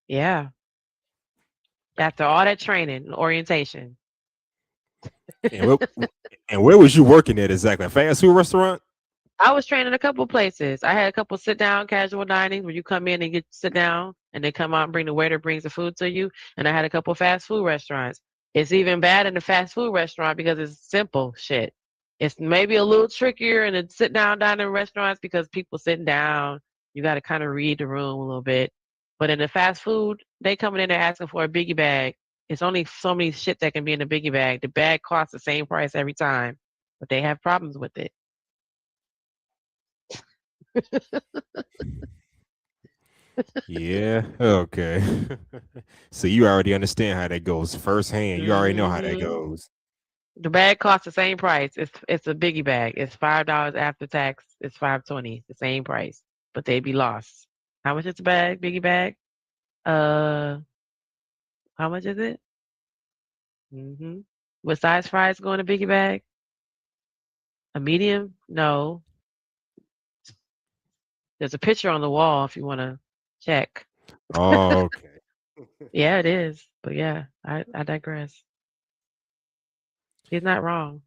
Yeah. After all that training and orientation. And where was you working at exactly? A fast food restaurant? I was training a couple places. I had a couple sit-down casual dining where you come in and sit down, and they come out and bring the waiter brings the food to you. And I had a couple fast food restaurants. It's even bad in the fast food restaurant because it's simple shit. It's maybe a little trickier in the sit-down dining restaurants because people sitting down. You got to kind of read the room a little bit. But in the fast food, they coming in there asking for a biggie bag. It's only so many shit that can be in the biggie bag. The bag costs the same price every time, but they have problems with it. Yeah. Okay. So you already understand how that goes firsthand. You already know how that goes. The bag costs the same price. It's a biggie bag. It's $5 after tax. It's $5.20. The same price, but they be lost. How much is the bag? Biggie bag? How much is it? What size fries go in a biggie bag? A medium? No. There's a picture on the wall if you want to check. Oh, okay. Yeah, it is. But yeah, I digress. He's not wrong.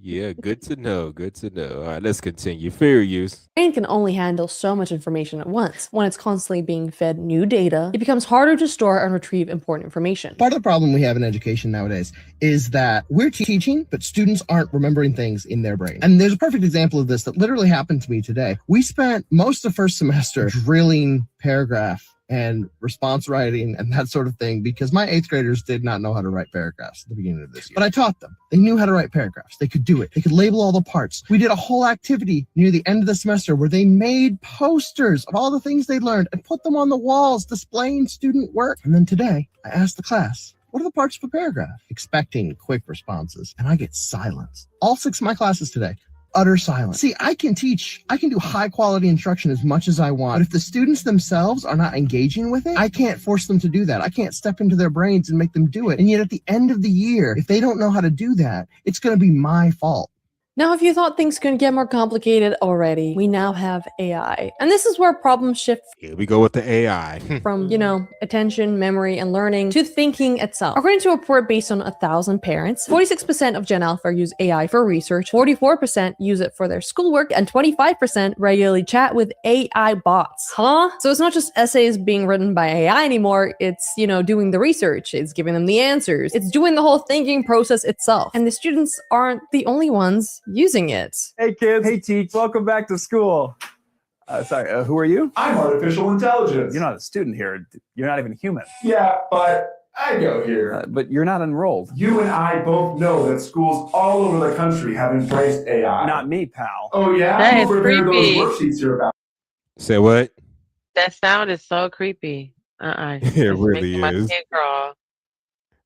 Yeah, good to know. Good to know. All right, let's continue. Fair use. Brain can only handle so much information at once. When it's constantly being fed new data, it becomes harder to store and retrieve important information. Part of the problem we have in education nowadays is that we're teaching, but students aren't remembering things in their brain. And there's a perfect example of this that literally happened to me today. We spent most of the first semester drilling paragraph and response writing and that sort of thing because my 8th graders did not know how to write paragraphs at the beginning of this year. But I taught them. They knew how to write paragraphs. They could do it. They could label all the parts. We did a whole activity near the end of the semester where they made posters of all the things they learned and put them on the walls displaying student work. And then today, I asked the class, what are the parts of a paragraph? Expecting quick responses, and I get silence. All 6 of my classes today, utter silence. See, I can do high quality instruction as much as I want, but if the students themselves are not engaging with it, I can't force them to do that. I can't step into their brains and make them do it. And yet at the end of the year, if they don't know how to do that, it's going to be my fault. Now, if you thought things couldn't get more complicated already, we now have AI. And this is where problems shift Here we go with the AI. from, attention, memory, and learning to thinking itself. According to a report based on 1,000 parents, 46% of Gen Alpha use AI for research, 44% use it for their schoolwork, and 25% regularly chat with AI bots. Huh? So it's not just essays being written by AI anymore, it's, doing the research, it's giving them the answers, it's doing the whole thinking process itself. And the students aren't the only ones using it. Hey kids, hey teach, welcome back to school. Sorry, who are you? I'm artificial intelligence. You're not a student here. You're not even human. Yeah, but I go here. But you're not enrolled. You and I both know that schools all over the country have embraced AI. Not me, pal. Oh yeah? That Who is prepared creepy. those worksheets you're about? Say what? That sound is so creepy. It It's really making my is. skin crawl.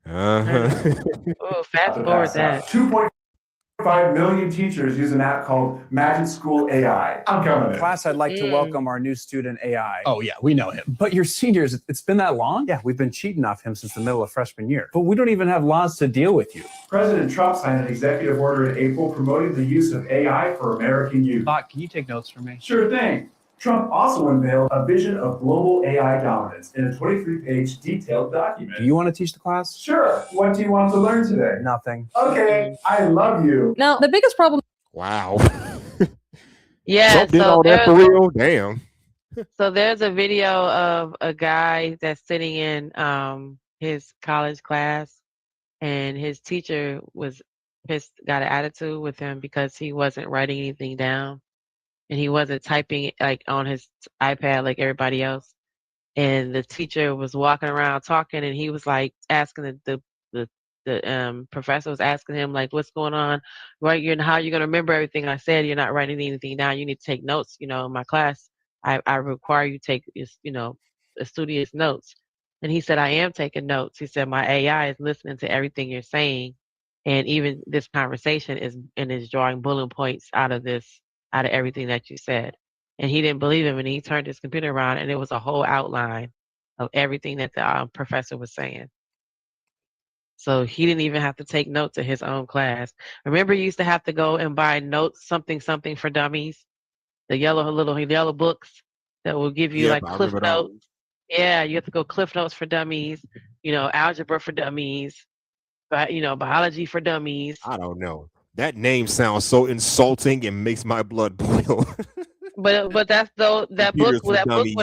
Uh-huh. Oh, fast forward that. 2.5 million teachers use an app called Magic School AI. I'm coming in. Class, I'd like to welcome our new student AI. Oh yeah, we know him. But you're seniors. It's been that long? Yeah, we've been cheating off him since the middle of freshman year. But we don't even have laws to deal with you. President Trump signed an executive order in April promoting the use of AI for American youth. Doc, can you take notes for me? Sure thing. Trump also unveiled a vision of global AI dominance in a 23-page detailed document. Do you want to teach the class? Sure. What do you want to learn today? Nothing. Okay, I love you. Now, the biggest problem. Wow. Yeah, Trump did all that for real? Damn. So there's a video of a guy that's sitting in his college class, and his teacher was pissed, got an attitude with him because he wasn't writing anything down, and he wasn't typing like on his iPad like everybody else. And the teacher was walking around talking, and he was like asking the professor was asking him like, "What's going on? Right? How you're gonna remember everything I said? You're not writing anything down. You need to take notes. In my class, I require you take studious notes." And he said, "I am taking notes." He said, "My AI is listening to everything you're saying, and even this conversation is drawing bullet points out of everything that you said." And he didn't believe him, and he turned his computer around, and it was a whole outline of everything that the professor was saying. So he didn't even have to take notes in his own class. Remember, you used to have to go and buy notes, something for dummies, the little yellow books that will give you like Cliff Notes. Yeah, you have to go Cliff Notes for dummies, algebra for dummies, but biology for dummies. I don't know. That name sounds so insulting and makes my blood boil. But that book Computers for would dummies.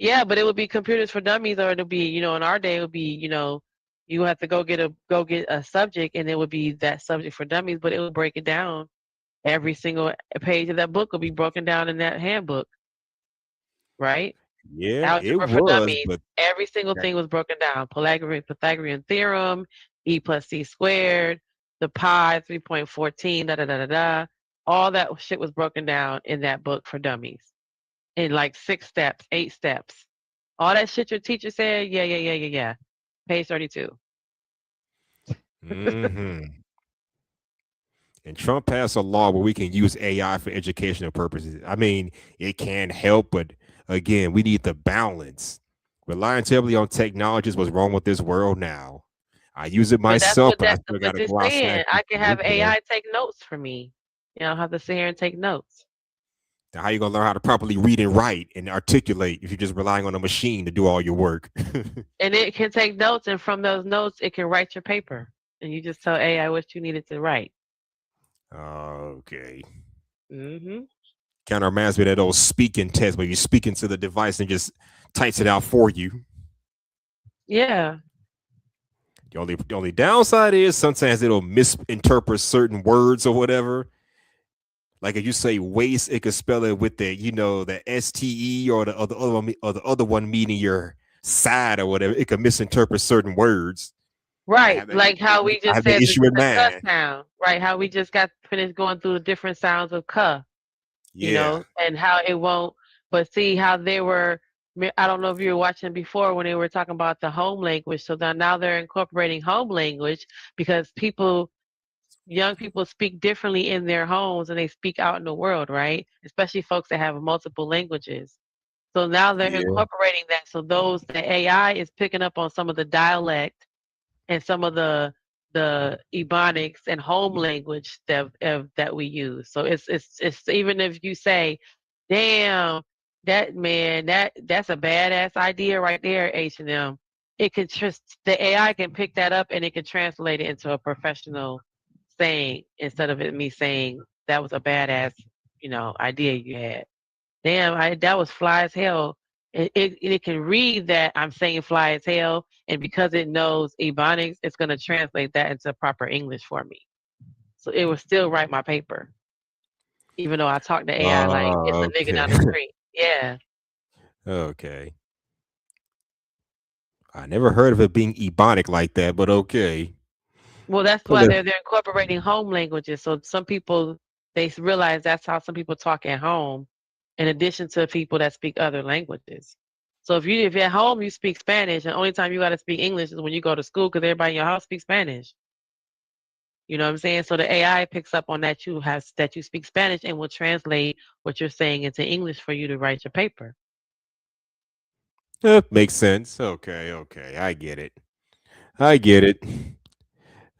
have but it would be computers for dummies, or it'll be in our day it would be you have to go get a subject, and it would be that subject for dummies, but it would break it down. Every single page of that book will be broken down in that handbook, right? Yeah, Algebra it for was, dummies. but Every single thing was broken down. Pythagorean theorem, E plus C squared, the pi 3.14, da da da da da. All that shit was broken down in that book for dummies, in like 6 steps, 8 steps. All that shit your teacher said, yeah. Page 32. mhm. And Trump passed a law where we can use AI for educational purposes. I mean, it can help, but again, we need the balance. Relying heavily on technology is what's wrong with this world now. I use it myself, but I still got to go outside. I can have AI take notes for me. You don't have to sit here and take notes. How you gonna learn how to properly read and write and articulate if you're just relying on a machine to do all your work? And it can take notes, and from those notes, it can write your paper. And you just tell AI what you needed to write. Okay. Mm-hmm. Kind of reminds me of that old speaking test where you speak into the device and just types it out for you. Yeah. The only downside is sometimes it'll misinterpret certain words or whatever. Like if you say waste, it could spell it with the the STE or the other one meaning your side or whatever. It could misinterpret certain words. Right, like how we just said issue in the mind. cuh sound. Right, how we just got finished going through the different sounds of cuh. Yeah. And how it won't. But see how they were I don't know if you were watching before when they were talking about the home language. So now they're incorporating home language because young people speak differently in their homes and they speak out in the world, right? Especially folks that have multiple languages. So now they're Yeah. incorporating that. So the AI is picking up on some of the dialect and some of the Ebonics and home language that we use. So it's even if you say, damn, that's a badass idea right there, H&M. It can the AI can pick that up and it can translate it into a professional saying instead of me saying that was a badass, idea you had. Damn, that was fly as hell. It can read that I'm saying fly as hell, and because it knows Ebonics, it's going to translate that into proper English for me. So it will still write my paper, even though I talk to AI like it's a nigga down the Okay. street. Yeah. Okay. I never heard of it being Ebonic like that, but okay. Well, that's Pull why it. they're incorporating home languages. So some people, they realize that's how some people talk at home, in addition to people that speak other languages. So if you're at home, you speak Spanish, and the only time you got to speak English is when you go to school because everybody in your house speaks Spanish. You know what I'm saying? So the AI picks up on that you speak Spanish and will translate what you're saying into English for you to write your paper. Makes sense. Okay. I get it. I get it.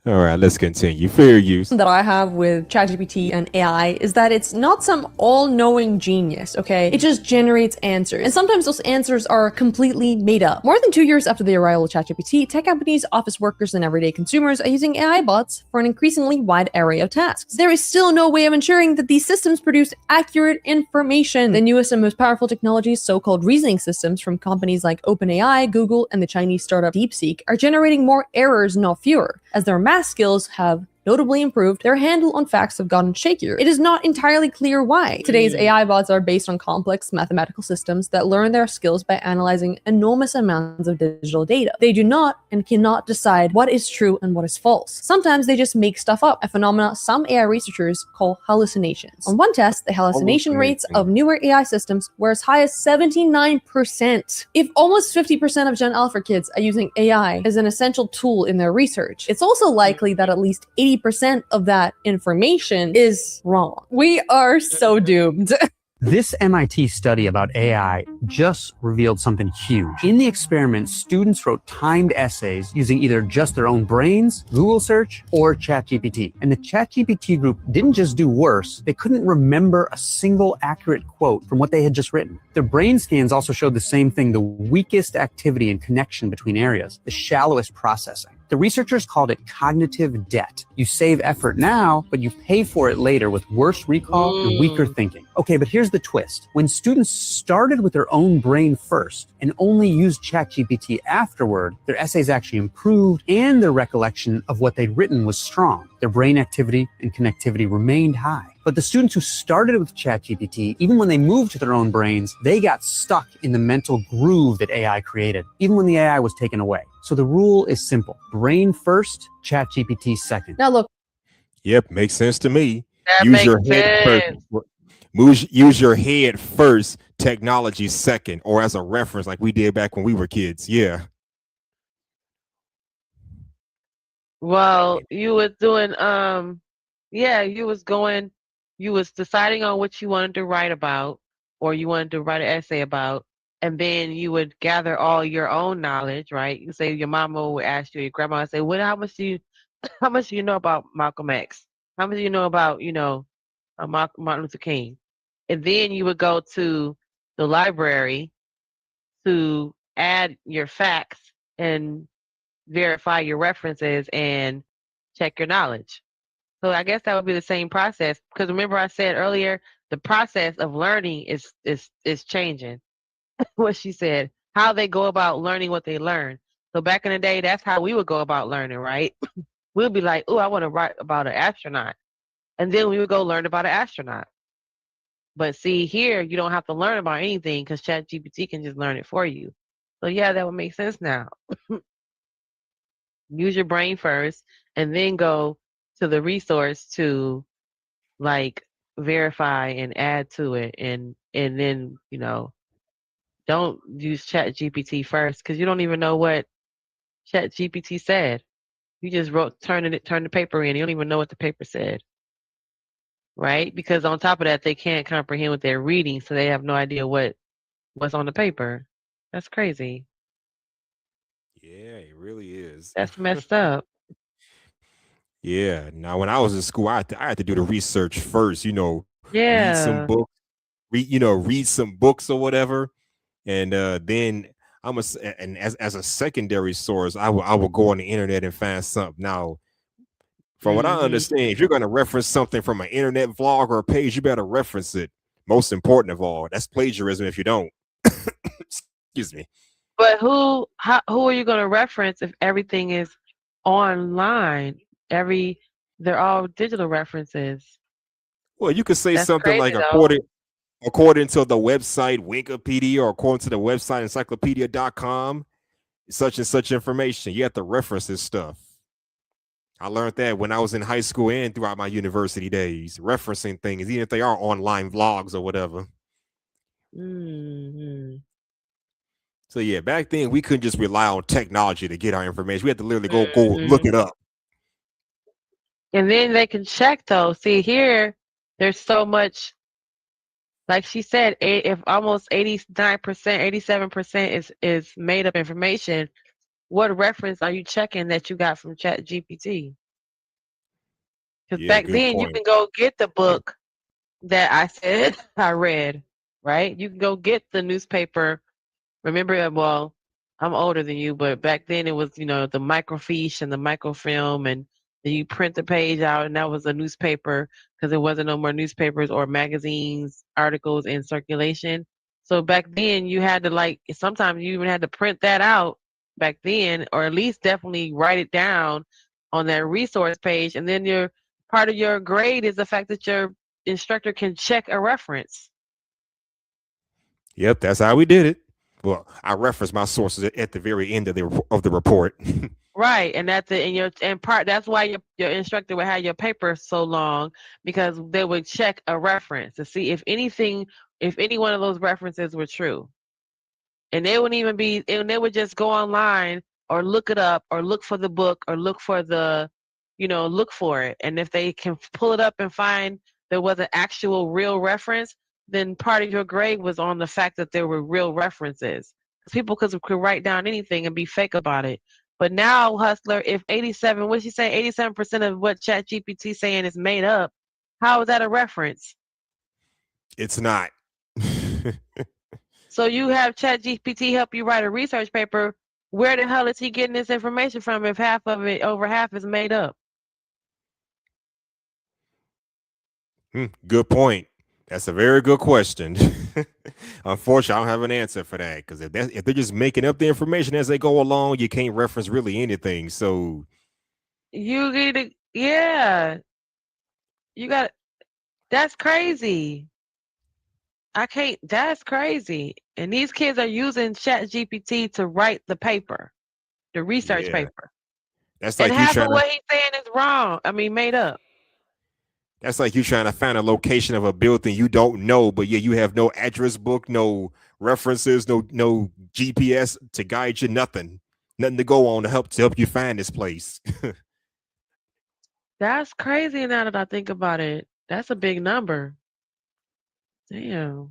All right, let's continue. Fair use. That I have with ChatGPT and AI is that it's not some all-knowing genius, okay? It just generates answers. And sometimes those answers are completely made up. More than 2 years after the arrival of ChatGPT, tech companies, office workers, and everyday consumers are using AI bots for an increasingly wide array of tasks. There is still no way of ensuring that these systems produce accurate information. The newest and most powerful technologies, so-called reasoning systems from companies like OpenAI, Google, and the Chinese startup DeepSeek, are generating more errors, not fewer, as their math skills have notably improved, their handle on facts have gotten shakier. It is not entirely clear why. Today's AI bots are based on complex mathematical systems that learn their skills by analyzing enormous amounts of digital data. They do not and cannot decide what is true and what is false. Sometimes they just make stuff up, a phenomena some AI researchers call hallucinations. On one test, the hallucination rates of newer AI systems were as high as 79%. If almost 50% of Gen Alpha kids are using AI as an essential tool in their research, it's also likely that at least 80% of that information is wrong. We are so doomed. This MIT study about AI just revealed something huge. In the experiment, students wrote timed essays using either just their own brains, Google search, or ChatGPT. And the ChatGPT group didn't just do worse, they couldn't remember a single accurate quote from what they had just written. Their brain scans also showed the same thing, the weakest activity and connection between areas, the shallowest processing. The researchers called it cognitive debt. You save effort now, but you pay for it later with worse recall and weaker thinking. Okay, but here's the twist. When students started with their own brain first and only used ChatGPT afterward, their essays actually improved and their recollection of what they'd written was strong. Their brain activity and connectivity remained high. But the students who started with ChatGPT, even when they moved to their own brains, they got stuck in the mental groove that AI created, even when the AI was taken away. So the rule is simple. Brain first, ChatGPT second. Now look. Yep, makes sense to me. That Use makes your head first. Use your head first, technology second, or as a reference like we did back when we were kids. Yeah. Well, you was doing you was deciding on what you wanted to write about, or you wanted to write an essay about, and then you would gather all your own knowledge, right? You say your mama would ask you, your grandma would say, how much do you know about Malcolm X? How much do you know about, Martin Luther King? And then you would go to the library to add your facts and verify your references and check your knowledge. So I guess that would be the same process, because remember I said earlier, the process of learning is changing. What she said, how they go about learning what they learn. So back in the day, that's how we would go about learning, right? We'll be like, oh, I want to write about an astronaut. And then we would go learn about an astronaut. But see, here, you don't have to learn about anything because ChatGPT can just learn it for you. So yeah, that would make sense now. Use your brain first and then go to the resource to like verify and add to it and then, don't use Chat GPT first because you don't even know what Chat GPT said. You just turned the paper in. You don't even know what the paper said. Right? Because on top of that, they can't comprehend what they're reading, so they have no idea what's on the paper. That's crazy. Yeah, it really is. That's messed up. Yeah. Now, when I was in school, I had to do the research first. You know, read some Yeah. books, read some books or whatever, and then and as a secondary source, I will go on the internet and find something. Now, from what I Mhm. understand, if you're going to reference something from an internet vlog or a page, you better reference it. Most important of all, that's plagiarism if you don't. Excuse me. But who are you going to reference if everything is online? They're all digital references. Well, you could say That's something like crazy though. according to the website Wikipedia or according to the website encyclopedia.com, such and such information. You have to reference this stuff. I learned that when I was in high school and throughout my university days, referencing things, even if they are online vlogs or whatever. Hmm. So yeah, back then we couldn't just rely on technology to get our information. We had to literally go look it up. And then they can check though. See here, there's so much. Like she said, if almost 89%, 87% is made up information, what reference are you checking that you got from Chat GPT? Because Yeah, back good then you point. can go get the book that I said I read, right? You can go get the newspaper. Remember, well, I'm older than you, but back then it was, the microfiche and the microfilm, and then you print the page out, and that was a newspaper because there wasn't no more newspapers or magazines, articles in circulation. So back then you had to sometimes you even had to print that out back then, or at least definitely write it down on that resource page. And then part of your grade is the fact that your instructor can check a reference. Yep, that's how we did it. Well, I referenced my sources at the very end of the report. Right, and that's it. That's why your instructor would have your paper so long, because they would check a reference to see if any one of those references were true, and they wouldn't even be. And they would just go online or look it up or look for the book or look for look for it. And if they can pull it up and find there was an actual real reference, then part of your grade was on the fact that there were real references. Because people could write down anything and be fake about it. But now, Hustler, if 87% of what ChatGPT saying is made up, how is that a reference? It's not. So you have ChatGPT help you write a research paper. Where the hell is he getting this information from if over half is made up? Good point. That's a very good question. Unfortunately, I don't have an answer for that, because if they're just making up the information as they go along, you can't reference really anything. So You get it, yeah. That's crazy. That's crazy. And these kids are using ChatGPT to write the paper, the research Yeah. paper. that's like And you half trying of to what he's saying is wrong. I mean, made up. that's like you trying to find a location of a building you don't know, but yeah, you have no address book, no references, no GPS to guide you, nothing to go on to help you find this place. That's crazy now that I think about it. That's a big number. Damn.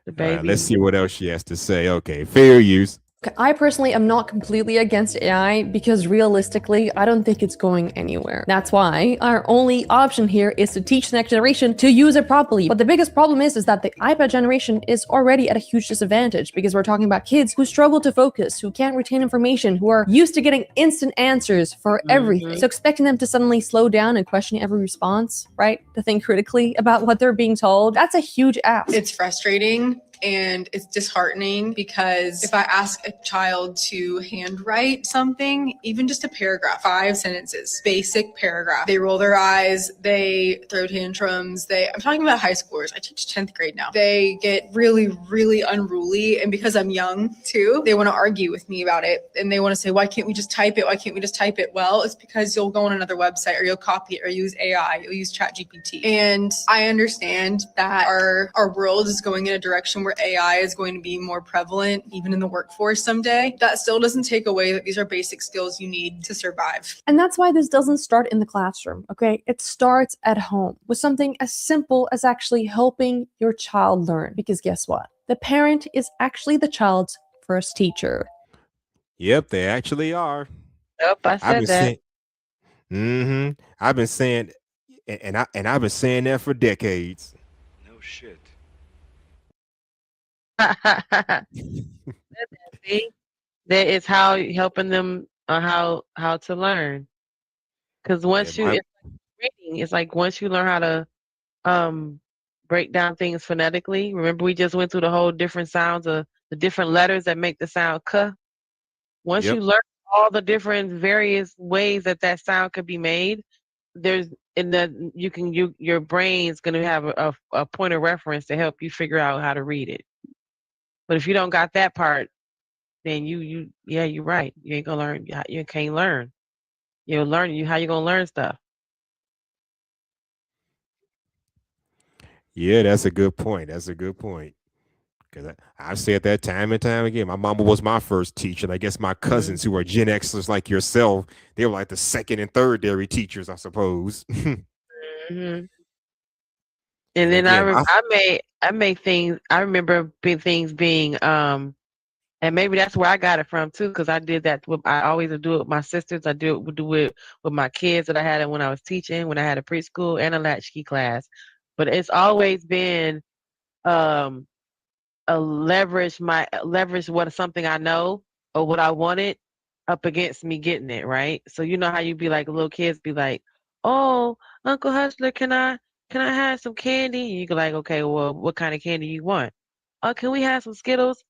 The All right, baby. let's see what else she has to say. Okay, fair use. I personally am not completely against AI because realistically, I don't think it's going anywhere. That's why our only option here is to teach the next generation to use it properly. But the biggest problem is that the iPad generation is already at a huge disadvantage because we're talking about kids who struggle to focus, who can't retain information, who are used to getting instant answers for everything. So expecting them to suddenly slow down and question every response, right? To think critically about what they're being told, that's a huge ask. It's frustrating and it's disheartening because if I ask a child to handwrite something, even just a paragraph, 5 sentences, basic paragraph, they roll their eyes, they throw tantrums. I'm talking about high schoolers. I teach 10th grade now. They get really, really unruly. And because I'm young too, they want to argue with me about it. And they want to say, why can't we just type it? Why can't we just type it? Well, it's because you'll go on another website or you'll copy it or use AI, you'll use ChatGPT. And I understand that our world is going in a direction where AI is going to be more prevalent, even in the workforce someday, that still doesn't take away that these are basic skills you need to survive. And that's why this doesn't start in the classroom, okay? It starts at home with something as simple as actually helping your child learn. Because guess what? The parent is actually the child's first teacher. Yep, they actually are. Yep, I said that. I've been saying, and I've been saying that for decades. No shit. See, that is how helping them on how to learn. Because once Yeah, it's like reading, it's like once you learn how to break down things phonetically. Remember, we just went through the whole different sounds of the different letters that make the sound "k." Once Yep. you learn all the different various ways that sound could be made, there's in that your brain's gonna have a point of reference to help you figure out how to read it. But if you don't got that part, then you're right. You ain't gonna learn. You can't learn. You'll learn how you gonna learn stuff. Yeah, that's a good point. That's a good point. Because I've said that time and time again. My mama was my first teacher. And I guess my cousins who are Gen Xers like yourself, they were like the second and third dairy teachers, I suppose. Hmm. And then Again, I made things. I remember things being and maybe that's where I got it from too, because I did that. I always would do it with my sisters. I do it with my kids that I had when I was teaching, when I had a preschool and a latchkey class. But it's always been a leverage what something I know or what I wanted up against me getting it, right? So you know how you be like little kids be like, "Oh, Uncle Hustler, can I have some candy?" And you go like, "Okay, well, what kind of candy you want?" "Oh, can we have some Skittles?"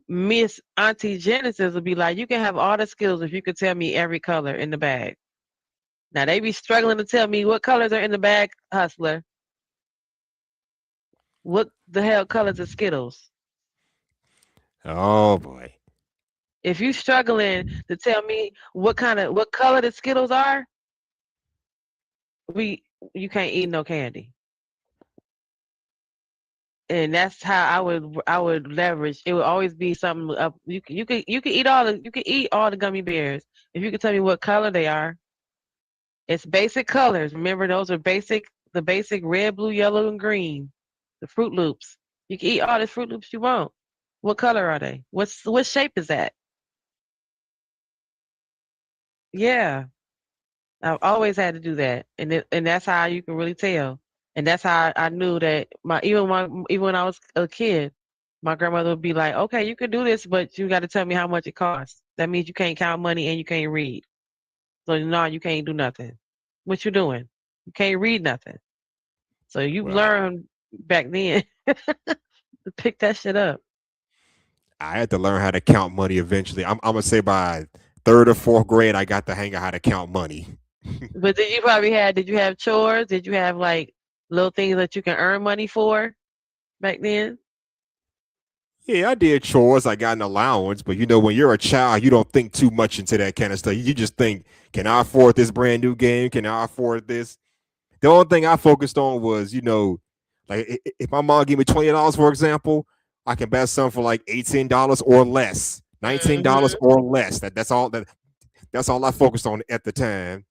Miss Auntie Genesis will be like, "You can have all the Skittles if you could tell me every color in the bag." Now they be struggling to tell me what colors are in the bag, Hustler. What the hell colors are Skittles? Oh boy. If you struggling to tell me what color the Skittles are, you can't eat no candy. And that's how I would leverage. It would always be something up. You could eat all the gummy bears if you could tell me what color they are. It's basic colors. Remember, those are the basic red, blue, yellow, and green. The Fruit Loops. You can eat all the Fruit Loops you want. What color are they? What shape is that? Yeah, I've always had to do that, and that's how you can really tell. And that's how I knew that even when I was a kid, my grandmother would be like, "Okay, you can do this, but you got to tell me how much it costs. That means you can't count money and you can't read. So no, you can't do nothing. What you doing? You can't read nothing. So you learned back then to pick that shit up." I had to learn how to count money eventually. I'm gonna say by third or fourth grade, I got the hang of how to count money. But did you have chores? Did you have like little things that you can earn money for back then? Yeah, I did chores. I got an allowance, but you know, when you're a child, you don't think too much into that kind of stuff. You just think, can I afford this brand new game? Can I afford this? The only thing I focused on was, you know, like if my mom gave me $20, for example, I can buy something for like $18 or less, $19 or less. That's all I focused on at the time.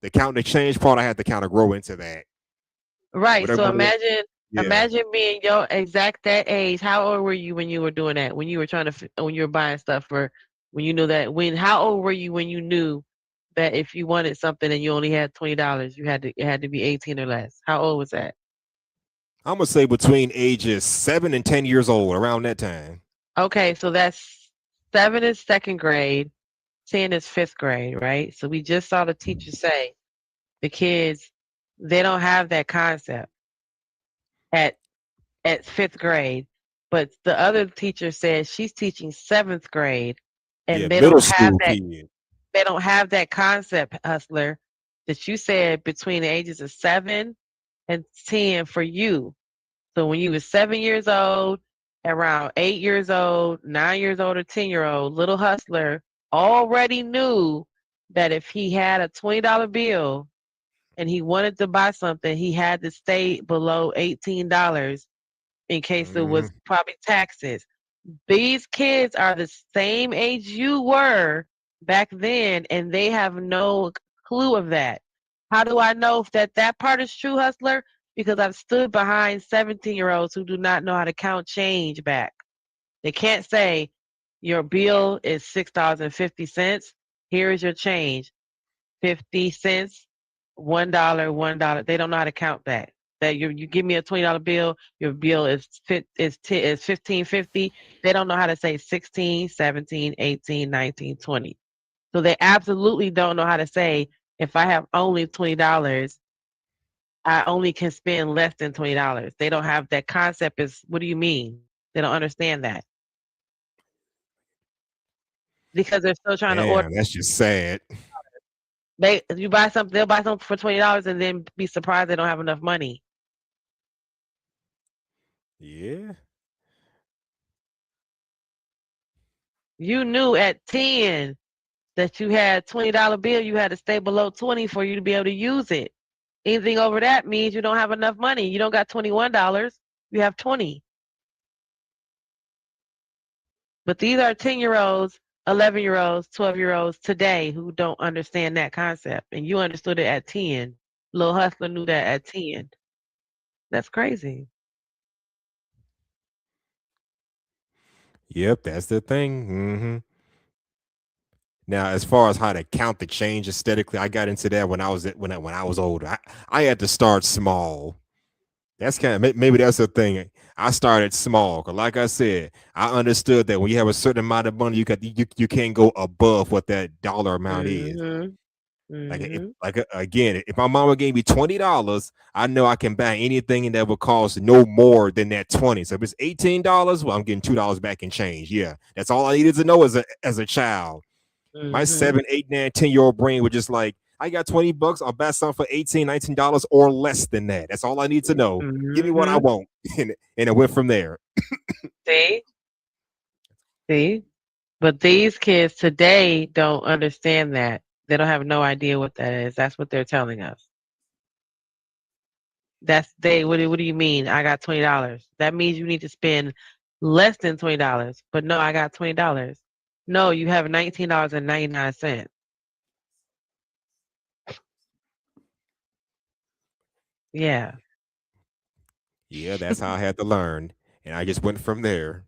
The counting the change part, I had to kind of grow into that. Right. Whatever So it was. Yeah. imagine being your exact that age. How old were you when you were doing that? When you were when you were buying stuff when you knew that? How old were you when you knew that if you wanted something and you only had $20, it had to be 18 or less? How old was that? I'm gonna say between ages 7 and 10 years old, around that time. Okay, so that's 7 is second grade, 10 is fifth grade, right? So we just saw the teacher say the kids, they don't have that concept at fifth grade. But the other teacher says she's teaching seventh grade, and Yeah, they middle don't have school that. kid. They don't have that concept, Hustler, that you said between the ages of 7 and 10 for you. So when you were 7 years old, around 8 years old, 9 years old, or 10-year-old, little Hustler already knew that if he had a $20 bill and he wanted to buy something, he had to stay below $18 in case it was probably taxes. These kids are the same age you were back then, and they have no clue of that. How do I know if that part is true, Hustler? Because I've stood behind 17-year-olds who do not know how to count change back. They can't say, your bill is $6.50. Here is your change. 50 cents, $1, $1. They don't know how to count that. That you give me a $20 bill, your bill is $15.50. They don't know how to say 16, 17, 18, 19, 20. So they absolutely don't know how to say, if I have only $20, I only can spend less than $20. They don't have that concept. Is what do you mean? They don't understand that. Because they're still trying to order. That's just sad. You buy something, they'll buy something for $20 and then be surprised they don't have enough money. Yeah. You knew at 10 that you had $20 bill, you had to stay below 20 for you to be able to use it. Anything over that means you don't have enough money. You don't got $21, you have 20. But these are 10-year-olds, 11-year-olds, 12-year-olds today who don't understand that concept. And you understood it at 10. Lil Hustler knew that at 10. That's crazy. Yep, that's the thing. Now, as far as how to count the change aesthetically, I got into that when I was older. I had to start small. That's kind of maybe that's the thing. I started small, cause like I said, I understood that when you have a certain amount of money, you can't go above what that dollar amount is. Again, if my mama gave me $20, I know I can buy anything that would cost no more than that 20. So if it's $18, well, I'm getting $2 back in change. Yeah, that's all I needed to know as a child. My 7, 8, 9, 10-year-old brain was just like, I got $20. I'll buy something for $18, $19 or less than that. That's all I need to know. Give me what I want, and it went from there. See, but these kids today don't understand that. They don't have no idea what that is. That's what they're telling us. What do you mean? I got $20. That means you need to spend less than $20. But no, I got $20. No, you have $19.99. Yeah. Yeah, that's how I had to learn. And I just went from there.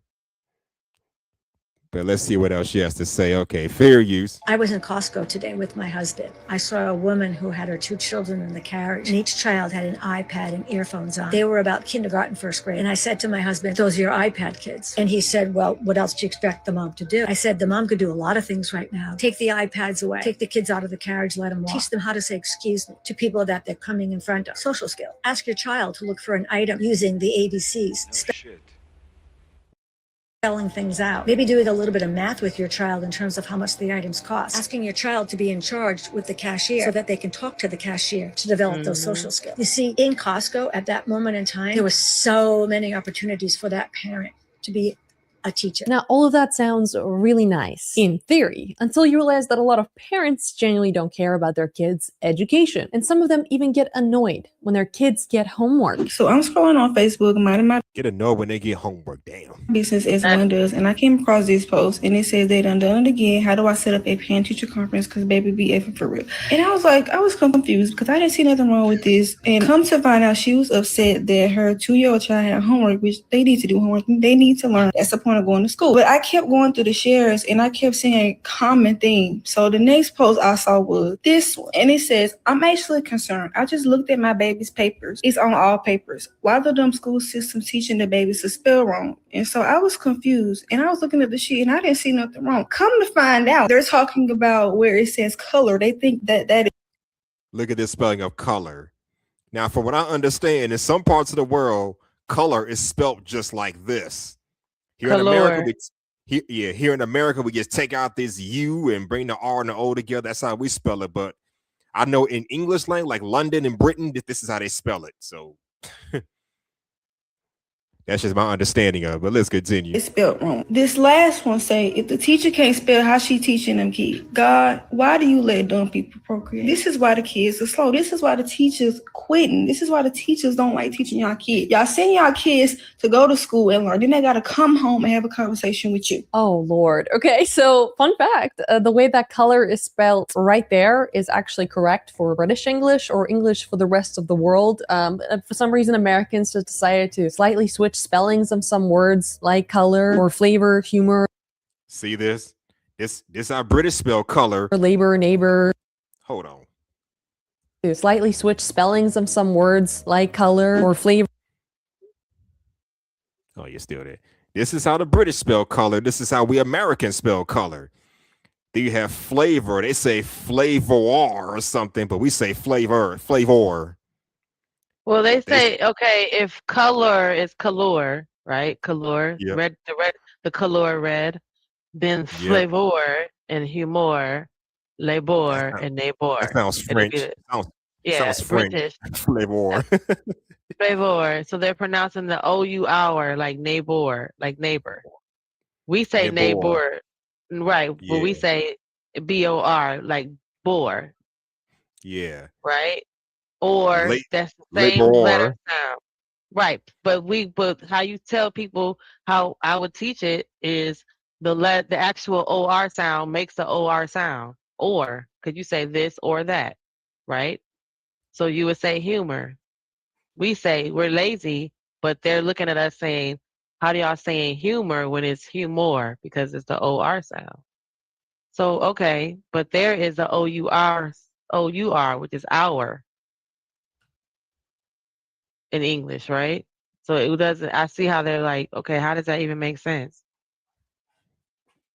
But let's see what else she has to say. Okay, fair use. I was in Costco today with my husband. I saw a woman who had her 2 children in the carriage, and each child had an iPad and earphones on. They were about kindergarten, first grade. And I said to my husband, those are your iPad kids. And he said, well, what else do you expect the mom to do? I said, the mom could do a lot of things right now. Take the iPads away. Take the kids out of the carriage, let them walk. Teach them how to say excuse me to people that they're coming in front of. Social skill. Ask your child to look for an item using the ABCs. Spelling things out. Maybe doing a little bit of math with your child in terms of how much the items cost. Asking your child to be in charge with the cashier so that they can talk to the cashier to develop those social skills. You see, in Costco at that moment in time, there were so many opportunities for that parent to be a teacher. Now, all of that sounds really nice, in theory, until you realize that a lot of parents genuinely don't care about their kids' education. And some of them even get annoyed when their kids get homework. So I'm scrolling on Facebook, minding my Get annoyed when they get homework, damn. business as one does, and I came across this post, and it says they done it again. How do I set up a parent-teacher conference? Because baby be effing for real. And I was confused because I didn't see nothing wrong with this. And come to find out, she was upset that her 2-year-old child had homework, which they need to do homework. They need to learn. That's the point of going to school. But I kept going through the shares, and I kept seeing common theme. So the next post I saw was this one, and it says, I'm actually concerned. I just looked at my baby's papers. It's on all papers. Why the dumb school system teaching the babies to spell wrong? And so I was confused, and I was looking at the sheet, and I didn't see nothing wrong. Come to find out, they're talking about where it says color. They think that is. Look at this spelling of color. Now, from what I understand, in some parts of the world, color is spelt just like this. Here in America, here in America, we just take out this U and bring the R and the O together. That's how we spell it. But I know in English language, like London and Britain, this is how they spell it. So That's just my understanding of it. But let's continue. It's spelled wrong. This last one say, if the teacher can't spell, how she teaching them kids? God, why do you let dumb people procreate? This is why the kids are slow. This is why the teachers quitting. This is why the teachers don't like teaching y'all kids. Y'all send y'all kids to go to school and learn. Then they got to come home and have a conversation with you. Oh, Lord. Okay, so fun fact, the way that color is spelled right there is actually correct for British English or English for the rest of the world. For some reason, Americans just decided to slightly switch spellings of some words like color or flavor, humor, See this? This how British spell color. or labor, neighbor. Hold on. To slightly switch spellings of some words like color or flavor. Oh, you're still there. This is how the British spell color. This is how we Americans spell color. Then you have flavor. They say flavor or something, but we say flavor. Well, they say, okay, if color is color, right? Color, Yep. the color red, then Yep. flavor and humor, labor and neighbor. That sounds It'll French. be- Sounds Yeah, French. British. Flavor. Flavor. So they're pronouncing the OUR like neighbor, like neighbor. We say Neighbor. neighbor, right? But we Yeah. say BOR, like bore, Yeah. right? Or La- that's the same letter labor. sound. Right. But how you tell people how I would teach it is the actual OR sound makes the OR sound. Or could you say this or that? Right? So you would say humor. We say we're lazy, but they're looking at us saying, how do y'all saying humor when it's humor because it's the OR sound? So okay, but there is the OUR, which is our in English, right? So it doesn't. I see how they're like, okay, how does that even make sense?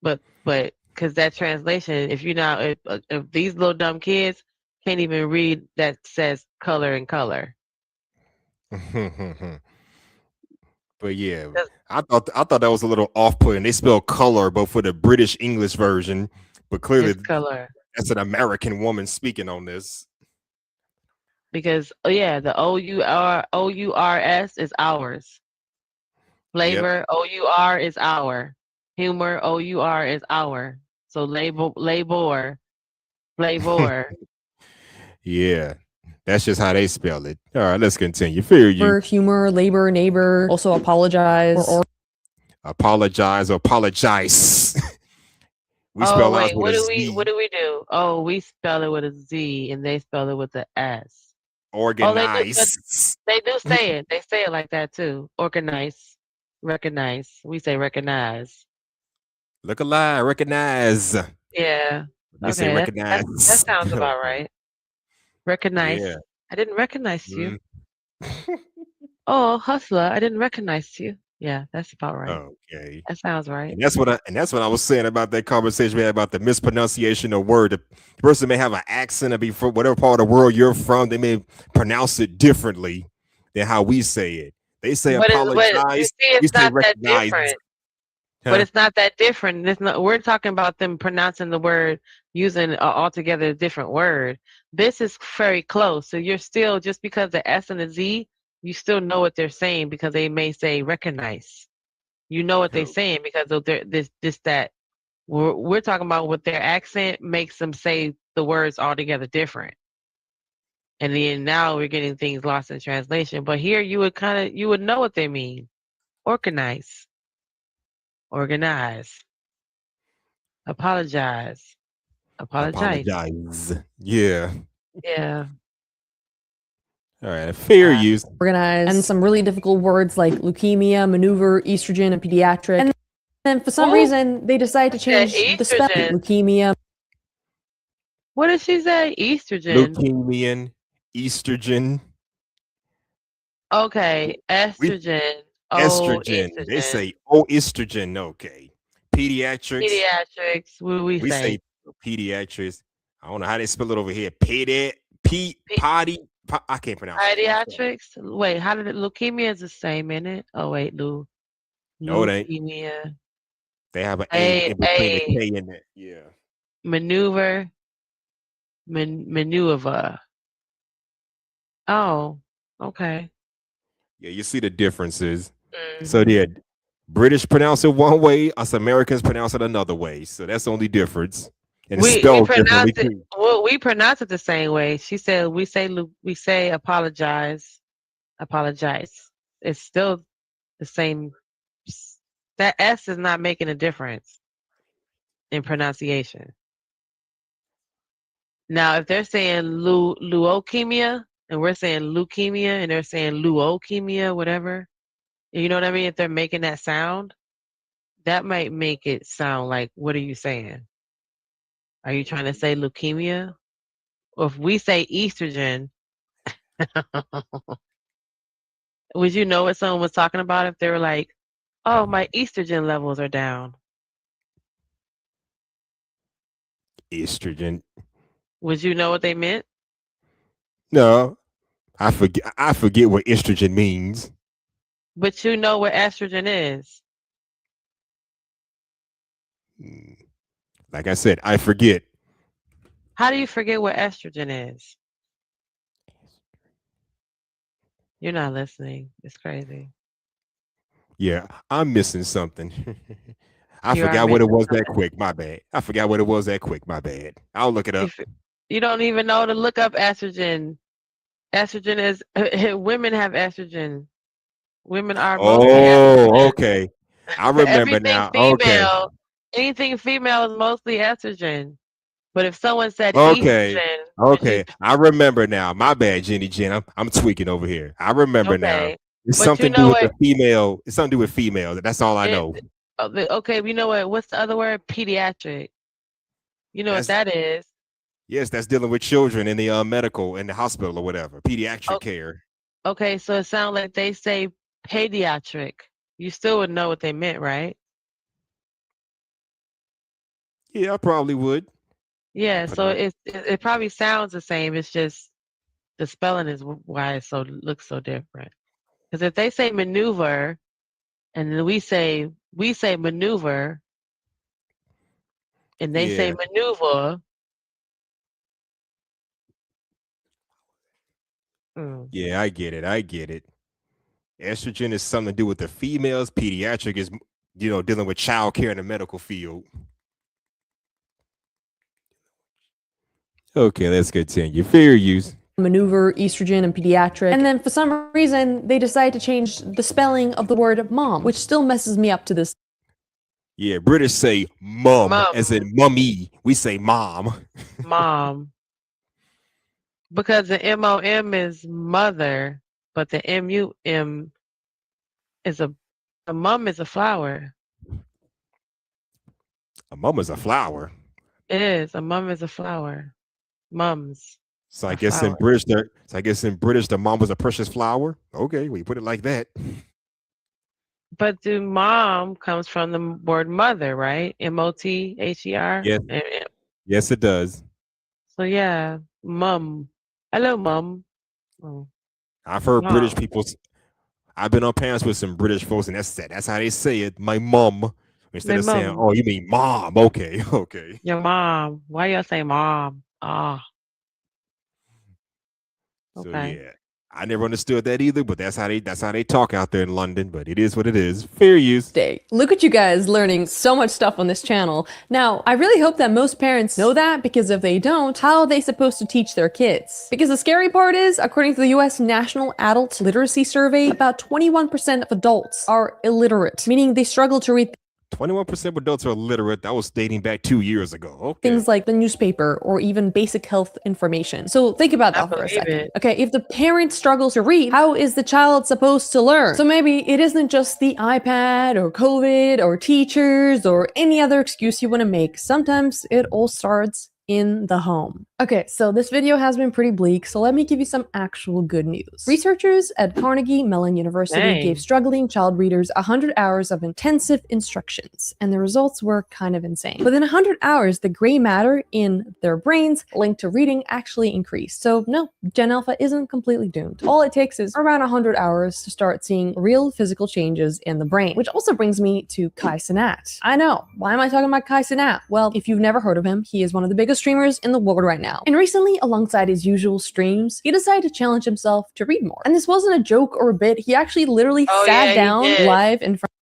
But because that translation, if if these little dumb kids can't even read that says color and color. But yeah, I thought that was a little off-putting. They spell color, but for the British English version, but clearly It's color. that's an American woman speaking on this. Because the OURS is ours. Flavor OUR is our. Humor OUR is our. So labor, flavor. Yeah, that's just how they spell it. All right, let's continue. Fear you. For humor, labor, neighbor, also apologize. Or Apologize or apologize. We spell ours with a Z. What do we do? Oh, we spell it with a Z and they spell it with the S. Organize. They do say it. They say it like that too. Organize, recognize. We say recognize. Look alive, recognize. Yeah. We say recognize. That sounds about right. Recognize. Yeah. I didn't recognize you. Oh, hustler, I didn't recognize you. Yeah, that's about right. Okay. That sounds right. And that's what I was saying about that conversation we had about the mispronunciation of word. The person may have an accent or be from whatever part of the world you're from. They may pronounce it differently than how we say it. They say But apologize. it's We say not that recognize. different. Huh? But it's not that different. We're talking about them pronouncing the word using an altogether different word. This is very close. So you're still, just because the S and the Z, you still know what they're saying because they may say recognize. You know what they're saying because of that. We're talking about what their accent makes them say the words altogether different. And then now we're getting things lost in translation. But here you would know what they mean. Organize. Organize. Apologize. Apologize. Apologize. Yeah. Yeah. All right. Fair use. organize, and some really difficult words like leukemia, maneuver, estrogen, and pediatric. And then for some reason, they decided to change the spelling. estrogen. Leukemia. What did she say? Estrogen. Leukemian, estrogen. Okay. Estrogen. Estrogen. Estrogen. They say estrogen. Okay. Pediatrics. Pediatrics. What do we We say? say pediatrics. I don't know how they spell it over here. I can't pronounce it. Pediatrics. Wait, how did leukemia is the same, isn't it? Oh wait, No, it ain't. leukemia. They have an A in between the K in there. Yeah. Maneuver. Maneuver. Oh, okay. Yeah, you see the differences. So yeah, British pronounce it one way, us Americans pronounce it another way. So that's the only difference. And it's We spelled pronounce differently it. too. Well, we pronounce it the same way. She said we say apologize, apologize. It's still the same. That S is not making a difference in pronunciation. Now, if they're saying leukemia and we're saying leukemia and they're saying leukemia, whatever, you know what I mean? If they're making that sound, that might make it sound like, what are you saying? Are you trying to say leukemia? Or if we say estrogen, would you know what someone was talking about if they were like, oh, my estrogen levels are down? Estrogen. Would you know what they meant? No, I forget what estrogen means. But you know what estrogen is. Like I said, I forget. How do you forget what estrogen is? You're not listening. It's crazy. Yeah, I'm missing something. I You are forgot what it missing was that something. quick. My bad. I forgot what it was that quick. My bad. I'll look it up. You don't even know to look up estrogen. Estrogen is women have estrogen. Women are mostly estrogen. Oh, okay. I remember Everything now. Okay. female, anything female is mostly estrogen. But if someone said Okay. estrogen, Okay. I remember now. My bad, Jenny Jen. I'm tweaking over here. I remember now. okay. It's But something you to do know with the what? female. It's something to do with females. That's all I know. Okay, you know what? What's the other word? Pediatric. You know what that is. Yes, that's dealing with children in the medical in the hospital or whatever. Pediatric care. Okay, so it sounds like they say pediatric. You still would know what they meant, right? Yeah, I probably would. Yeah, so it probably sounds the same. It's just the spelling is why it looks so different. Because if they say maneuver, and then we say maneuver, and they say Yeah. maneuver. Yeah, I get it. I get it. Estrogen is something to do with the females. Pediatric is, dealing with child care in the medical field. Okay, let's continue. Fair use. Maneuver, estrogen, and pediatric. And then for some reason, they decide to change the spelling of the word mom, which still messes me up to this. Yeah, British say mum, as in mummy. We say mom. Mom. Because the MOM is mother, but the MUM is a mum is a flower. A mum is a flower. It is. A mum is a flower. Mums. So I are guess in flowers. British, the mom was a precious flower. Okay, we put it like that. But the mom comes from the word mother, right? MOTHER. Yes. Yes, it does. So yeah, mum. Hello, mum. Oh. I've heard Mom. British people. I've been on parents with some British folks, and that's how they say it. My mum, instead My of saying, mum. "Oh, you mean mom?" Okay, okay. Your mom. Why y'all say mom? Ah. So Okay. yeah, I never understood that either. But that's how they talk out there in London. But it is what it is. Fair use. Look at you guys learning so much stuff on this channel. Now, I really hope that most parents know that, because if they don't, how are they supposed to teach their kids? Because the scary part is, according to the US National Adult Literacy Survey, about 21% of adults are illiterate, meaning they struggle to read 21% of adults are illiterate. That was dating back 2 years ago. Okay. things like the newspaper or even basic health information. So think about that for a second. Okay, if the parent struggles to read, how is the child supposed to learn? So maybe it isn't just the iPad or COVID or teachers or any other excuse you want to make. Sometimes it all starts in the home. Okay, so this video has been pretty bleak, so let me give you some actual good news. Researchers at Carnegie Mellon University Dang. gave struggling child readers 100 hours of intensive instructions, and the results were kind of insane. Within 100 hours, the gray matter in their brains linked to reading actually increased. So no, Gen Alpha isn't completely doomed. All it takes is around 100 hours to start seeing real physical changes in the brain, which also brings me to Kai Cenat. I know, why am I talking about Kai Cenat? Well, if you've never heard of him, he is one of the biggest biggest streamers in the world right now. And recently, alongside his usual streams, he decided to challenge himself to read more. And this wasn't a joke or a bit. He actually literally sat down live in front.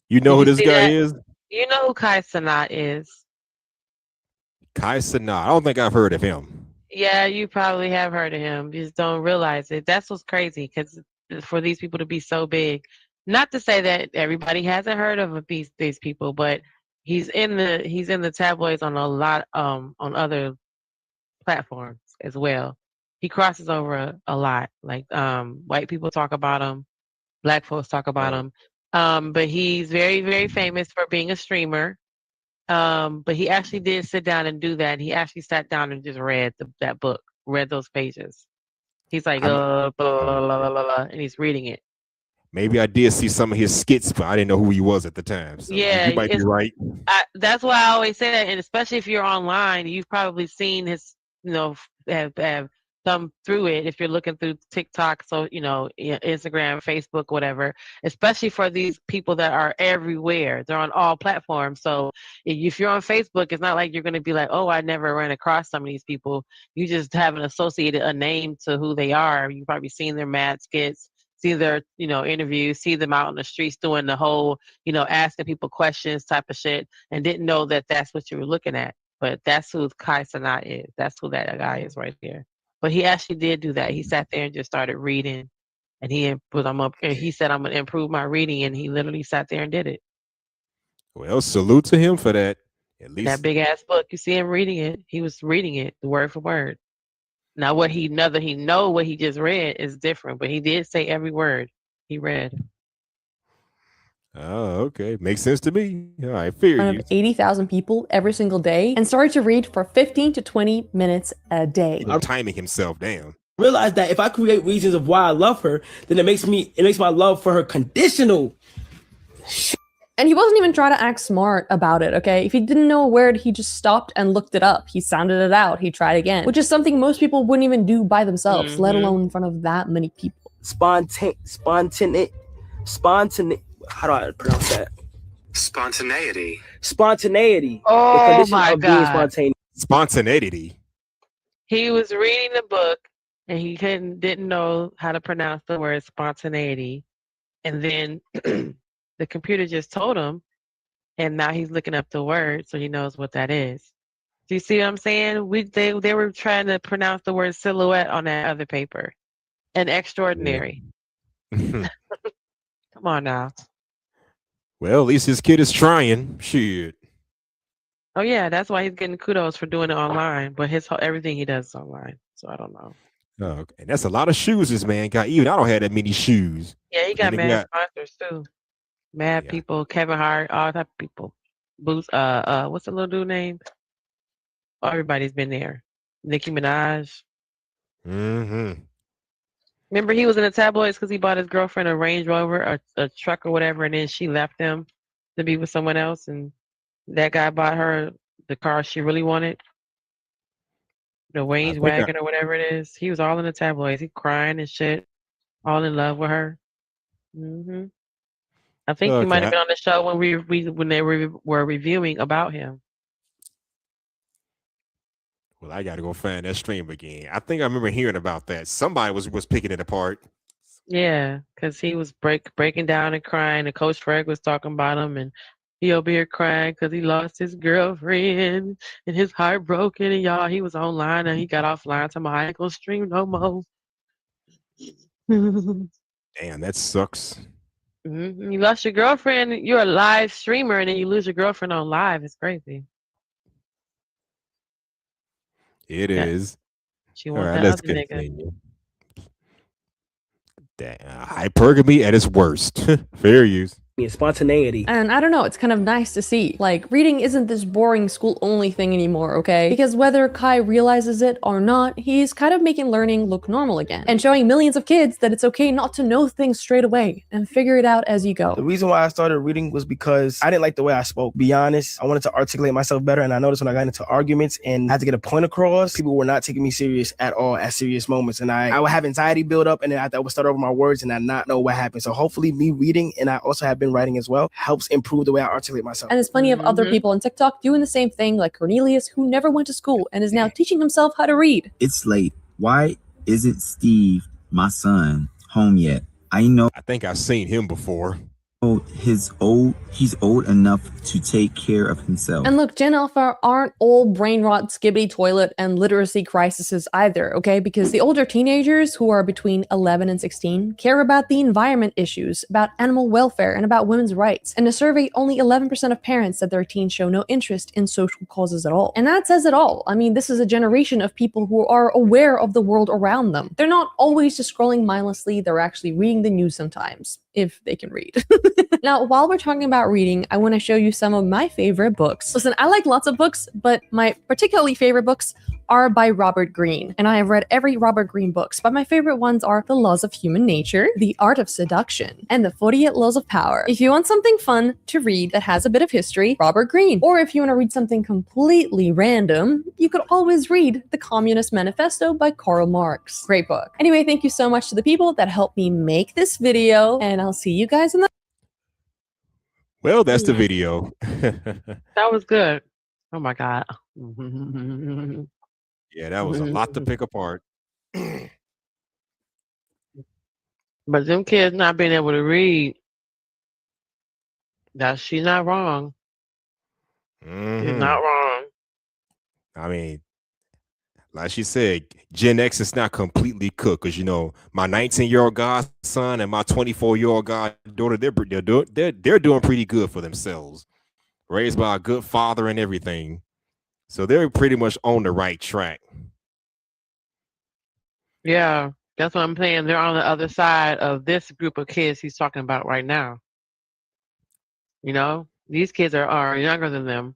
You know who Did you this see guy that? is? You know who Kai Cenat is? Kai Cenat. I don't think I've heard of him. Yeah, you probably have heard of him. You just don't realize it. That's what's crazy, because for these people to be so big, not to say that everybody hasn't heard of these people, but he's in the tabloids on a lot on other platforms as well. He crosses over a lot. Like white people talk about him, black folks talk about him. But he's very, very famous for being a streamer. But he actually did sit down and do that. He actually sat down and just read that book, read those pages. He's like, blah, blah, blah, blah, blah, and he's reading it. Maybe I did see some of his skits, but I didn't know who he was at the time. So Yeah, you might be right. That's why I always say that, and especially if you're online, you've probably seen his, have thumb through it if you're looking through TikTok, so Instagram, Facebook, whatever. Especially for these people that are everywhere, they're on all platforms. So if you're on Facebook, it's not like you're going to be like, oh, I never ran across some of these people. You just haven't associated a name to who they are. You've probably seen their mad skits, see their interviews, see them out on the streets doing the whole asking people questions type of shit, and didn't know that that's what you were looking at. But that's who Kai Cenat is. That's who that guy is right there. But he actually did do that. He sat there and just started reading, and he said, I'm gonna improve my reading, and he literally sat there and did it. Well, salute to him for that. At least That big ass book, you see him reading it. He was reading it word for word. Now, what he just read is different, but he did say every word he read. Oh, okay. Makes sense to me. All right, fair In front use. of 80,000 people every single day and started to read for 15 to 20 minutes a day. I'm timing himself down. Realize that if I create reasons of why I love her, then it makes my love for her conditional. And he wasn't even trying to act smart about it, okay? If he didn't know a word, he just stopped and looked it up. He sounded it out. He tried again, which is something most people wouldn't even do by themselves, let alone in front of that many people. Spontaneity. How do I pronounce that? Spontaneity. Spontaneity. Oh, the condition my of being God. spontaneous. Spontaneity. He was reading the book, and he didn't know how to pronounce the word spontaneity. And then the computer just told him, and now he's looking up the word so he knows what that is. Do you see what I'm saying? They were trying to pronounce the word silhouette on that other paper. And extraordinary. Come on now. Well, at least his kid is trying. Shit. Oh yeah, that's why he's getting kudos for doing it online. But everything he does is online. So I don't know. Oh, okay. And that's a lot of shoes this man got. Even I don't have that many shoes. Yeah, he got And he mad sponsors too. Mad people, Kevin Hart, all type of people. Boots, what's the little dude name? Oh, everybody's been there. Nicki Minaj. Mm-hmm. Remember he was in the tabloids because he bought his girlfriend a Range Rover, a truck or whatever, and then she left him to be with someone else, and that guy bought her the car she really wanted. The Range wagon or whatever it is. He was all in the tabloids. He crying and shit. All in love with her. Mm-hmm. I think he might have been on the show when they were reviewing about him. Well, I got to go find that stream again. I think I remember hearing about that. Somebody was picking it apart. Yeah, because he was breaking down and crying, and Coach Fred was talking about him, and he over here crying because he lost his girlfriend, and his heart broken, and y'all, he was online, and he got offline, talking about, I ain't gonna stream no more. Damn, that sucks. Mm-hmm. You lost your girlfriend. You're a live streamer, and then you lose your girlfriend on live. It's crazy. It is. She All wants right, that let's other nigga. continue. Hypergamy at its worst. Fair use. Spontaneity. And I don't know, it's kind of nice to see. Like, reading isn't this boring school-only thing anymore, okay? Because whether Kai realizes it or not, he's kind of making learning look normal again. And showing millions of kids that it's okay not to know things straight away and figure it out as you go. The reason why I started reading was because I didn't like the way I spoke. Be honest, I wanted to articulate myself better, and I noticed when I got into arguments and had to get a point across, people were not taking me serious at all at serious moments. And I would have anxiety build up, and then I would start over my words and I not know what happened. So hopefully me reading, and I also have been student writing as well helps improve the way I articulate myself. And there's plenty of other Mhm. people on TikTok doing the same thing, like Cornelius, who never went to school and is now teaching himself how to read. It's late. Why isn't Steve, my son, home yet? I know I think I've seen him before. he's old enough to take care of himself. And look, Gen Alpha aren't all brain rot, skibbity toilet, and literacy crises either, okay? Because the older teenagers who are between 11 and 16 care about the environment issues, about animal welfare, and about women's rights. And a survey, only 11% of parents said their teens show no interest in social causes at all. And that says it all. I mean, this is a generation of people who are aware of the world around them. They're not always just scrolling mindlessly, they're actually reading the news sometimes, if they can read. Now, while we're talking about reading, I want to show you some of my favorite books. Listen, I like lots of books, but my particularly favorite books are by Robert Greene. And I have read every Robert Greene books, but my favorite ones are The Laws of Human Nature, The Art of Seduction, and The 48 Laws of Power. If you want something fun to read that has a bit of history, Robert Greene. Or if you want to read something completely random, you could always read The Communist Manifesto by Karl Marx. Great book. Anyway, thank you so much to the people that helped me make this video, and I'll see you guys in the Well, that's the video. That was good. Oh my God. Yeah, that was a lot to pick apart. But them kids not being able to read, she's not wrong. She's Mhm. not wrong. I mean, like she said, Gen X is not completely cooked because my 19-year-old godson and my 24-year-old goddaughter, they're doing pretty good for themselves, raised by a good father and everything, so they're pretty much on the right track. Yeah, that's what I'm saying. They're on the other side of this group of kids he's talking about right now. These kids are younger than them.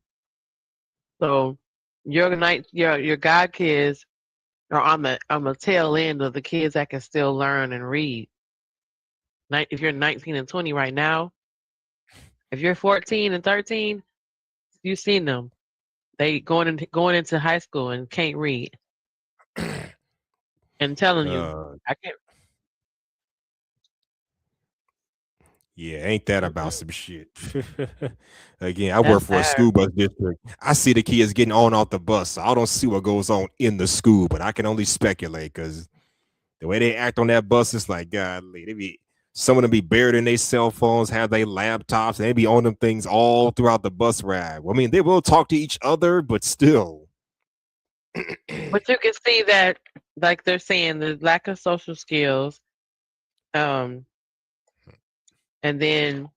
So your god kids are on the tail end of the kids that can still learn and read. If you're 19 and 20 right now, if you're 14 and 13, you've seen them. They going into high school and can't read. And telling you, I can't. Yeah, ain't that about some shit? Again, I work That's for a sad. school bus district. I see the kids getting on off the bus. So I don't see what goes on in the school, but I can only speculate because the way they act on that bus is like, golly, some of them be buried in their cell phones, have their laptops, and they be on them things all throughout the bus ride. Well, I mean, they will talk to each other, but still. But you can see that, like they're saying, the lack of social skills, and then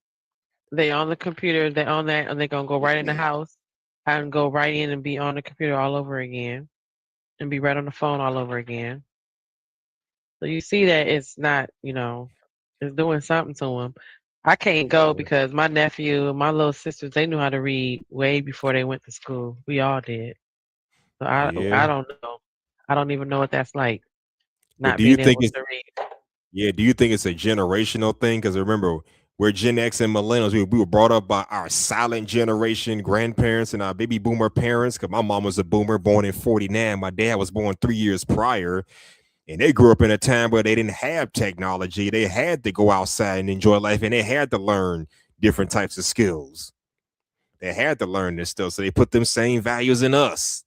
they on the computer, they on that, and they're gonna go right in the house and go right in and be on the computer all over again, and be right on the phone all over again. So you see that it's not, it's doing something to them. I can't go because my nephew and my little sisters, they knew how to read way before they went to school. We all did. So I Yeah. don't know. I don't even know what that's like. But Not do you being think able it's to read. do you think it's a generational thing? Because remember, we're Gen X and millennials. We were brought up by our silent generation grandparents and our baby boomer parents. Because my mom was a boomer, born in 49. My dad was born 3 years prior. And they grew up in a time where they didn't have technology. They had to go outside and enjoy life, and they had to learn different types of skills. They had to learn this stuff. So they put them same values in us.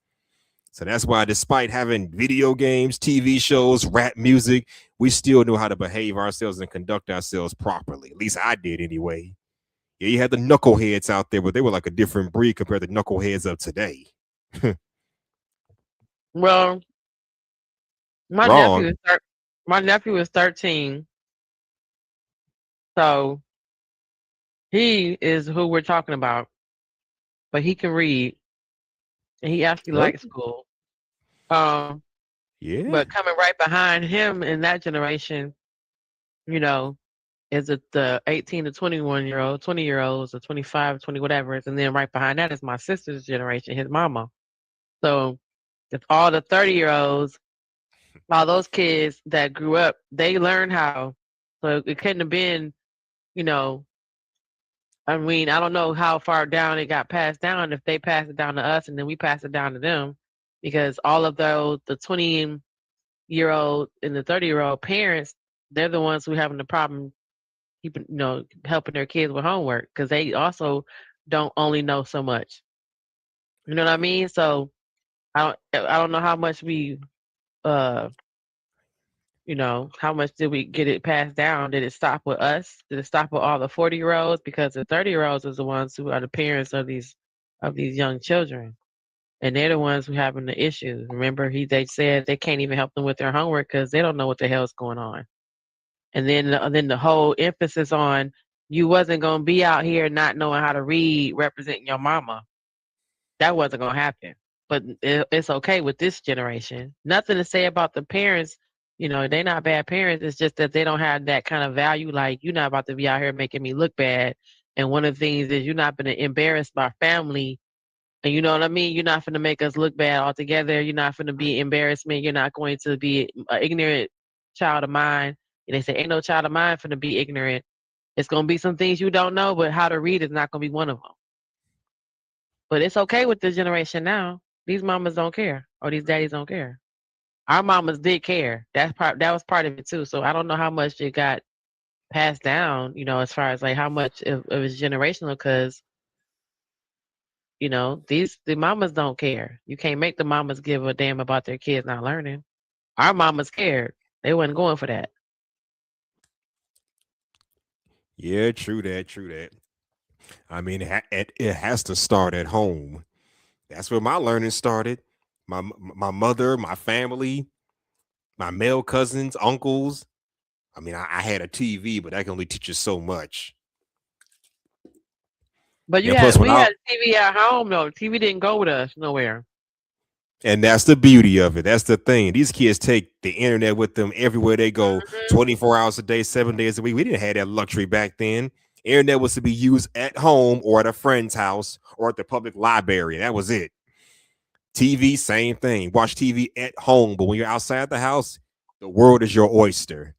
So that's why, despite having video games, TV shows, rap music, we still knew how to behave ourselves and conduct ourselves properly. At least I did anyway. Yeah, you had the knuckleheads out there, but they were like a different breed compared to knuckleheads of today. Well, my Wrong. nephew is 13. So he is who we're talking about. But he can read. And he actually likes school. Yeah. But coming right behind him in that generation, is it the 18 to 21-year-old, 20-year-olds, or 25, 20, whatever it is. And then right behind that is my sister's generation, his mama. So if all the 30-year-olds, all those kids that grew up, they learned how. So it couldn't have been, I mean, I don't know how far down it got passed down, if they passed it down to us and then we passed it down to them, because all of the 20-year-old and the 30-year-old parents, they're the ones who having the problem keeping, helping their kids with homework because they also don't only know so much. You know what I mean? So I don't know how much we how much did we get it passed down? Did it stop with us? Did it stop with all the 40-year-olds? Because the 30-year-olds is the ones who are the parents of these young children. And they're the ones who having the issues. Remember, they said they can't even help them with their homework because they don't know what the hell's going on. And then the whole emphasis on you wasn't gonna be out here not knowing how to read, representing your mama. That wasn't gonna happen. But it's okay with this generation. Nothing to say about the parents. They're not bad parents. It's just that they don't have that kind of value. Like, you're not about to be out here making me look bad. And one of the things is you're not going to embarrass my family. And you know what I mean? You're not going to make us look bad altogether. You're not going to be embarrassment. You're not going to be an ignorant child of mine. And they say, ain't no child of mine going to be ignorant. It's going to be some things you don't know, but how to read is not going to be one of them. But it's okay with this generation now. These mamas don't care, or these daddies don't care. Our mamas did care. That was part of it too. So I don't know how much it got passed down, as far as like how much it was generational, because the mamas don't care. You can't make the mamas give a damn about their kids not learning. Our mamas cared. They wasn't going for that. Yeah, true that. I mean, it has to start at home. That's where my learning started. My mother, my family, my male cousins, uncles. I mean, I had a TV, but that can only teach you so much. But we had TV at home though. TV didn't go with us nowhere. And that's the beauty of it. That's the thing. These kids take the internet with them everywhere they go, 24 hours a day, 7 days a week. We didn't have that luxury back then. Internet was to be used at home or at a friend's house or at the public library. That was it. TV, same thing. Watch TV at home, but when you're outside the house, the world is your oyster.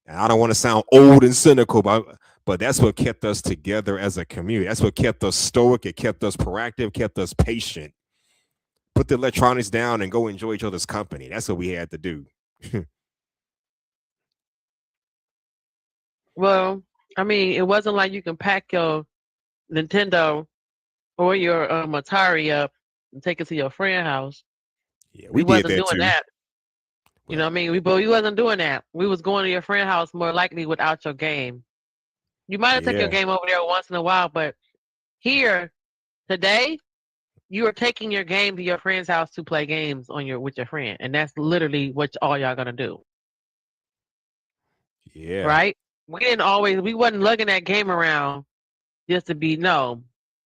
And I don't want to sound old and cynical, but that's what kept us together as a community. That's what kept us stoic. It kept us proactive, kept us patient. Put the electronics down and go enjoy each other's company. That's what we had to do. Well, I mean, it wasn't like you can pack your Nintendo or your Atari up and take it to your friend's house. Yeah, we wasn't doing too. that. You know what I mean? We wasn't doing that. We was going to your friend's house more likely without your game. You might have taken your game over there once in a while, but here today, you are taking your game to your friend's house to play games with your friend, and that's literally what all y'all gonna do. Yeah. Right? We wasn't lugging that game around just to be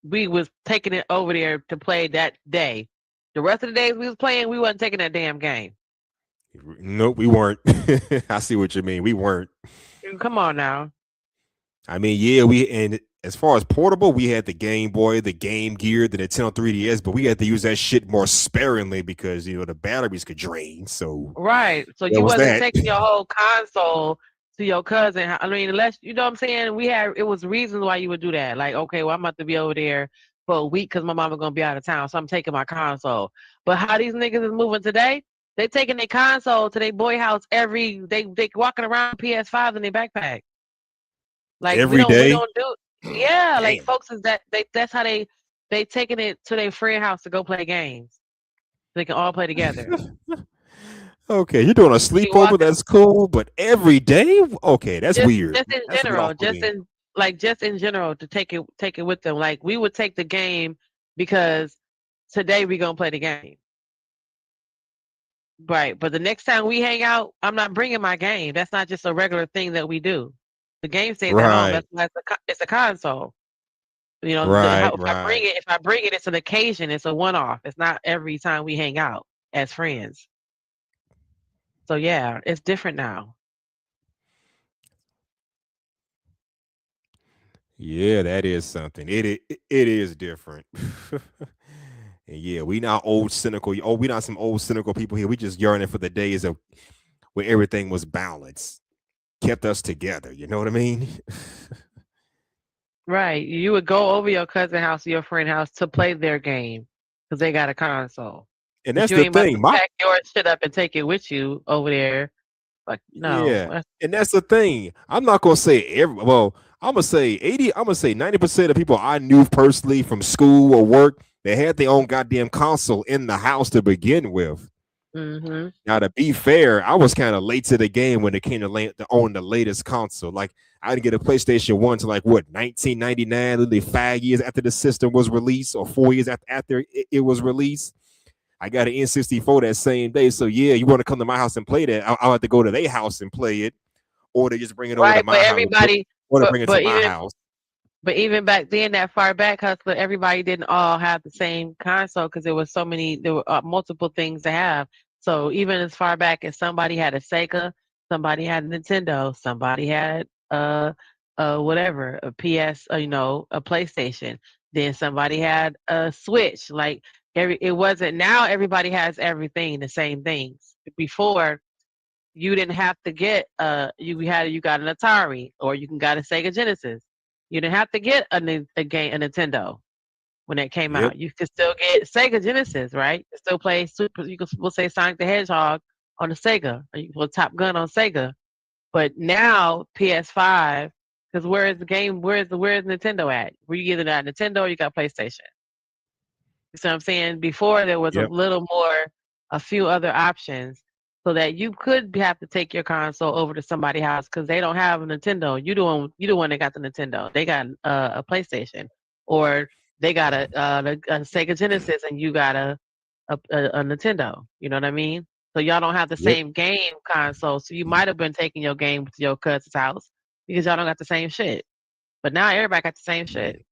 we was taking it over there to play that day. The rest of the days we was playing, we wasn't taking that damn game. Nope, we weren't. I see what you mean. We weren't. Come on now. I mean, yeah, and as far as portable, we had the Game Boy, the Game Gear, the Nintendo 3DS, but we had to use that shit more sparingly because the batteries could drain. So right, so you wasn't taking your whole console to your cousin. I mean, unless you know what I'm saying, it was reasons why you would do that. Like, okay, well, I'm about to be over there for a week because my mama gonna be out of town, so I'm taking my console. But how these niggas is moving today? They taking their console to their boy house they walking around PS5 in their backpack. Like every day. We don't do. Yeah, damn. Like folks is that's how they taking it to their friend house to go play games. They can all play together. Okay, you're doing a sleepover. That's cool, but every day, okay, that's weird. Just in general, just in general, to take it with them. Like we would take the game because today we gonna play the game. Right, but the next time we hang out, I'm not bringing my game. That's not just a regular thing that we do. The game stays at home. That's why it's a console. If I bring it, it's an occasion. It's a one-off. It's not every time we hang out as friends. So yeah, it's different now. Yeah, that is something. It is different. And yeah, we not old cynical. We not some old cynical people here. We just yearning for the days of where everything was balanced, kept us together. You know what I mean? Right. You would go over your cousin's house or your friend's house to play their game because they got a console. And that's the thing. Pack your shit up and take it with you over there Like, no. Yeah, and that's the thing. I'm not gonna say I'm gonna say 80. I'm gonna say 90% of people I knew personally from school or work, they had their own goddamn console in the house to begin with. Mm-hmm. Now, to be fair, I was kind of late to the game when it came to own the latest console. Like, I didn't get a PlayStation 1 to 1999, literally 5 years after the system was released, or 4 years after it was released. I got an N64 that same day. So yeah, you want to come to my house and play that? I'll have to go to their house and play it, or they just bring it over to my house. Or they bring it to my house. But even back then, that far back, Hustler, everybody didn't all have the same console because there were multiple things to have. So even as far back as somebody had a Sega, somebody had a Nintendo, somebody had whatever, a PS, a PlayStation. Then somebody had a Switch. Like it wasn't. Now everybody has everything, the same things. Before, you didn't have to get you got an Atari, or you got a Sega Genesis. You didn't have to get a Nintendo when it came out. You could still get Sega Genesis, right? You still play we'll say Sonic the Hedgehog on the Sega, or you will Top Gun on Sega. But now PS5, because where's Nintendo at? Were you either got Nintendo or you got PlayStation? You see what I'm saying? Before there was a few other options, so that you could have to take your console over to somebody's house because they don't have a Nintendo. You the one that got the Nintendo. They got a PlayStation, or they got a Sega Genesis, and you got a Nintendo. You know what I mean? So y'all don't have the same game console. So you might have been taking your game to your cousin's house because y'all don't got the same shit. But now everybody got the same shit.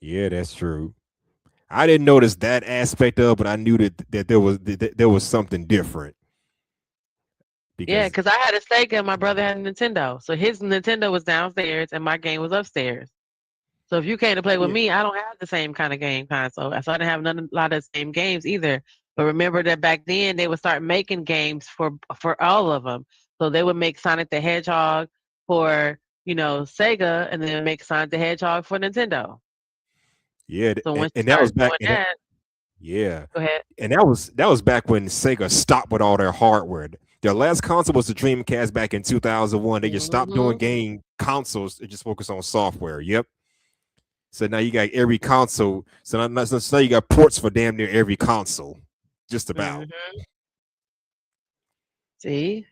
Yeah, that's true. I didn't notice that aspect of, but I knew that there was something different. Because I had a Sega and my brother had a Nintendo. So his Nintendo was downstairs and my game was upstairs. So if you came to play with me, I don't have the same kind of game console. So I didn't have a lot of the same games either. But remember that back then they would start making games for all of them. So they would make Sonic the Hedgehog for Sega, and then make Sonic the Hedgehog for Nintendo. Yeah, so and that was back. Go ahead. And that was back when Sega stopped with all their hardware. Their last console was the Dreamcast back in 2001. They just stopped doing game consoles. They just focused on software. Yep. So now you got every console. So now you got ports for damn near every console, just about. See.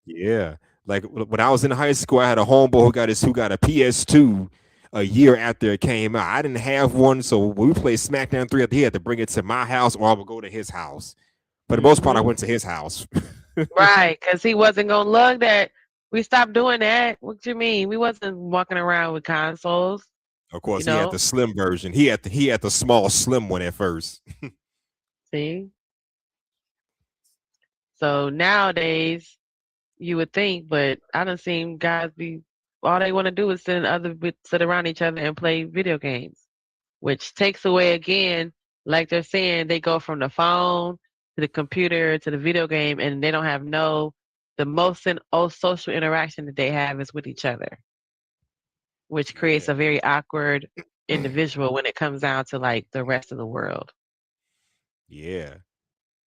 Yeah, like when I was in high school, I had a homeboy who got a PS2 a year after it came out. I didn't have one, so when we played SmackDown 3, he had to bring it to my house, or I would go to his house. For the most part, I went to his house. Right, because he wasn't gonna lug that. We stopped doing that. What you mean? We wasn't walking around with consoles. Of course, he had the slim version. He had the small slim one at first. See. So nowadays, you would think, but I done seen guys all they want to do is sit around each other and play video games, which takes away again, like they're saying, they go from the phone to the computer to the video game, and they don't have the most social interaction that they have is with each other, which creates a very awkward individual when it comes down to like the rest of the world. Yeah.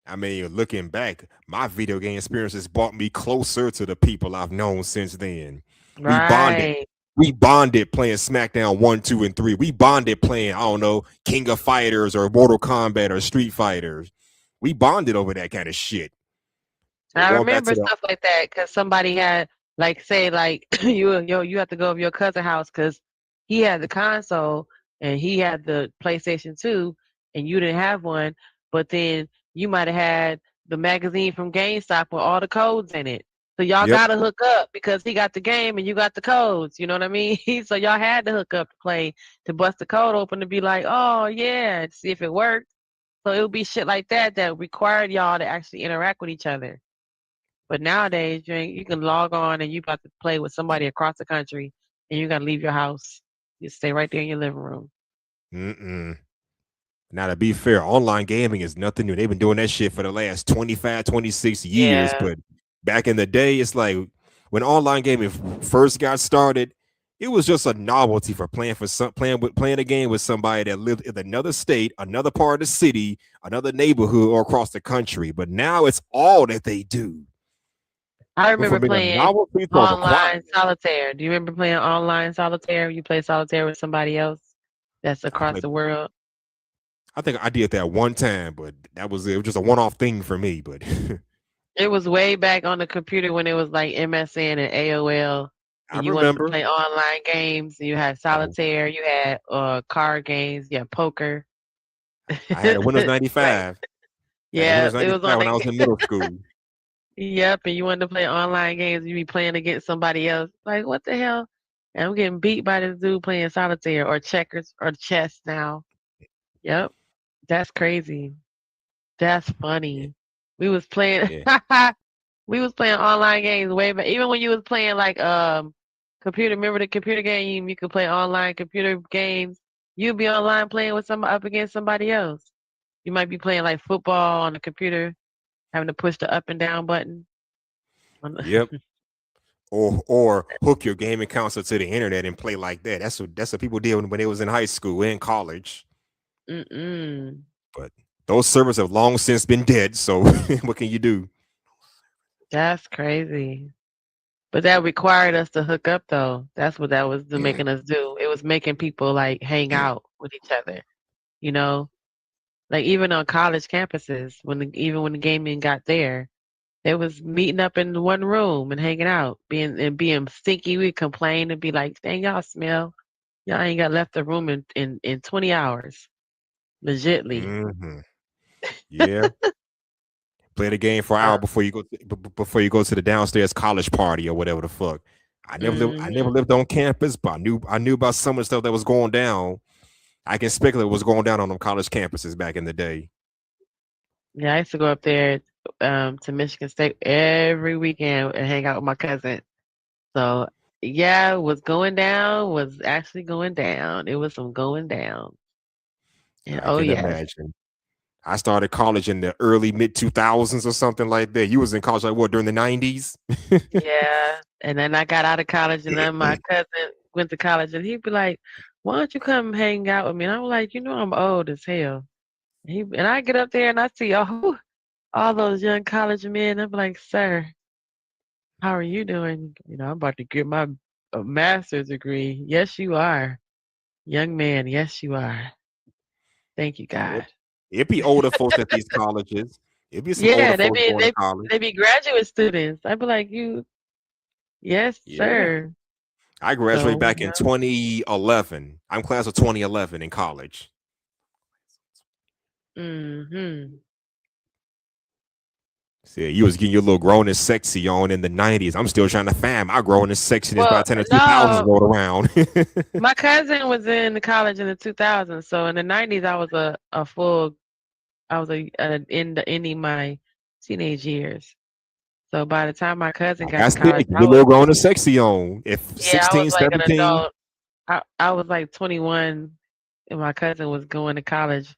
I mean, looking back, my video game experiences brought me closer to the people I've known since then. Right. We bonded playing SmackDown 1, 2, and 3. We bonded playing, I don't know, King of Fighters or Mortal Kombat or Street Fighters. We bonded over that kind of shit. I remember stuff like that because somebody had, like, say, like, you have to go over your cousin's house because he had the console and he had the PlayStation 2 and you didn't have one, but then you might have had the magazine from GameStop with all the codes in it. So y'all gotta hook up because he got the game and you got the codes. You know what I mean? So y'all had to hook up to play, to bust the code open, to be like, oh yeah, to see if it worked. So it would be shit like that required y'all to actually interact with each other. But nowadays, you can log on and you about to play with somebody across the country, and you gotta leave your house. You stay right there in your living room. Now, to be fair, online gaming is nothing new. They've been doing that shit for the last 25, 26 years. Yeah. But back in the day, it's like when online gaming first got started, it was just a novelty for playing a game with somebody that lived in another state, another part of the city, another neighborhood, or across the country. But now it's all that they do. I Went remember from being a playing novelty to a online requirement. solitaire. Do you remember playing online solitaire? You play solitaire with somebody else that's I across played. the world. I think I did that one time, but that was it. It was just a one-off thing for me. But It was way back on the computer when it was like MSN and AOL, I and you wanted to remember. play online games. You had Oh, solitaire, you had card games, you had poker. I had a Windows Right. 95. I had a Yeah, Windows it was on 95 when I was the in middle school. Yep, and you wanted to play online games, you be playing against somebody else. Like, what the hell? And I'm getting beat by this dude playing solitaire or checkers or chess now. Yep, that's crazy. That's Yeah, funny. We was playing yeah. we was playing online games way back. Even when you was playing like computer, remember the computer game? You could play online computer games. You'd be online playing with some up against somebody else. You might be playing like football on the computer, having to push the up and down button. Yep. Or hook your gaming console to the internet and play like that. That's what people did when they was in high school and college. Mm-mm. But those servers have long since been dead. So what can you do? That's crazy. But that required us to hook up though. That's what that was making us do. It was making people like hang out with each other. You know? Like even on college campuses, even when the gaming got there, they was meeting up in one room and hanging out, being stinky. We'd complain and be like, dang, y'all smell. Y'all ain't got left the room in 20 hours. Legitly. Hmm. Yeah. Play the game for an hour before you go to the downstairs college party or whatever the fuck. I never lived on campus, but I knew about some of the stuff that was going down. I can speculate what was going down on them college campuses back in the day. Yeah, I used to go up there to Michigan State every weekend and hang out with my cousin. So yeah, was actually going down. It was some going down. And I oh can yes. imagine. I started college in the early mid 2000s or something like that. You was in college like what, during the 90s? Yeah. And then I got out of college and then my cousin went to college and he'd be like, why don't you come hang out with me? And I was like, I'm old as hell. And I get up there and I see all those young college men. I'm like, sir, how are you doing? I'm about to get my master's degree. Yes, you are. Young man, yes, you are. Thank you, God. It'd be older folks at these colleges. It'd be some Yeah, older folks going to college. they be graduate students. I'd be like, yes, Yeah. sir. I graduated So, back in 2011. I'm class of 2011 in college. Mm-hmm. See, you was getting your little grown and sexy on in the 90s. I'm still trying to find my grown and sexiness by the time the 2000s rolled around. My cousin was in the college in the 2000s. So in the 90s, I was ending my teenage years. So by the time my cousin got That's to college, it. Your little grown and sexy on. If I 16, was like an 17. adult. I was like 21 and my cousin was going to college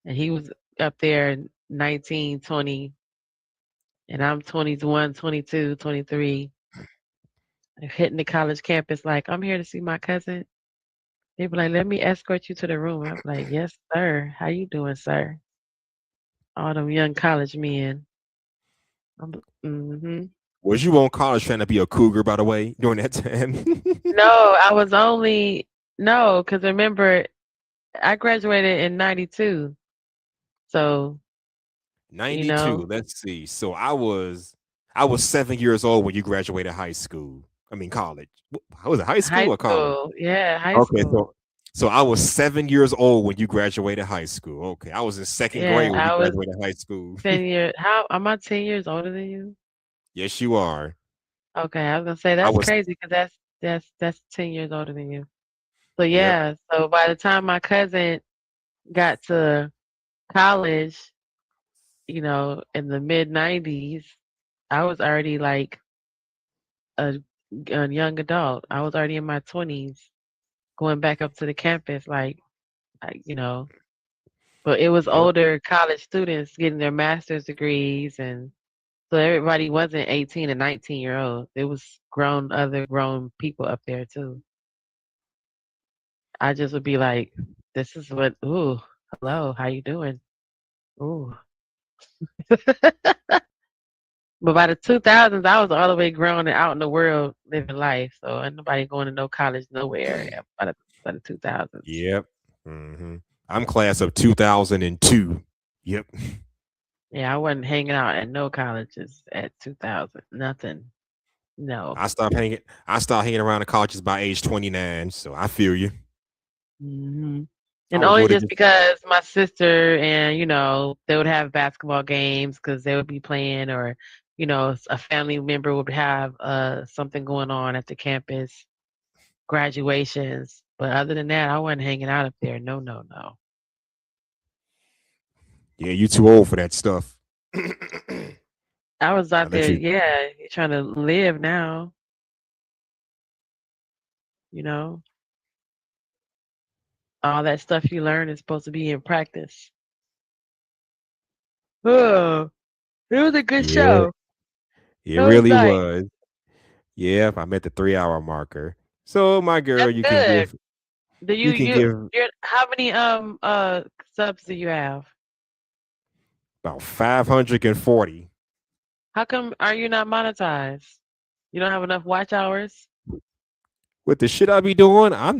and he was up there 19, 20, and I'm 21, 22, 23, hitting the college campus like, I'm here to see my cousin. They be like, let me escort you to the room. I'm like, yes, sir. How you doing, sir? All them young college men. Mm-hmm. Was you on college trying to be a cougar, by the way, during that time? No, I was because remember, I graduated in 92. So, 92. Let's see. So I was 7 years old when you graduated high school. I mean college. Was it high school or college? Yeah, high Okay, school. so I was 7 years old when you graduated high school. Okay, I was in second grade when you I was graduated high school. 10 years. Am I 10 years older than you? Yes, you are. Okay, I was gonna say I that's was. crazy because that's 10 years older than you. So Yep. yeah, so by the time my cousin got to college, in the mid 90s, I was already like a young adult. I was already in my 20s, going back up to the campus, but it was Yep. older college students getting their master's degrees, and so everybody wasn't 18 and 19-year-olds. It was other grown people up there too. I just would be like, this is ooh, hello, how you doing? Ooh. But by the 2000s, I was all the way grown and out in the world living life. So ain't nobody going to no college nowhere by the 2000s. Yep. I'm class of 2002. Yep. Yeah, I wasn't hanging out at no colleges at 2000. Nothing. No. I stopped hanging around the colleges by age 29. So I feel you. And would only go to just because my sister and, they would have basketball games because they would be playing, or, a family member would have something going on at the campus, graduations. But other than that, I wasn't hanging out up there. No, no, no. Yeah, you too old for that stuff. I was out let there, you- yeah, you're trying to live now. All that stuff you learn is supposed to be in practice. Oh, it was a good show. It It was really nice. was. Yeah, I'm at the 3-hour marker. So my girl, That's you good. can give Do you can give how many subs do you have? about 540. How come are you not monetized? You don't have enough watch hours? With the shit I be doing, I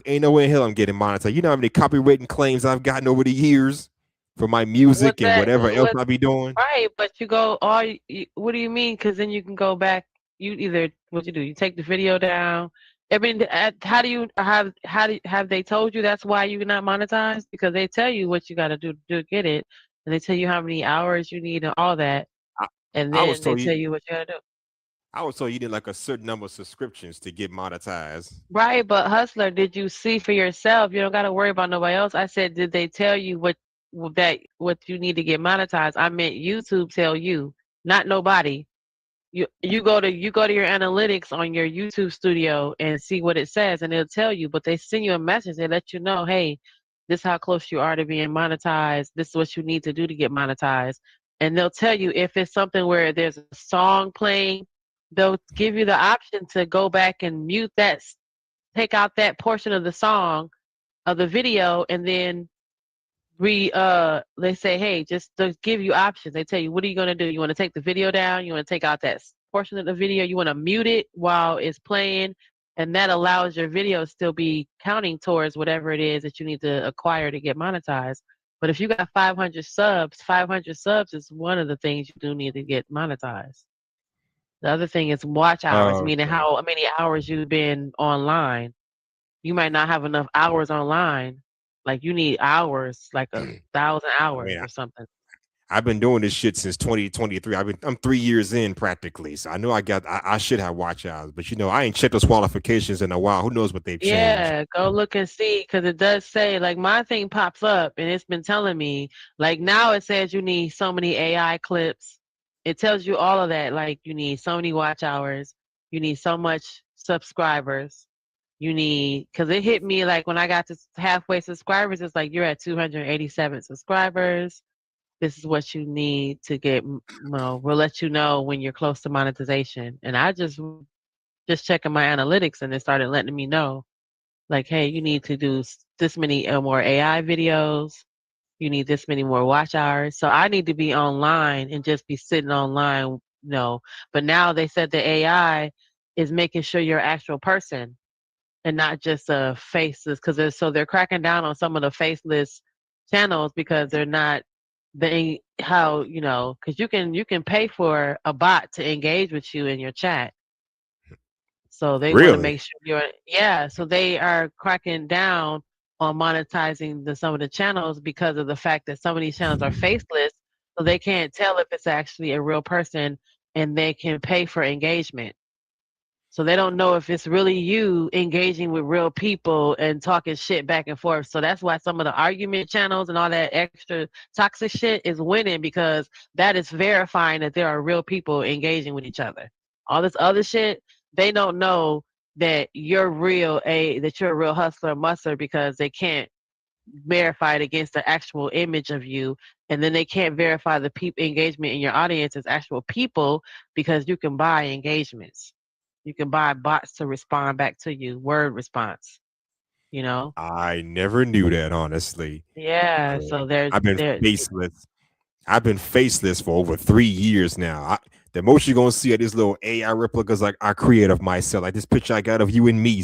ain't no way in hell I'm getting monetized. You know how many copywritten claims I've gotten over the years for my music and whatever else I be doing? Right, but you go what do you mean? Because then you can go back. You either what you do, you take the video down. I mean, how do you have they told you that's why you're not monetized? Because they tell you what you got to do to get it, and they tell you how many hours you need and all that, and I then was they told tell you you what you got to do. I was told you need like a certain number of subscriptions to get monetized. Right, but Hustler, did you see for yourself? You don't got to worry about nobody else. I said, did they tell you what you need to get monetized? I meant YouTube tell you, not nobody. You go to your analytics on your YouTube studio and see what it says, and it'll tell you. But they send you a message. They let you know, hey, this is how close you are to being monetized. This is what you need to do to get monetized. And they'll tell you if it's something where there's a song playing, they'll give you the option to go back and mute that, take out that portion of the song, of the video, and then they say, hey, just to give you options. They tell you, what are you going to do? You want to take the video down? You want to take out that portion of the video? You want to mute it while it's playing? And that allows your video to still be counting towards whatever it is that you need to acquire to get monetized. But if you got 500 subs is one of the things you do need to get monetized. The other thing is watch hours, meaning Okay. how many hours you've been online. You might not have enough hours online. Like you need hours, like 1,000 hours or something. I've been doing this shit since 2023. I'm 3 years in practically. So I know I should have watch hours, but I ain't checked those qualifications in a while. Who knows what they've changed? Yeah, go look and see, because it does say, like, my thing pops up and it's been telling me, like, now it says you need so many AI clips. It tells you all of that, like you need so many watch hours, you need so much subscribers, you need, because it hit me like when I got to halfway subscribers, it's like you're at 287 subscribers. This is what you need to get. We'll let you know when you're close to monetization. And I just checking my analytics, and it started letting me know, like, hey, you need to do this many more AI videos. You need this many more watch hours. So I need to be online and just be sitting online, But now they said the AI is making sure you're an actual person and not just faceless, because they're cracking down on some of the faceless channels because they're not because you can pay for a bot to engage with you in your chat. So they want to Really? make sure so they are cracking down on monetizing some of the channels because of the fact that some of these channels are faceless, so they can't tell if it's actually a real person, and they can pay for engagement. So they don't know if it's really you engaging with real people and talking shit back and forth. So that's why some of the argument channels and all that extra toxic shit is winning, because that is verifying that there are real people engaging with each other. All this other shit, they don't know that you're real, that you're a real hustler, muscler, because they can't verify it against the actual image of you. And then they can't verify the engagement in your audience as actual people, because you can buy engagements. You can buy bots to respond back to you, word response, I never knew that, honestly. Yeah, so I've been faceless. I've been faceless for over 3 years now. The most you're gonna see are these little AI replicas like I create of myself. Like this picture I got of you and me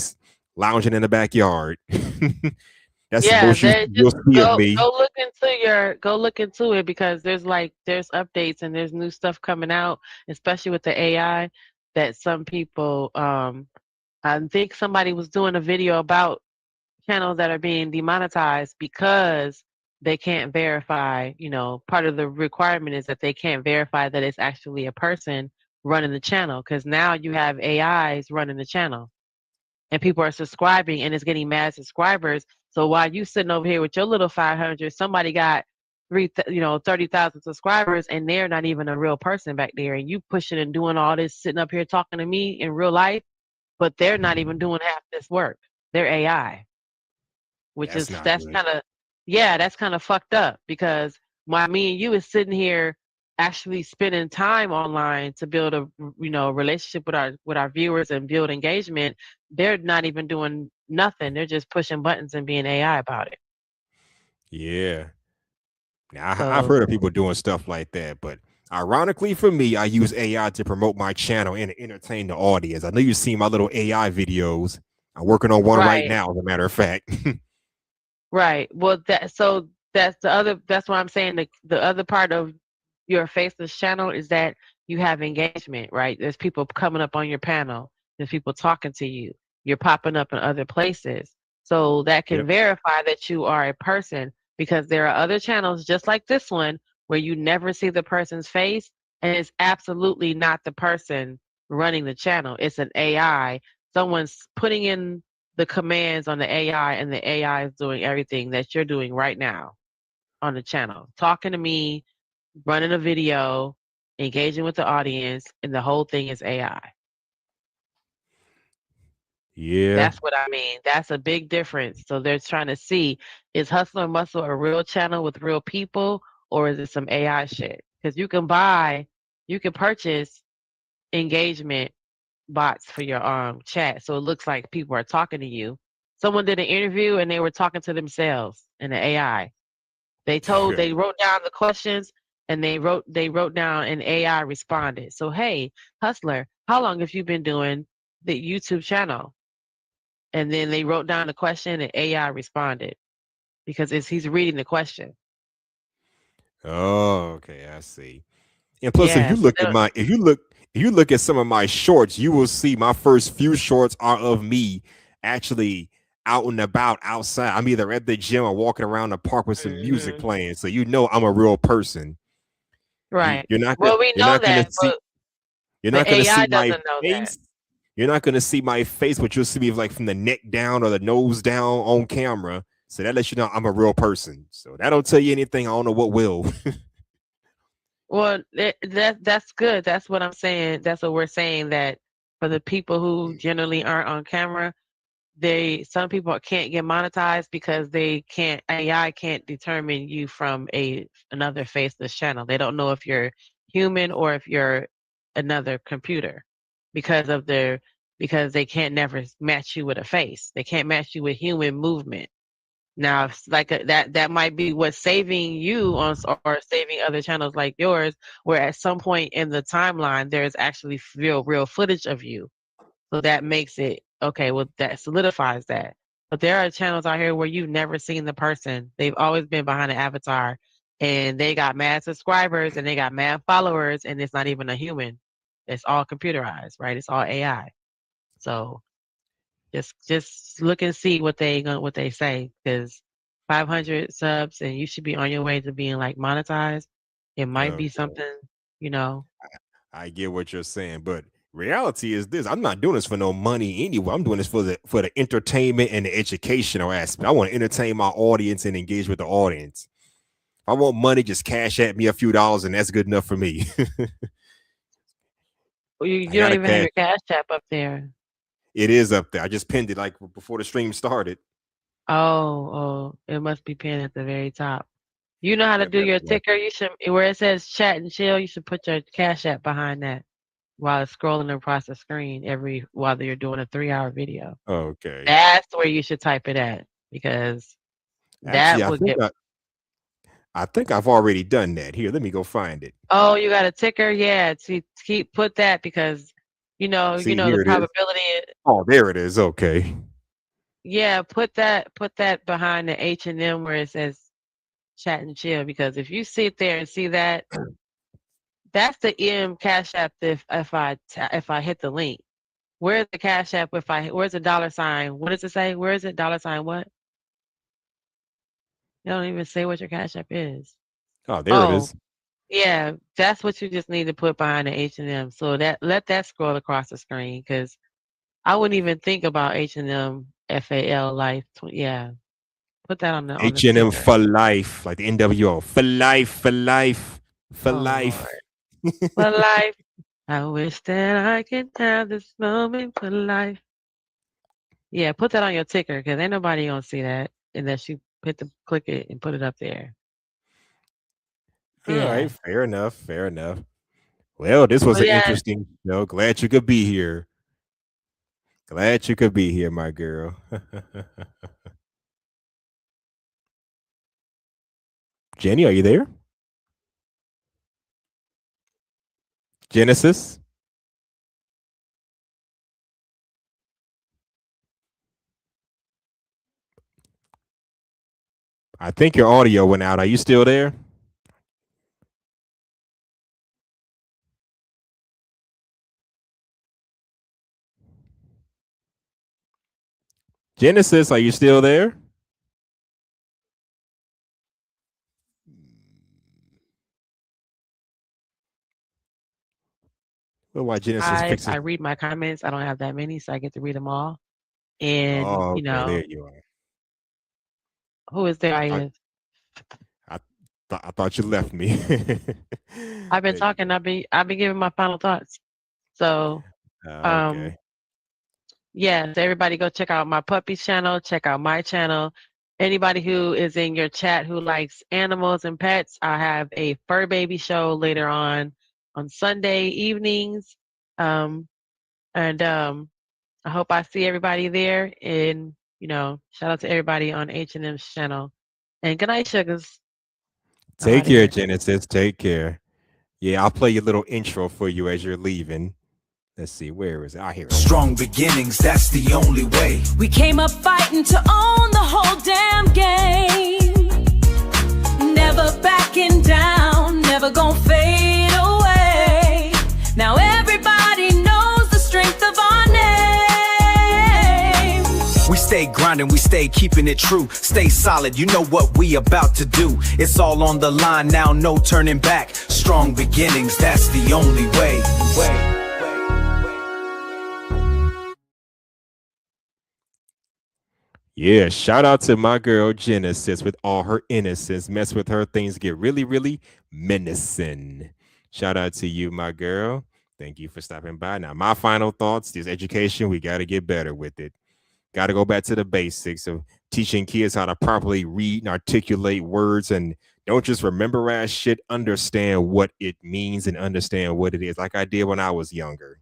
lounging in the backyard. That's the most you'll see of me. Go look into it because there's updates and there's new stuff coming out, especially with the AI that some people I think somebody was doing a video about channels that are being demonetized because they can't verify, part of the requirement is that they can't verify that it's actually a person running the channel because now you have AIs running the channel and people are subscribing and it's getting mad subscribers. So while you sitting over here with your little 500, somebody got 30,000 subscribers and they're not even a real person back there and you pushing and doing all this, sitting up here talking to me in real life, but they're not even doing half this work. They're AI, that's kind of fucked up because while me and you is sitting here actually spending time online to build a relationship with our viewers and build engagement, they're not even doing nothing. They're just pushing buttons and being AI about it. Yeah. Now I've heard of people doing stuff like that, but ironically for me, I use AI to promote my channel and entertain the audience. I know you've seen my little AI videos. I'm working on one right now, as a matter of fact. Right. Well, that's what I'm saying. The other part of your faceless channel is that you have engagement, right? There's people coming up on your panel. There's people talking to you. You're popping up in other places. So that can verify that you are a person because there are other channels just like this one where you never see the person's face and it's absolutely not the person running the channel. It's an AI. Someone's putting in the commands on the AI and the AI is doing everything that you're doing right now on the channel. Talking to me, running a video, engaging with the audience, and the whole thing is AI. Yeah. That's what I mean. That's a big difference. So they're trying to see, is Hustler Muscle a real channel with real people or is it some AI shit? Because you can purchase engagement bots for your chat. So it looks like people are talking to you. Someone did an interview and they were talking to themselves in the AI. They wrote down the questions and they wrote down and AI responded. So, hey, Hustler, how long have you been doing the YouTube channel? And then they wrote down the question and AI responded because he's reading the question. Oh, okay, I see. And plus, if you look at some of my shorts, you will see my first few shorts are of me actually out and about outside. I'm either at the gym or walking around the park with some music playing. So I'm a real person. Right. You're not Well, we know that. You're not going to see my face. You're not going to see my face, but you'll see me like from the neck down or the nose down on camera. So that lets you know I'm a real person. So that don't tell you anything. I don't know what will. Well, that's good. That's what I'm saying. That's what we're saying, that for the people who generally aren't on camera, some people can't get monetized because AI can't determine you from another faceless channel. They don't know if you're human or if you're another computer because they can't never match you with a face. They can't match you with human movement. Now, that might be what's saving you or saving other channels like yours, where at some point in the timeline there's actually real footage of you. So that makes it okay. Well, that solidifies that. But there are channels out here where you've never seen the person. They've always been behind an avatar, and they got mad subscribers and they got mad followers, and it's not even a human. It's all computerized, right? It's all AI. So just look and see what they say, because 500 subs and you should be on your way to being like monetized. It might be something, I get what you're saying, but reality is this: I'm not doing this for no money anyway. I'm doing this for the entertainment and the educational aspect. I want to entertain my audience and engage with the audience. If I want money, just cash at me a few dollars, and that's good enough for me. You don't even have your Cash App up there. It is up there. I just pinned it like before the stream started. Oh, it must be pinned at the very top. You know how to do your ticker. You should, where it says chat and chill, you should put your Cash App behind that while it's scrolling across the screen while you're doing a 3-hour video. Okay. That's where you should type it at, because that would get. I think I've already done that. Here, let me go find it. Oh, you got a ticker? Yeah, to put that because See, the here it is. probability. Oh, there it is. Okay. Yeah, put that behind the H&M where it says chat and chill, because if you sit there and see that, that's the Cash App if I hit the link. Where's the Cash App where's the $? What does it say? Where is it? $ what? You don't even say what your Cash App is. Oh, there it is. Yeah, that's what you just need to put behind the H&M. So let that scroll across the screen, because I wouldn't even think about H&M FAL life. Yeah, put that on the H&M ticker. for life, like the NWO. For life, for life, for Oh, life. For life. I wish that I could have this moment for life. Yeah, put that on your ticker, because ain't nobody gonna see that unless you click it and put it up there. All Yeah. right, fair enough, fair enough. Well, this was But an yeah, interesting show. Glad you could be here. Glad you could be here, my girl. Jenny, are you there? Genesis? I think your audio went out. Are you still there? Genesis, are you still there? Well, why Genesis fixes? I read my comments. I don't have that many, so I get to read them all. And Oh, okay, there you are. who is there? I thought you left me. I've been talking. I've been giving my final thoughts. So, Okay. yeah. So everybody, go check out my puppy's channel. Check out my channel. Anybody who is in your chat who likes animals and pets, I have a fur baby show later on Sunday evenings. I hope I see everybody there. And shout out to everybody on H&M's channel. And good night, sugars. Take care, Genesis. Take care. Yeah, I'll play your little intro for you as you're leaving. Let's see, where is it? I hear it. Strong beginnings, that's the only way. We came up fighting to own the whole damn game. Never backing down, never gonna fade away. Now everybody knows the strength of our name. We stay grinding, we stay keeping it true. Stay solid, you know what we about to do. It's all on the line now, no turning back. Strong beginnings, that's the only way. Yeah, shout out to my girl Genesis with all her innocence. Mess with her, things get really, really menacing. Shout out to you, my girl. Thank you for stopping by. Now, my final thoughts, this education, we got to get better with it. Got to go back to the basics of teaching kids how to properly read and articulate words, and don't just memorize shit, understand what it means and understand what it is, like I did when I was younger.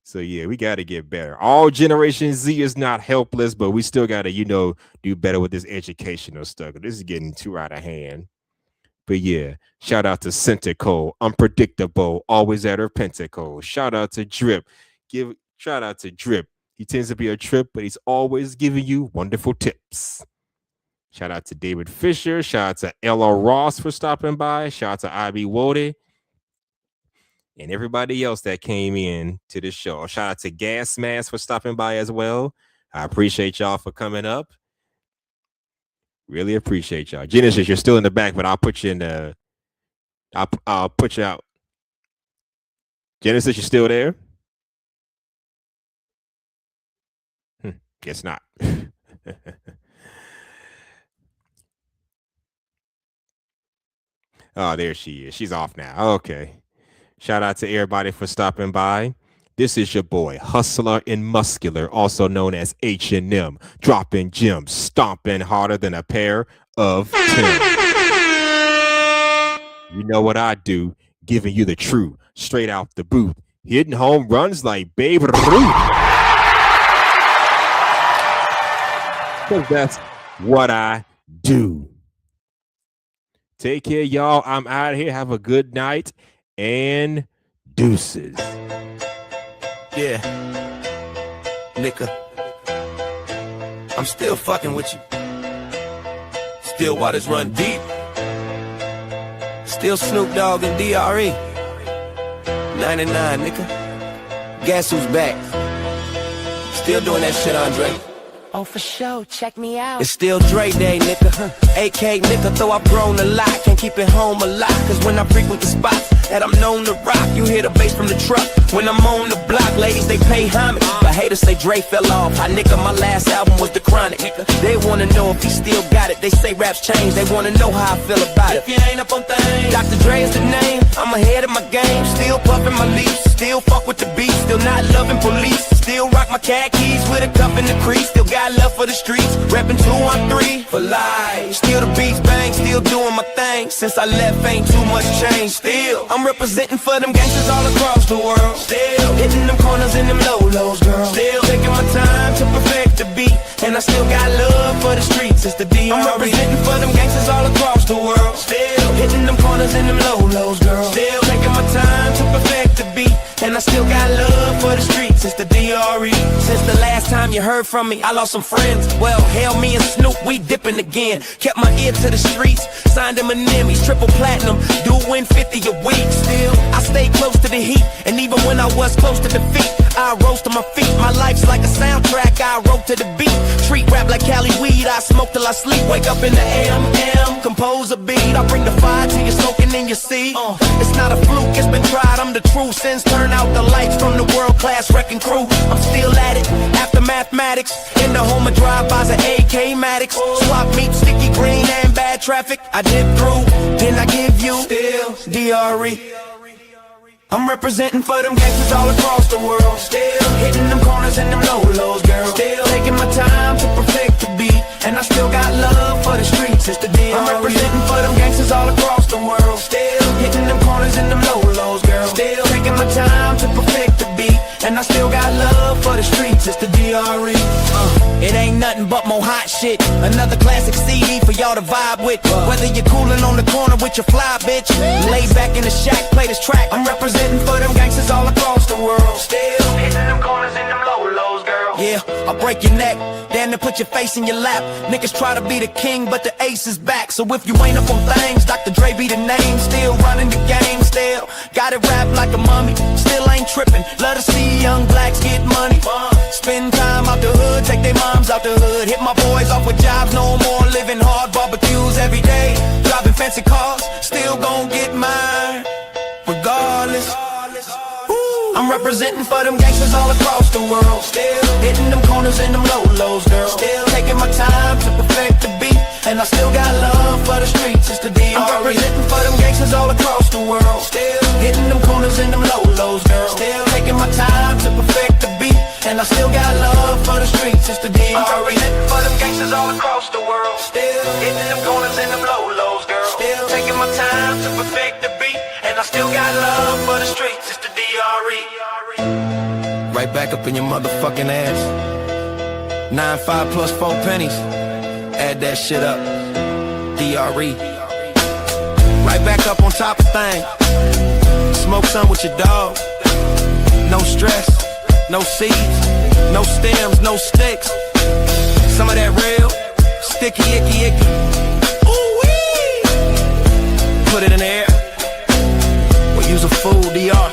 So yeah, we got to get better. All Generation Z is not helpless, but we still got to, do better with this educational stuff. This is getting too out of hand. But yeah, shout out to Centico, unpredictable, always at her pentacle. Shout out to Drip. Shout out to Drip. He tends to be a trip, but he's always giving you wonderful tips. Shout out to David Fisher. Shout out to Ella Ross for stopping by. Shout out to IB Wode. And everybody else that came in to the show. Shout out to Gas Mask for stopping by as well. I appreciate y'all for coming up. Really appreciate y'all. Genesis, you're still in the back, but I'll put you in the. I'll put you out. Genesis, you still there? Guess not. Oh, there she is. She's off now. Okay. Shout out to everybody for stopping by. This is your boy, Hustler and Muscular, also known as H&M, dropping gems, stomping harder than a pair of Timbs. You know what I do, giving you the truth, straight out the booth, hitting home runs like Babe Ruth. Because that's what I do. Take care, y'all. I'm out of here. Have a good night and deuces. Yeah. Nigga. I'm still fucking with you. Still waters run deep. Still Snoop Dogg and DRE. 99, nigga. Guess who's back? Still doing that shit, Andre. Oh, for sure. Check me out. It's still Dre Day, nigga. AK, nigga, though I've grown a lot. Can't keep it home a lot. Cause when I frequent the spots that I'm known to rock, you hear the bass from the truck. When I'm on the block, ladies, they pay homage. But haters say Dre fell off. I nigga, my last album was The Chronic. They wanna know if he still got it. They say raps change. They wanna know how I feel about it. If you ain't up on things, Dr. Dre is the name. I'm ahead of my game. Still puffin' my leaves. Still fuck with the beat. Still not loving police. Still rock my khakis with a cup in the crease. Still got love for the streets. Reppin' 213 for life. Still the beats bang. Still doing my thing. Since I left, ain't too much change. Still, I'm representing for them gangsters all across the world. Still hitting them corners in them low-lows, girl. Still taking my time to perfect the beat. And I still got love for the streets. It's the DRE. I'm representing for them gangsters all across the world. Still hitting them corners in them low-lows, girl. Still taking my time to perfect the beat. And I still got love for the streets. It's the DRE. Since the last time you heard from me, I lost some friends. Well, hell, me and Snoop, we dipping again. Kept my ear to the streets. Signed Eminem, he's triple platinum. Doing 50 a week. Still, I stay close to the heat. And even when I was close to defeat, I rose to my feet. My life's like a soundtrack, I wrote to the beat. Treat rap like Cali weed, I smoke till I sleep. Wake up in the AM, compose a beat. I bring the fire to you, smoking in your seat. It's not a fluke, it's been tried, I'm the truth. Since turn out the lights from the world-class wrecking crew, I'm still at it, after mathematics. In the home of drive-bys and AK Maddox. Swap meet, sticky green and bad traffic. I dip through, then I give you still DRE. I'm representing for them gangsters all across the world. Still hitting them corners and them low-lows, girl. Still taking my time to perfect the beat. And I still got love for the streets. It's the DRE. I'm representing for them gangsters all across the world. Still hitting them corners and them low-lows, girl. Still taking my time to perfect the beat. And I still got love for the streets. It's the DRE. It ain't nothing but more hot shit. Another classic CD for y'all to vibe with. Whether you're coolin' on the corner with your fly bitch, laid back in the shack, play this track. I'm representing for them gangsters all across the world. Still hitting them corners in them low-lows, girl. Yeah, I'll break your neck, then to put your face in your lap. Niggas try to be the king, but the ace is back. So if you ain't up on things, Dr. Dre be the name. Still running the game, still got it wrapped like a mummy. Still ain't tripping, love to see young blacks get money. Spend time out the hood, take their moms out the hood. Hit my boys off with jobs, no more living hard. Barbecues every day, driving fancy cars. Still gon' get mine, regardless. I'm representing for them gangsters all across the world. Still hitting them corners and them low-lows, girl. Still taking my time to perfect the beat. And I still got love for the streets. It's the DRE. I'm representing for them gangsters all across the world. Still hitting them corners and them low-lows, girl. Still taking my time to perfect the beat. And I still got love for the streets. It's the DRE. I'm representing for them gangsters all across the world. Still hitting them corners and them low-lows, girl. Still taking my time to perfect the beat. And I still got love for the streets. It's the DRE. Right back up in your motherfucking ass. 9-5 plus 4 pennies. Add that shit up. DRE. Right back up on top of things. Smoke some with your dog. No stress, no seeds, no stems, no sticks. Some of that real sticky, icky, icky. Ooh-wee. Put it in the air. We'll use a fool, DR.